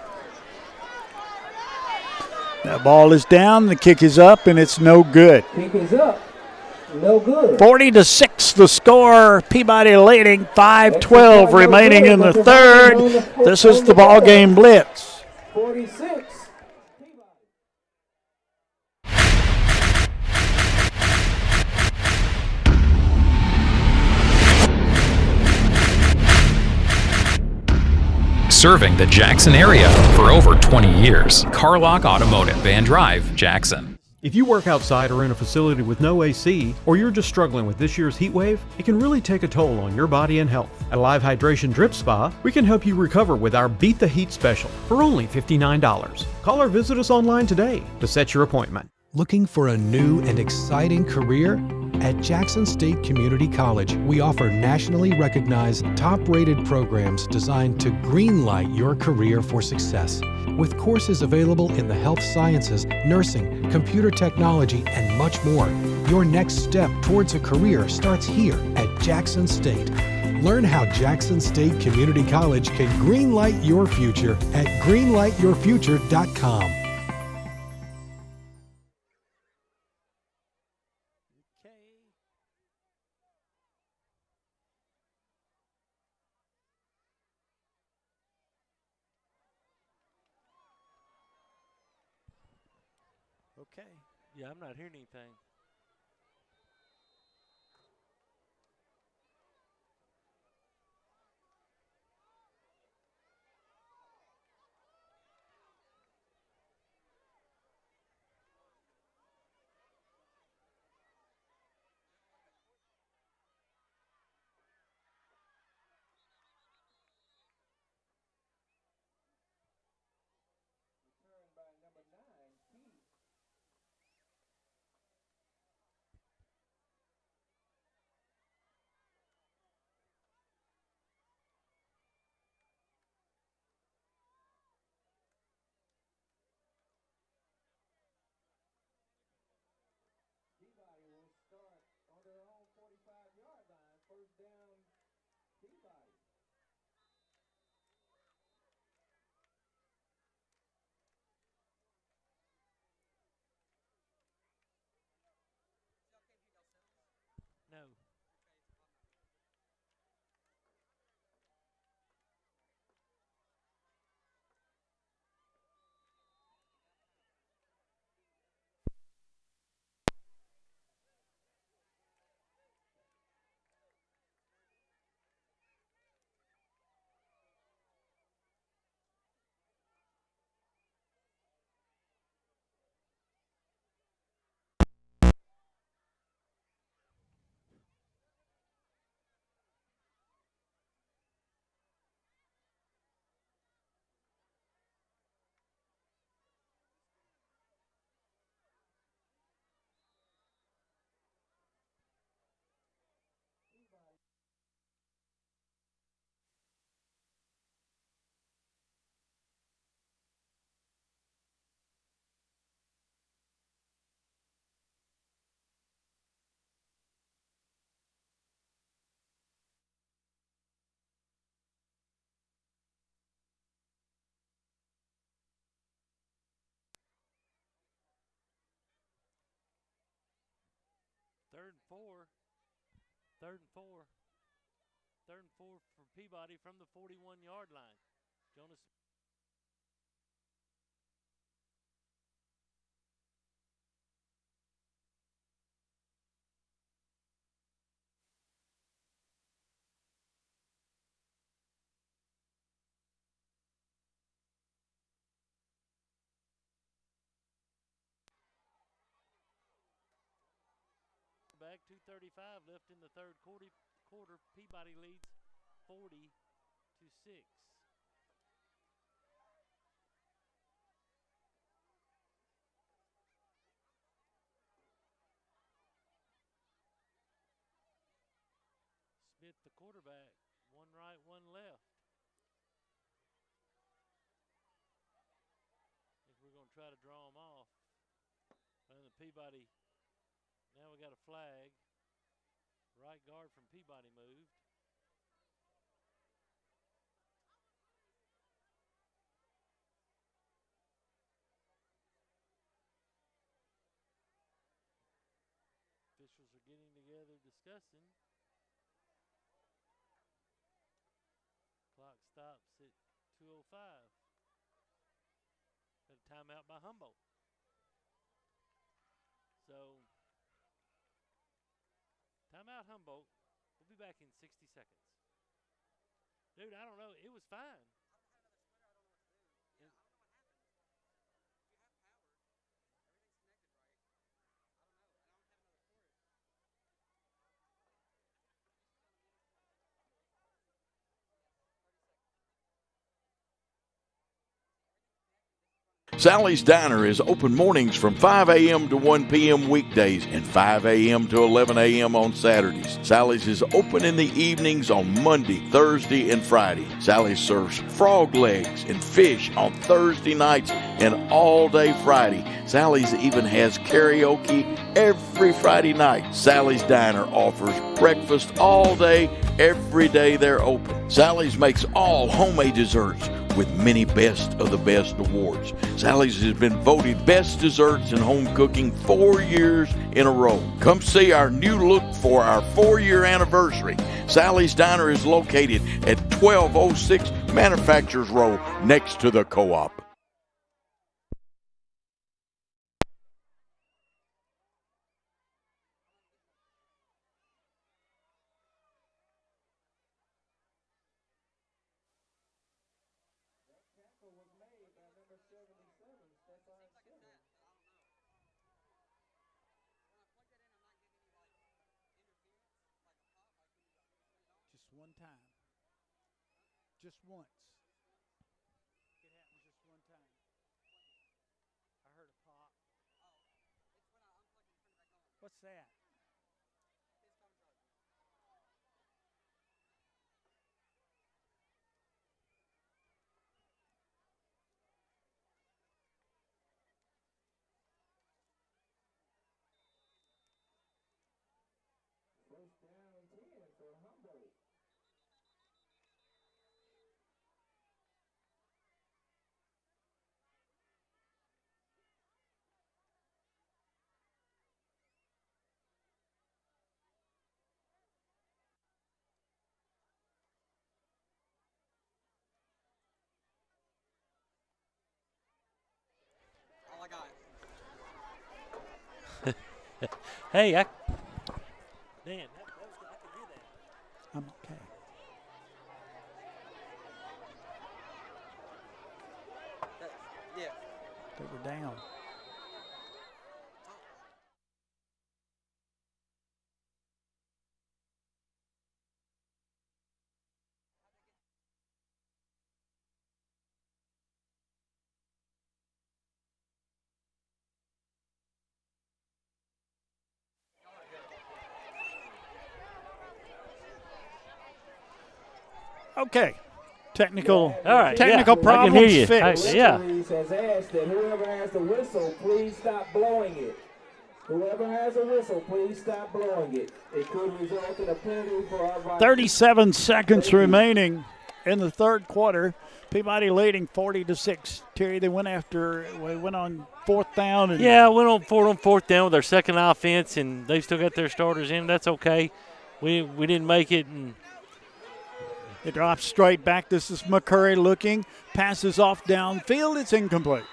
That ball is down, the kick is up, and it's no good. Kick is up. No good. 40-6 the score. Peabody leading. 5:12 remaining in the third. This is the ball game Blitz. 46. Serving the Jackson area for over 20 years. Carlock Automotive, Van Drive, Jackson. If you work outside or in a facility with no AC, or you're just struggling with this year's heat wave, it can really take a toll on your body and health. At Live Hydration Drip Spa, we can help you recover with our Beat the Heat special for only $59. Call or visit us online today to set your appointment. Looking for a new and exciting career? At Jackson State Community College, we offer nationally recognized, top-rated programs designed to greenlight your career for success. With courses available in the health sciences, nursing, computer technology, and much more, your next step towards a career starts here at Jackson State. Learn how Jackson State Community College can greenlight your future at greenlightyourfuture.com. Okay. Yeah, I'm not hearing anything. No. Third and four. Third and four. Third and four for Peabody from the 41-yard line. Jonas. Back 2:35 left in the third quarter. Peabody leads 40-6. Smith, the quarterback, one right, one left. I think we're going to try to draw them off. And the Peabody, now we got a flag. Right guard from Peabody moved. getting together discussing. Clock stops at 2:05. Got a timeout by Humboldt. So, timeout Humboldt. We'll be back in 60 seconds. Dude, I don't know. It was fine. Sally's Diner is open mornings from 5 a.m. to 1 p.m. weekdays and 5 a.m. to 11 a.m. on Saturdays. Sally's is open in the evenings on Monday, Thursday, and Friday. Sally's serves frog legs and fish on Thursday nights and all day Friday. Sally's even has karaoke every Friday night. Sally's Diner offers breakfast all day, every day they're open. Sally's makes all homemade desserts with many Best of the Best awards. Sally's has been voted Best Desserts in Home Cooking 4 years in a row. Come see our new look for our 4-year anniversary. Sally's Diner is located at 1206 Manufacturers Row next to the Co-op. Just one time. Just once. It happened just one time. I heard a pop. What's that? First down and 10 for Humboldt. All I got. Hey, Dan, I can do that. I'm okay. Yeah. They were down. Okay. Technical I problems can hear you. fixed. Yeah. Has asked that whoever has the whistle, please stop blowing it. Whoever has a whistle, please stop blowing it. It could result in a penalty for our vice. 37 seconds remaining in the third quarter. Peabody leading 40-6. Terry, they went on fourth down. And Yeah, went on fourth down with their second offense, and they've still got their starters in. That's okay. We didn't make it, and it drops straight back. This is McCurry looking. Passes off downfield. It's incomplete.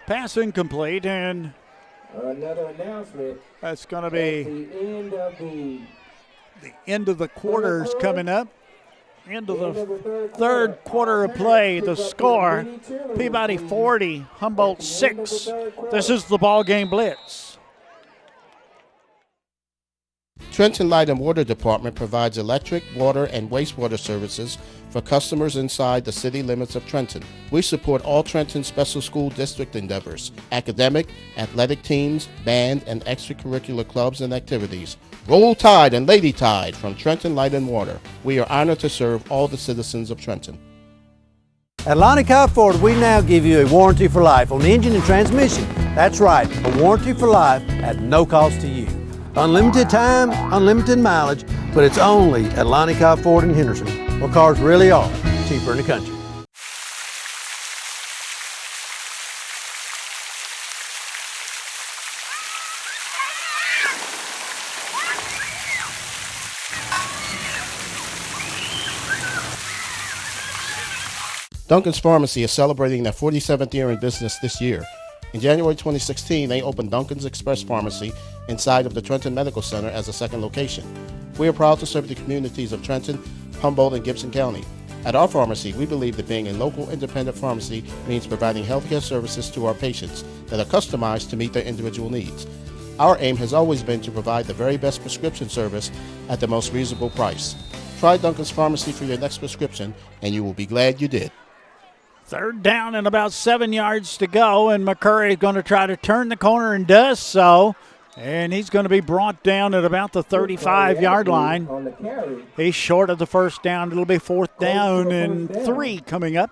Pass incomplete, and another announcement. That's going to be the end of the quarters coming up. End of the third quarter of play. The score, Peabody 40, Humboldt 6. This is the BallGame Blitz. Trenton Light and Water Department provides electric, water, and wastewater services for customers inside the city limits of Trenton. We support all Trenton Special School District endeavors, academic, athletic teams, band, and extracurricular clubs and activities. Roll Tide and Lady Tide from Trenton Light and Water. We are honored to serve all the citizens of Trenton. At Lonnie Cobb Ford, we now give you a warranty for life on engine and transmission. That's right, a warranty for life at no cost to you. Unlimited time, unlimited mileage, but it's only at Lonnie Cobb Ford in Henderson, where cars really are cheaper in the country. Duncan's Pharmacy is celebrating their 47th year in business this year. In January 2016, they opened Duncan's Express Pharmacy inside of the Trenton Medical Center as a second location. We are proud to serve the communities of Trenton, Humboldt, and Gibson County. At our pharmacy, we believe that being a local independent pharmacy means providing healthcare services to our patients that are customized to meet their individual needs. Our aim has always been to provide the very best prescription service at the most reasonable price. Try Duncan's Pharmacy for your next prescription, and you will be glad you did. Third down and about 7 yards to go, and McCurry is going to try to turn the corner and does so. And he's going to be brought down at about the 35-yard line. He's short of the first down. It'll be 4th down and 3 coming up.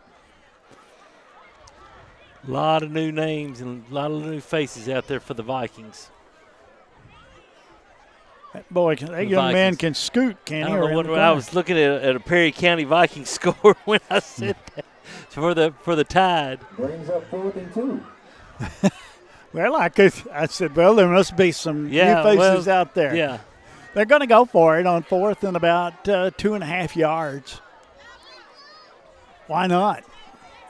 A lot of new names and a lot of new faces out there for the Vikings. Boy, that young man can scoot, can he? I was looking at a Perry County Vikings score when I said that for the Tide. Brings up 4th and 2. Well, I said, well, there must be some new faces out there. Yeah. They're going to go for it on 4th and about 2.5 yards. Why not?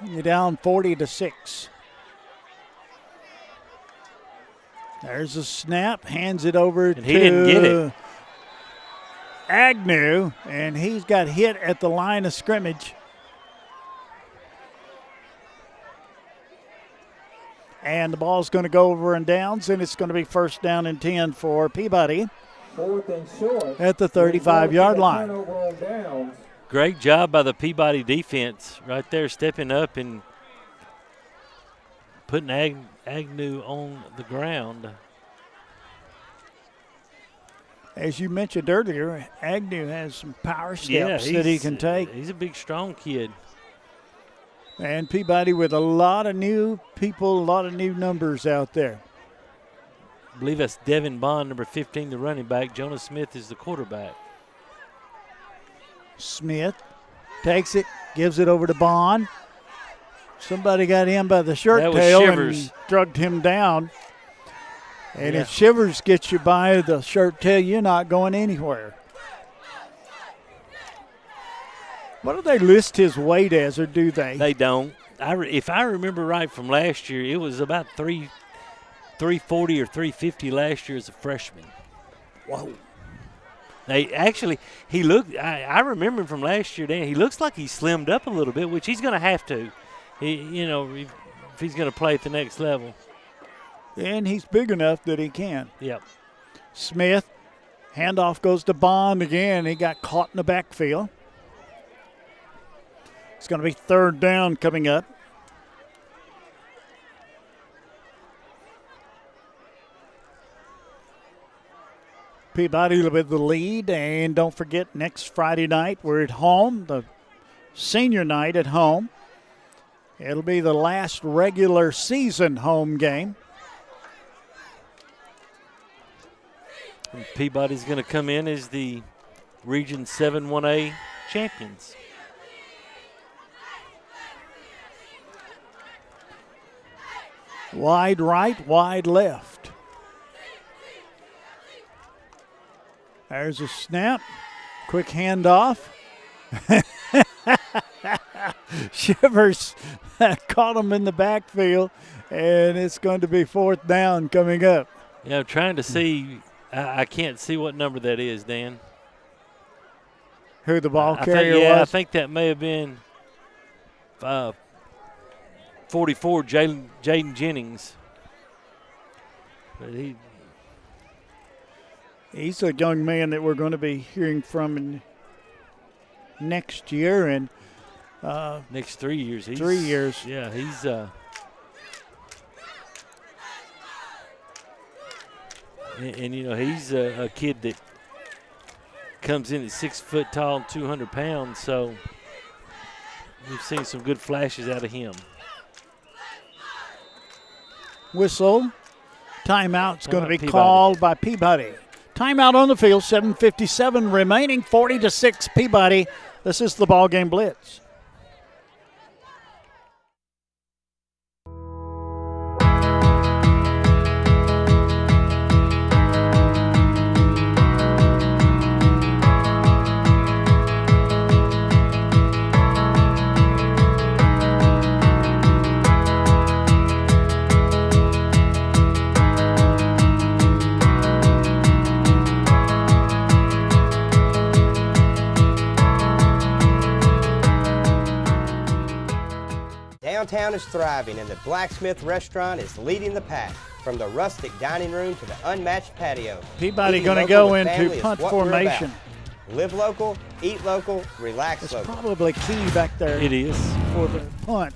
You're down 40-6. There's a snap, hands it over to he didn't get it. Agnew, and he's got hit at the line of scrimmage. And the ball's going to go over and downs, and it's going to be 1st down and 10 for Peabody 4th and short at the 35-yard line. Great job by the Peabody defense right there, stepping up and putting Agnew on the ground. As you mentioned earlier, Agnew has some power steps that he can take. He's a big, strong kid. And Peabody with a lot of new people, a lot of new numbers out there. I believe that's Devin Bond, number 15, the running back. Jonas Smith is the quarterback. Smith takes it, gives it over to Bond. Somebody got him by the shirt tail and drugged him down. And if Shivers gets you by the shirt tail, you're not going anywhere. What do they list his weight as, or do they? They don't. If I remember right from last year, it was about 340 or 350 last year as a freshman. Whoa. He looked, I remember him from last year, Dan, he looks like he slimmed up a little bit, which he's going to have to, if he's going to play at the next level. And he's big enough that he can. Yep. Smith, handoff goes to Bond again. He got caught in the backfield. It's going to be 3rd down coming up. Peabody with the lead, and don't forget next Friday night we're at home, the senior night at home. It'll be the last regular season home game. And Peabody's going to come in as the Region 7-1A champions. Wide right, wide left. There's a snap. Quick handoff. Shivers caught him in the backfield, and it's going to be 4th down coming up. Yeah, I'm trying to see. I can't see what number that is, Dan. Who the ball carrier was? I think that may have been 44, Jaden Jennings. But he's a young man that we're going to be hearing from next year and next 3 years. 3 years. Yeah, he's and he's a kid that comes in at 6 foot tall and 200 pounds. So we've seen some good flashes out of him. Whistle. Timeout's going to be called by Peabody. Timeout on the field, 7:57 remaining, 40-6 Peabody. This is the BallGame Blitz. Downtown is thriving and the Blacksmith Restaurant is leading the pack. From the rustic dining room to the unmatched patio. Peabody going to go into punt formation. Live local, eat local, relax local. Probably key back there. It is. For the punt.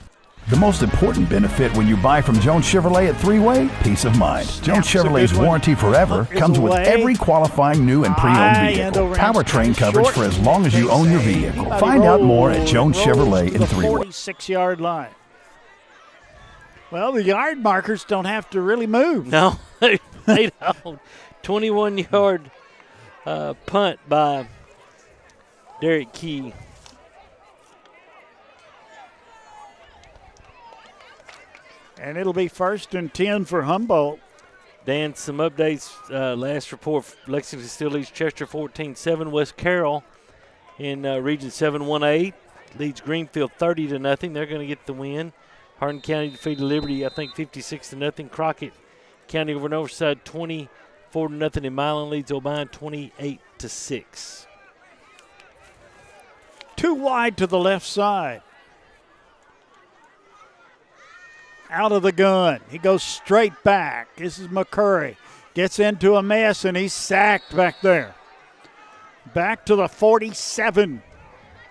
The most important benefit when you buy from Jones Chevrolet at Three-Way, peace of mind. Jones Chevrolet's warranty forever comes with every qualifying new and pre-owned vehicle. Powertrain coverage for as long as you own your vehicle. Find out more at Jones Chevrolet in Three-Way. 46-yard line. Well, the yard markers don't have to really move. No, they don't. 21-yard punt by Derek Key. And it'll be 1st and 10 for Humboldt. Dan, some updates. Last report, Lexington still leads Chester 14-7. West Carroll in Region 7-1-8 leads Greenfield 30-0. They're going to get the win. Hardin County defeated Liberty, I think, 56-0. Crockett County over in Overside 24-0. And Milan leads O'Brien 28-6. Too wide to the left side. Out of the gun. He goes straight back. This is McCurry. Gets into a mess, and he's sacked back there. Back to the 47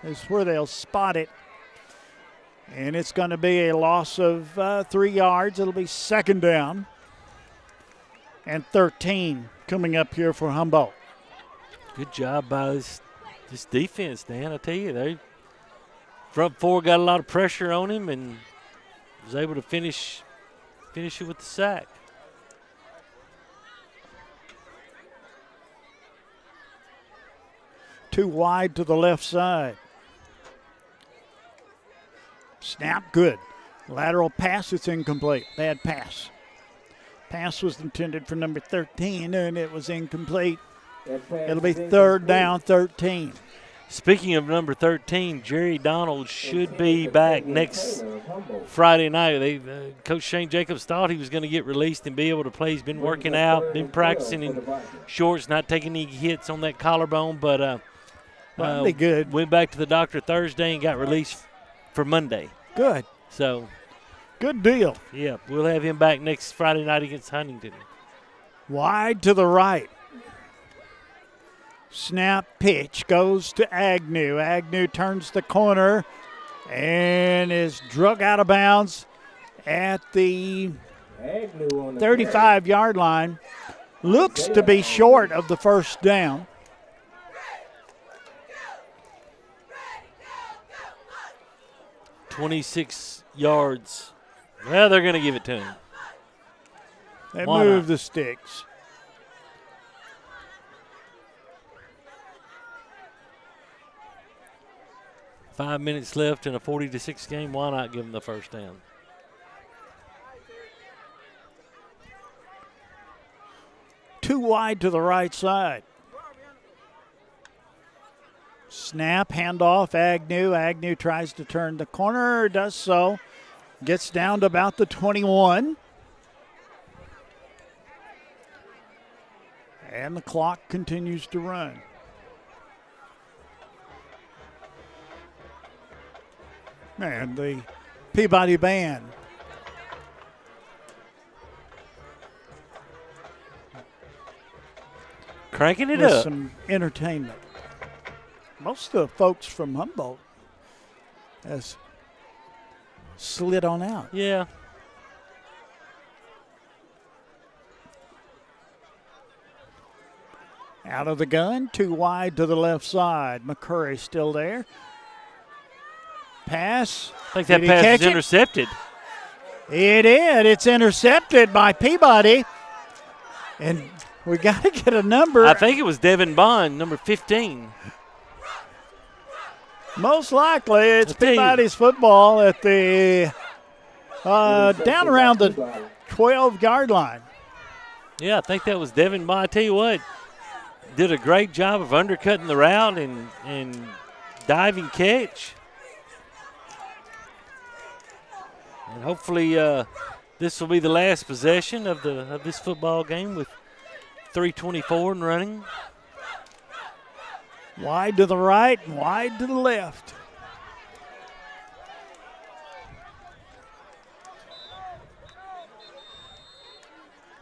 is where they'll spot it. And it's going to be a loss of 3 yards. It'll be 2nd down. And 13 coming up here for Humboldt. Good job by this defense, Dan. I tell you, they front four got a lot of pressure on him and was able to finish it with the sack. Too wide to the left side. Snap, good. Lateral pass, it's incomplete. Bad pass. Pass was intended for number 13, and it was incomplete. It'll be 3rd down, 13. Speaking of number 13, Jerry Donald should be back next Friday night. Coach Shane Jacobs thought he was going to get released and be able to play. He's been working out, been practicing in shorts, not taking any hits on that collarbone, but good. Went back to the doctor Thursday and got released for Monday. Good. So, good deal. Yeah, we'll have him back next Friday night against Huntington. Wide to the right. Snap pitch goes to Agnew. Agnew turns the corner and is drug out of bounds at the 35-yard line. Looks to be short of the 1st down. .26 yards. Well, they're going to give it to him. They move the sticks. Five minutes left in a 40-6 game. Why not give them the 1st down? Too wide to the right side. Snap, handoff, Agnew. Agnew tries to turn the corner, does so. Gets down to about the 21. And the clock continues to run. And the Peabody band. Cranking it with up. Some entertainment. Most of the folks from Humboldt has slid on out. Yeah. Out of the gun, too wide to the left side. McCurry still there. Pass. I think that pass is intercepted. It is. It's intercepted by Peabody. And we got to get a number. I think it was Devin Bond, number 15. Most likely it's Peabody's football at the down around the 12-yard line. Yeah, I think that was Devin Bond. I tell you what, did a great job of undercutting the route and diving catch. And hopefully this will be the last possession of this football game with 3:24 and running. Wide to the right and wide to the left.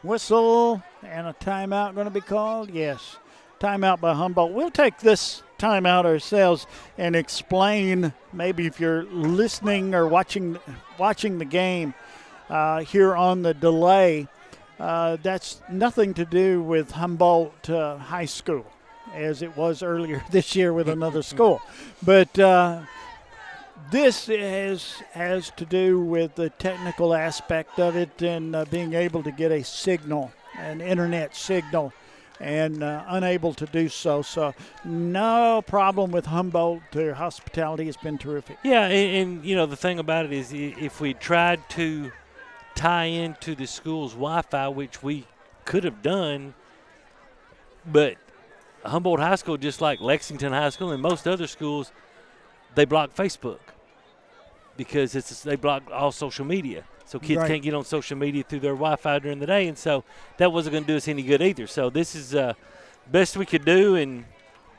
Whistle and a timeout going to be called? Yes. Timeout by Humboldt. We'll take this timeout ourselves and explain, maybe if you're listening or watching the game here on the delay, that's nothing to do with Humboldt High School, as it was earlier this year with another school. But this has to do with the technical aspect of it and being able to get a signal, an internet signal, and unable to do so. So no problem with Humboldt. Their hospitality has been terrific. Yeah, and you know, the thing about it is if we tried to tie into the school's Wi-Fi, which we could have done, but Humboldt High School, just like Lexington High School and most other schools, they block Facebook because they block all social media. So kids can't get on social media through their Wi-Fi during the day, and so that wasn't going to do us any good either. So this is best we could do, and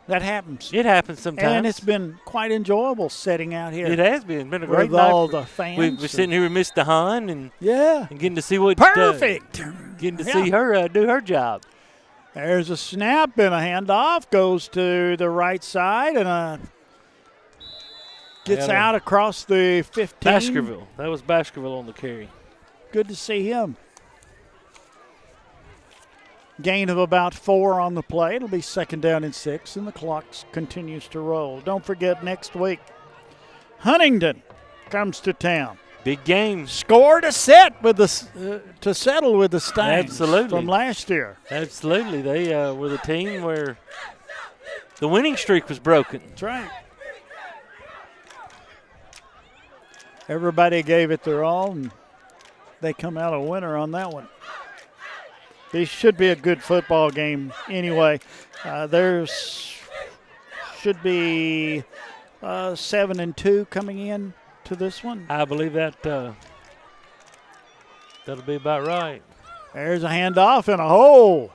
that happens. It happens sometimes. And it's been quite enjoyable setting out here. It has been. It's been a great with night. all the fans. We're sitting here with Miss DeHaan and getting to see what perfect. Getting to see her do her job. There's a snap and a handoff, goes to the right side and gets out across the 15. Baskerville. That was Baskerville on the carry. Good to see him. Gain of about 4 on the play. It'll be 2nd down and 6, and the clock continues to roll. Don't forget, next week, Huntington comes to town. Big game. Score to set with to settle with the Steins from last year. Absolutely. They were the team where the winning streak was broken. That's right. Everybody gave it their all, and they come out a winner on that one. This should be a good football game anyway. There's should be 7-2 coming in to this one. I believe that that'll be about right. There's a handoff and a hole.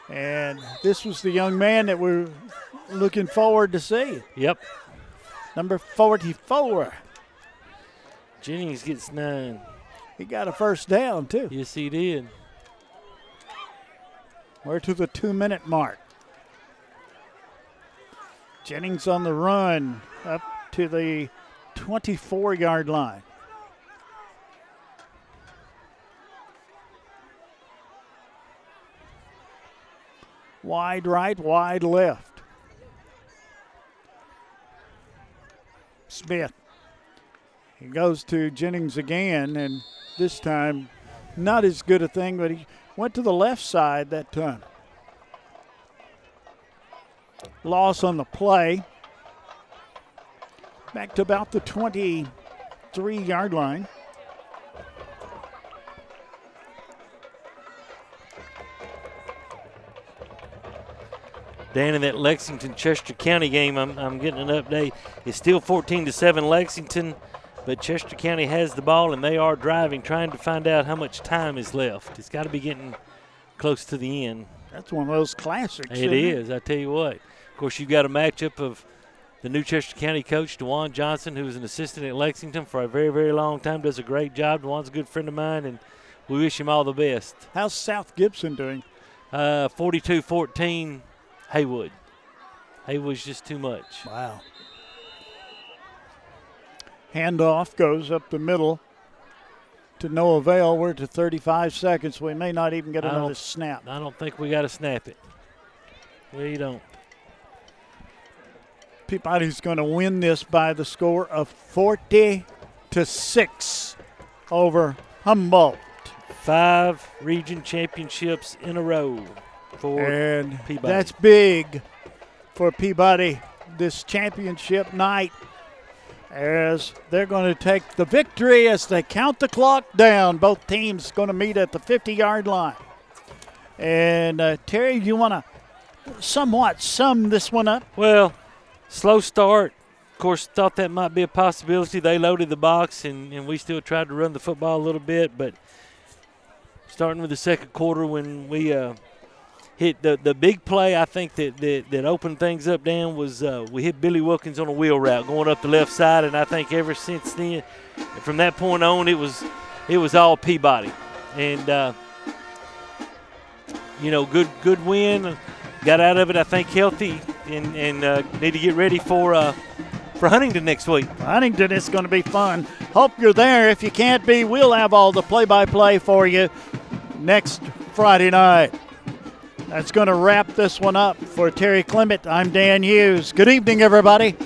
And this was the young man that we're looking forward to see. Yep. Number 44. Jennings gets 9. He got a first down, too. Yes, he did. We're to the 2-minute mark. Jennings on the run up to the 24-yard line. Wide right, wide left. Smith. He goes to Jennings again, and this time not as good a thing, but he went to the left side that time. Loss on the play. Back to about the 23-yard line. Dan, in that Lexington-Chester County game, I'm getting an update. It's still 14-7 Lexington, but Chester County has the ball, and they are driving, trying to find out how much time is left. It's got to be getting close to the end. That's one of those classics. It is, I tell you what. Of course, you've got a matchup of the new Chester County coach, DeJuan Johnson, who was an assistant at Lexington for a very, very long time, does a great job. DeJuan's a good friend of mine, and we wish him all the best. How's South Gibson doing? 42-14 Haywood. Haywood's just too much. Wow. Handoff goes up the middle to no avail. We're to 35 seconds. We may not even get another snap. I don't think we got to snap it. We don't. Peabody's going to win this by the score of 40-6 over Humboldt. 5 region championships in a row for Peabody. That's big for Peabody this championship night, as they're going to take the victory as they count the clock down. Both teams going to meet at the 50-yard line. And Terry, you want to somewhat sum this one up? Well, slow start. Of course, thought that might be a possibility. They loaded the box, and we still tried to run the football a little bit. But starting with the second quarter, when we hit the big play, I think that opened things up, Dan, was we hit Billy Wilkins on a wheel route going up the left side. And I think ever since then, from that point on, it was all Peabody. And good win. Got out of it, I think, healthy, and need to get ready for Huntington next week. Huntington is going to be fun. Hope you're there. If you can't be, we'll have all the play-by-play for you next Friday night. That's going to wrap this one up. For Terry Clement, I'm Dan Hughes. Good evening, everybody.